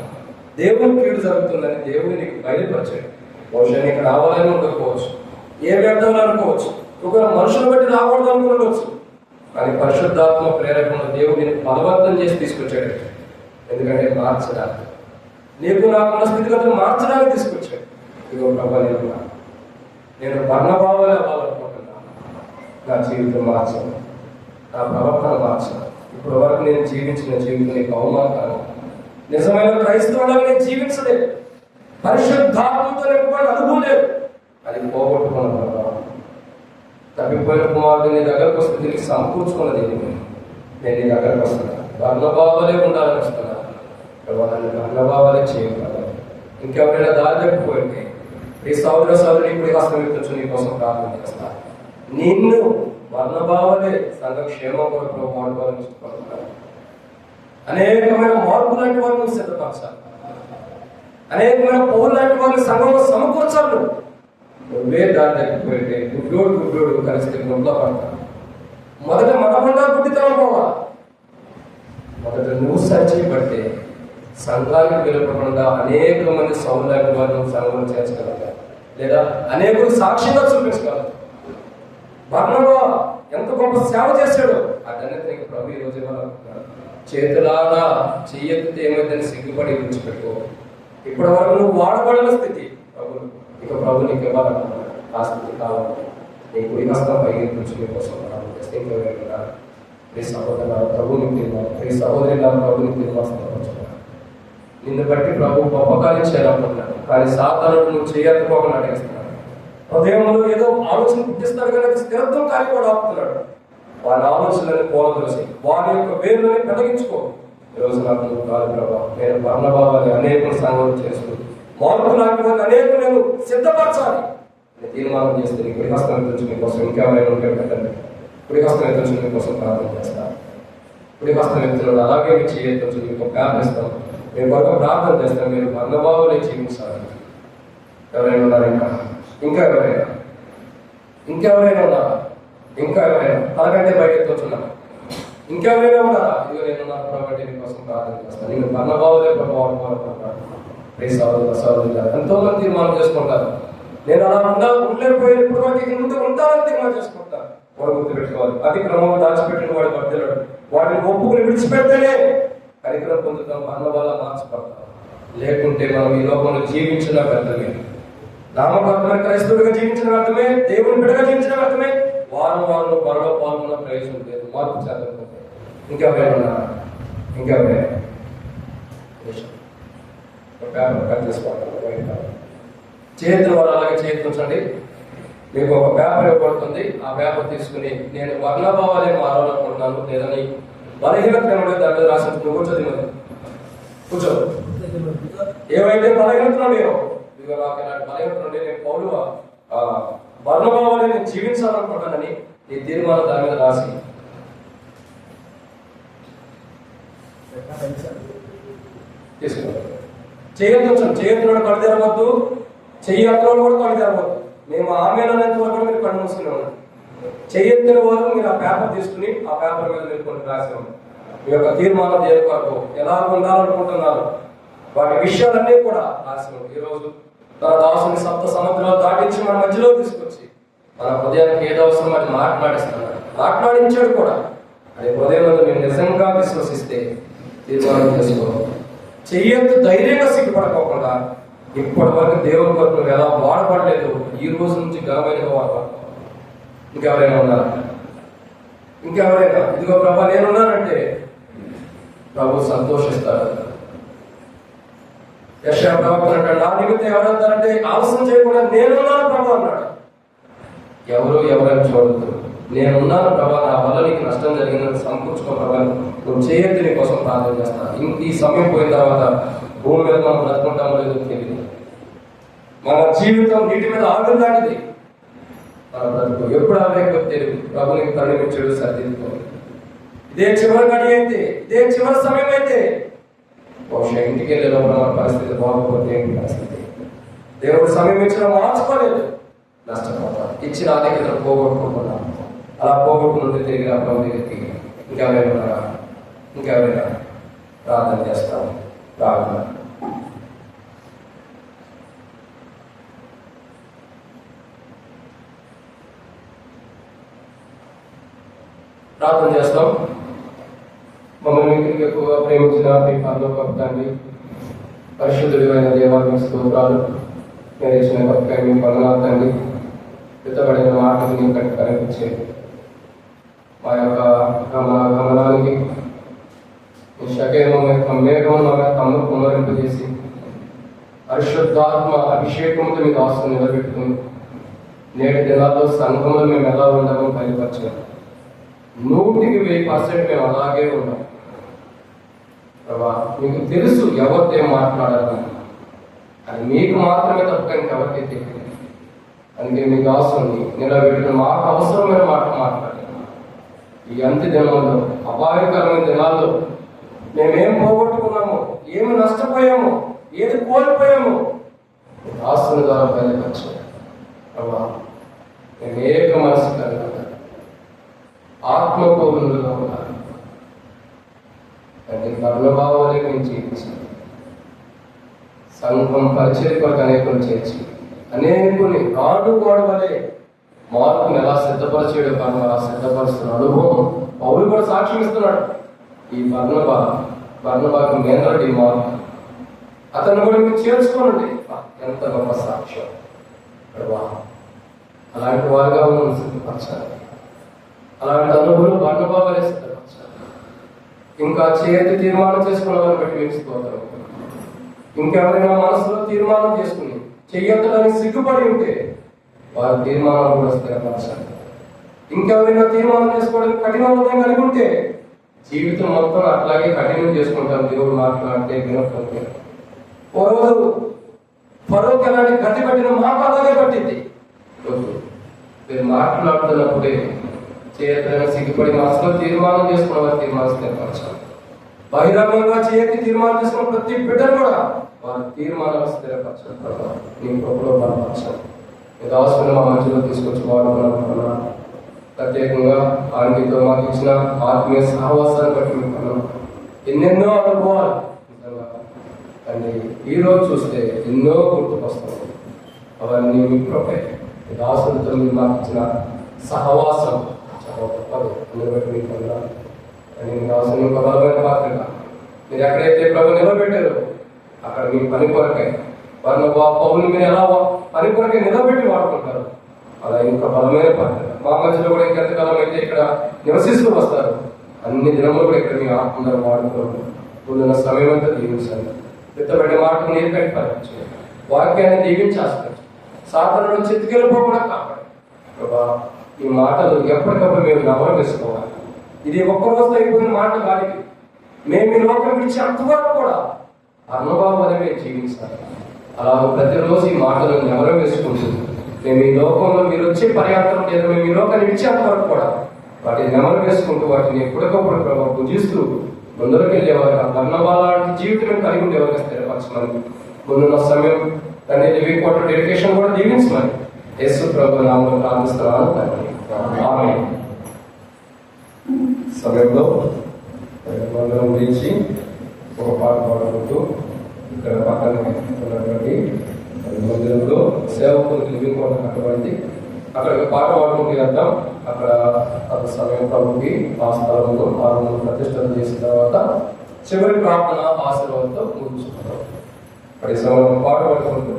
దేవుని కీడు జరుగుతుందని దేవుని నీకు బయలుపరిచాడు. బహుశా నీకు రావాలని ఉండకపోవచ్చు, ఏ వ్యర్థంలో అనుకోవచ్చు, ఒక మనుషులు బట్టి రాకూడదు అనుకోవచ్చు. కానీ పరిశుద్ధాత్మ ప్రేరకంలో దేవుడు నేను బలవంతం చేసి తీసుకొచ్చాడు. ఎందుకంటే మార్చడానికి, నీకు నాకున్న స్థితిగతులు మార్చడానికి తీసుకొచ్చాడు. ఇదిగో ప్రభా, నేను బర్నబావలే అవ్వాలనుకుంటున్నాను. నా జీవితం మార్చాను, నా ప్రవర్తన మార్చాను. ఇప్పటి వరకు నేను జీవించిన జీవితం నీకు అవమానం. నిజమైన క్రైస్తవులకు నేను జీవించలేదు, పరిశుద్ధాత్మతో నింపబడిన అనుభవం లేదు. అది పోగొట్టుకున్న ప్రభావం. తప్పిపోయిన కుమారుడు నీ దగ్గరకు వస్తే తిరిగి సమకూర్చుకున్నది నేను నీ దగ్గరకు వస్తున్నాను. బర్నబావలే ఉండాలని వస్తున్నాను. నన్ను బర్నబావలే చేయగలరు. ఇంకెవరైనా దారి తప్పిపోయింది ఈ సోదరి ఇప్పుడు కష్టం వ్యక్తించు నీ కోసం ప్రార్థన చేస్తాను. నిన్ను బర్నబావలే సంఘ క్షేమం కొరకు వాడుకోవాలని ఇష్టపడుతున్నాను. అనేకమైన మార్పు లాంటి వారిని నువ్వు సిద్ధపరచాలి. అనేకమైన పౌరులు లాంటి వారిని సంఘంలో సమకూర్చాలి. నువ్వే దారి తగ్గిపోయింటే గుడ్డోడు కలిస్తే గుడ్లో పడతాను. మొదట మనకుండా గుడ్డితనం పోవాలి. మొదట నువ్వు సరిచేయబడితే సంఘానికి పిలువకుండా అనేక మంది సౌలాంటి వారిని సంఘంలో చేర్చగలగాలి, లేదా అనేకులు సాక్షిగా చూపించగలరు. బర్నబా ఎంత గొప్ప సేవ చేశాడు. అదన్నీ ప్రభు ఈ రోజు చేతులాగా చెయ్యెత్తితే ఏమైందని సిగ్గుపడి విడిచిపెట్టుకో. ఇప్పటి వరకు నువ్వు వాడబడిన స్థితి ఇక ప్రభు నీకు ఇవ్వాలనుకున్నాడు. ఆ స్థితి కావాలి. నీ కుడి హస్తం పైకి కూర్చుని కోసం ఈ సహోదరు ప్రభుని తిరుమల, ఈ సహోదరి ప్రభుని తిరుమల. నిన్ను బట్టి ప్రభు గొప్ప కార్యం చేయాలనుకుంటున్నాడు. కానీ సాతానుడు నువ్వు చేయకపోకుండా అడిగిస్తున్నాడు. హృదయంలో ఏదో ఆలోచన పుట్టిస్తాడు కానీ స్థిరత్వం కార్యం కూడా ఆపుతున్నాడు. వారి ఆలోచనలను పోలదోసి వారి యొక్క వేరుని పెద్దగించుకో. ఈరోజు నాకు నువ్వు కాదు ప్రభావ, నేను బర్నబావని అనేక సంఘాలు చేస్తూ మార్పు లాంటి వారిని అనేక నేను సిద్ధపరచాలి. నేను తీర్మానం చేస్తే నీకు హస్తం గురించి మీకోసం ఇంకెవరైనా ఉంటే పెట్టండి. కుడి హస్తం ఎత్తులు మీకోసం ప్రార్థన చేస్తాను. కుడి హస్తం ఎత్తులు అలాగే మీ చేయొచ్చు మీకు ప్రార్థిస్తాం. మేము కొరకు ప్రార్థన చేస్తాం. మీరు బంధుబావులే జీవించాలి. ఎవరైనా ఉన్నారు? ఇంకా ఎవరైనా ఉన్నారా? ఇంకా ఎవరైనా తనకంటే బయట ఎత్తున్నారు? ఇంకెవరైనా ఉన్నారా? ఇదిగో నేను ఉన్నాను కాబట్టి మీకోసం ప్రార్థన చేస్తాను. నేను బంధుబావులే ప్రభావం ఎంతో మంది తీర్మానం చేసుకుంటారు. నేను అలా ఉండలేకపోయినప్పుడు ఉంటానని తీర్మానం చేసుకుంటాను. వాడు గుర్తుపెట్టుకోవాలి. అతిక్రమంగా దాచిపెట్టిన వాడు వర్తిల్లాడు. వాటిని ఒప్పుకుని విడిచిపెడితేనే కనికరం పొందుతాం, బంధుబాల మార్చబడతాం. లేకుంటే మనం ఈ లోకంలో జీవించిన వ్యర్థమే, నామకాత్మైన క్రైస్తవుడిగా జీవించిన వ్యర్థమే, దేవుని బిడ్డగా జీవించిన వ్యర్థమే. వారం పనిలో పాల్గొన్న ప్రయోజనం లేదు. మార్పు చేద్దాం. ఇంకెవరైనా పేపర్ చేసుకోవాలి. చేతులు వారు అలాగే చేయించండి. మీకు ఒక పేపర్ ఇవ్వబడుతుంది. ఆ పేపర్ తీసుకుని నేను వర్ణభావాలే మారాలనుకుంటున్నాను లేదని బలహీనత దాని మీద రాసి కూర్చో. ఏవైతే బలహీనతలు లేవో ఇదిగో నాకు ఇలాంటి బలహీనత నుండి నేను పౌలు వర్ణభావాలే నేను జీవించాలనుకుంటానని ఈ తీర్మానం దాని మీద రాసి తీసుకున్నాను. చేయొద్దు కళ్ళు తెరవద్దు, చెయ్యత్తులో కూడా కళ్ళు తెరవద్దు. మేము ఆమెనంత వరకు మీరు కళ్ళు మూసుకునే ఉన్నాం. చెయ్యెత్తిన వారు మీరు ఆ పేపర్ తీసుకుని ఆ పేపర్ మీద మీరు కొన్ని రాసి ఉన్నాం. మీ యొక్క తీర్మానం దేవుని కొరకు ఎలా ఉండాలనుకుంటున్నారు వాటి విషయాలన్నీ కూడా రాసి ఉన్నాం. ఈరోజు తన దాసుని సప్త సముద్రాలు దాటించి మన మధ్యలో తీసుకొచ్చి మన హృదయానికి ఏదో అవసరం అది మాట్లాడించాడు కూడా. అది హృదయంలో మీరు నిజంగా విశ్వసిస్తే తీర్మానం చేసుకోవాలి. చెయ్యొద్దు ధైర్యంగా సిగ్గుపడకోకుండా ఇప్పటి వరకు దేవుని కొరకు నువ్వు ఎలా వాడబడలేదు, ఈ రోజు నుంచి ఘనమైన వాడబడతావు. ఇంకెవరైనా ఉన్నారా? ఇదిగో ప్రభా నేనున్నానంటే ప్రభు సంతోషిస్తాడు. యెషయా ప్రవక్త అంటాడు, నా నిమిత్తం ఎవరంటారంటే ఆలస్యం చేయకుండా నేనున్నాను ప్రభు అన్నాడు. ఎవరైనా చూడద్దు. నేనున్నాను ప్రభా, నా వల్ల నీకు నష్టం జరిగిందని సమకూర్చుకో ప్రభా, నువ్వు చేయొద్దు, నీ కోసం ప్రార్థన చేస్తాను. ఈ సమయం పోయిన తర్వాత భూమి మీద మనం బ్రతుకుంటామో లేదో తెలియదు. మన జీవితం నీటి మీద ఆగం లాంటిది. మన బ్రతుకు ఎప్పుడు ఆగలేకపోతే తెలియదు. ప్రభునికి కరుణించడు, సరిదిద్దుకోవాలి. ఇదే చివరి గడి అయితే, ఇదే చివరి సమయం అయితే బహుశా ఇంటికి వెళ్ళే లోపల మన పరిస్థితి బాగోకపోతే ఏంటి పరిస్థితి? దేవుడు సమయం ఇచ్చిన మార్చుకోలేదు, నష్టపోతాం. ఇచ్చిన ఆధిక్యతను పోగొట్టుకుంటున్నాం. అలా పోగొట్టుకుంటే తిరిగి ప్రభు దగ్గరికి ఇంకెవరైనా ప్రార్థన చేస్తాం. ప్రార్థన చేస్తాం. మమ్మల్ని మీకు ఎక్కువగా ప్రేమించిన మీ పరలోకపు తండ్రి, పరిశుద్ధుడైన దేవాలయ స్తోత్రాలు. మీరు ఇచ్చిన బతుకాయ మీ వందనాలు తండ్రి. ఎత్తబడిన మాటలు మీ కంటే కనిపించే మా యొక్క గమనానికి మేఘం తమ్ముడు పునరింపజేసి పరిశుద్ధాత్మ అభిషేకంతో మీ దాసులు నిలబెట్టుకుని నేటి దినాల్లో సంఘంలో మేము ఎలా ఉండమని బయలుపరచాము. 100% మేము అలాగే ఉన్నాం ప్రభా. మీకు తెలుసు ఎవరితో ఏం మాట్లాడాలని, అది మీకు మాత్రమే తప్ప ఇంకెవరికి తెలియదు. అందుకే మీ దాసుని నిలబెట్టుకుని మాకు అవసరమైన మాట మాట్లాడాలి. ఈ అంత్య దినంలో, అపాయకరమైన దినాల్లో మేమేం పోగొట్టుకున్నామో, ఏమి నష్టపోయామో, ఏది కోల్పోయామో దాసుని ద్వారా బయలుపరచాం ప్రభా. మేము ఏక మనసు కలిగి ఆత్మపూర్ణులుగా ఉన్నారు. అంటే కర్ణభావాలే మేము జీవించి సంఘం పరిచయ కొరకు అనేకులు చేర్చి అనేకుని గాడు వలె మార్పుని ఎలా సిద్ధపరిచేయడం కారణం అలా సిద్ధపరుస్తున్న అనుభవం పౌలు కూడా సాక్ష్యం ఇస్తున్నాడు. ఈ బర్నబాకు మేనరుడు ఈ మార్పు, అతను కూడా మీరు చేర్చుకోనండి. ఎంత గొప్ప సాక్ష్యం! అలాంటి వారుగా మనం సిద్ధపరచాలి. అలాంటి అనుభవం బర్నబావే సిద్ధపరచాలి. ఇంకా చేతి తీర్మానం చేసుకున్న వారిని బట్టి వేసుకోవాలి. ఇంకెవరైనా మనసులో తీర్మానం చేసుకుని చెయ్యొద్దని సిగ్గుపడి ఉంటే వారి తీర్మానాలు కూడా స్థిరపరచాలి. ఇంకెవరైనా తీర్మానం చేసుకోవడానికి కఠిన హృదయం కలిగి ఉంటే జీవితం మొత్తం అట్లాగే కఠినం చేసుకుంటారు. దేవుడు మాట్లాడితే వినకపోతే ఓ రోజు ఫరోకి ఎలాంటి గట్టి పట్టిన మాకు అలాగే పట్టింది. మీరు మాట్లాడుతున్నప్పుడే చేయట్లేదు సిగ్గుపడి మనసులో తీర్మానం చేసుకున్న వారి తీర్మానం స్థిరపరచాలి. బహిరంగంగా చేయకి తీర్మానం చేసుకున్న ప్రతి బిడ్డను కూడా వారి తీర్మానాలు స్థిరపరచాలి. నీ కృపలో బలపరచాలి. ఇది అవసరం మా మధ్యలో తీసుకొచ్చి వాడుకున్నాను. ప్రత్యేకంగా ఆంటీతో మాకు ఇచ్చిన ఆత్మీయ సహవాసాన్ని బట్టి మీకు ఎన్నెన్నో అనుభవాలు అండి ఈ రోజు చూస్తే ఎన్నో గుర్తుకొస్తాయి. అవన్నీ మీ కృపే. దాసులతో మీరు మాకు ఇచ్చిన సహవాసం చాలా గొప్పది. అందులో బట్టి మీకు అని దాసుని ఒక బలమైన పాత్రగా మీరు ఎక్కడైతే ప్రభు నిలబెట్టారో అక్కడ మీ పని కొరకై పౌరులు మీరు ఎలా పని కొరకై నిలబెట్టి వాడుకుంటారు. అలా ఇంకా బలమైన పాత్ర మా మధ్యలో కూడా ఇంకెంతకాలం అయితే ఇక్కడ నివసిస్తూ వస్తారు. అన్ని దినములు కూడా ఇక్కడ మీ ఆత్మలను వాడుకోండి. ఉన్న సమయం అంతా దీవించండి. పెద్దబడి మాటలు నీరు కట్టి పరిచయం వాక్యాన్ని దీవించేస్తారు. సాధారణ నుంచి ఎత్తుకెళ్ళిపోకుండా కాపాడు ప్రభా. ఈ మాటలు ఎప్పటికప్పుడు మేము నమలు వేసుకోవాలి. ఇది ఒక్కరోజు అయిపోయిన మాట కాదు. మేము ఈ లోకం విడిచి అంతవరకు కూడా అనుభవాన్ని మేము జీవించాలి. అలా ప్రతిరోజు ఈ మాటలను నెమరు వేసుకుంటుంది. మేము ఈ లోకంలో మీరు వచ్చే పర్యాప్తం లేదా మేము ఈ లోకాన్ని విడిచేంత వరకు కూడా వాటిని నెమరు వేసుకుంటూ వాటిని ఎప్పటికప్పుడు ప్రభావం పూజిస్తూ ముందరకు వెళ్ళేవారు. ధన్యవాదాలు జీవితం కలిగి ఉండేవారు. స్థిరపరచమని ముందున్న సమయం దాన్ని లివింగ్ క్వార్టర్ డెడికేషన్ కూడా దీవించమని యేసు ప్రభు నామములో ప్రార్థిస్తున్నాను తండ్రి. ఆమేన్. సమయంలో మందిరం గురించి ఒక పాట పాడుకుంటూ ఇక్కడ పక్కన ఉన్నటువంటి మందిరంలో సేవకులకు లివింగ్ క్వార్టర్ కట్టబడింది. అక్కడ పాట పాడుకుంటూ వెళ్తాం. అక్కడ అంత సమయం ప్రభుకి ఆ స్థలంలో ఆరు ప్రతిష్టత చేసిన తర్వాత చివరి ప్రార్థన ఆశీర్వాదంతో ముగించుకుంటాం. అక్కడ ఈ సమయంలో పాట పాడుకుంటూ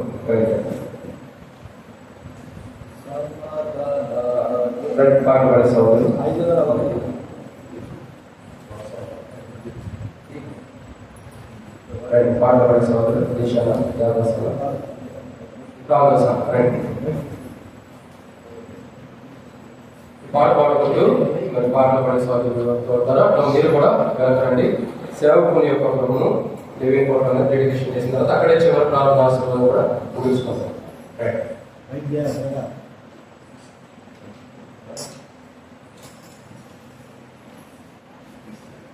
పాట పాడే సోదరు పాట పాడే సోదరు దిశాల పాట పాడుకుంటూ మరి పాటలు పడే సోదరు మీరు కూడా వెళ్ళకండి. సేవకుని యొక్క ప్రభును లివింగ్ క్వార్టర్ అనేది డెడికేషన్ చేసిన తర్వాత అక్కడే చివరి ప్రారంభ ఆశీర్వాదం కూడా ముగించుకుంటాం.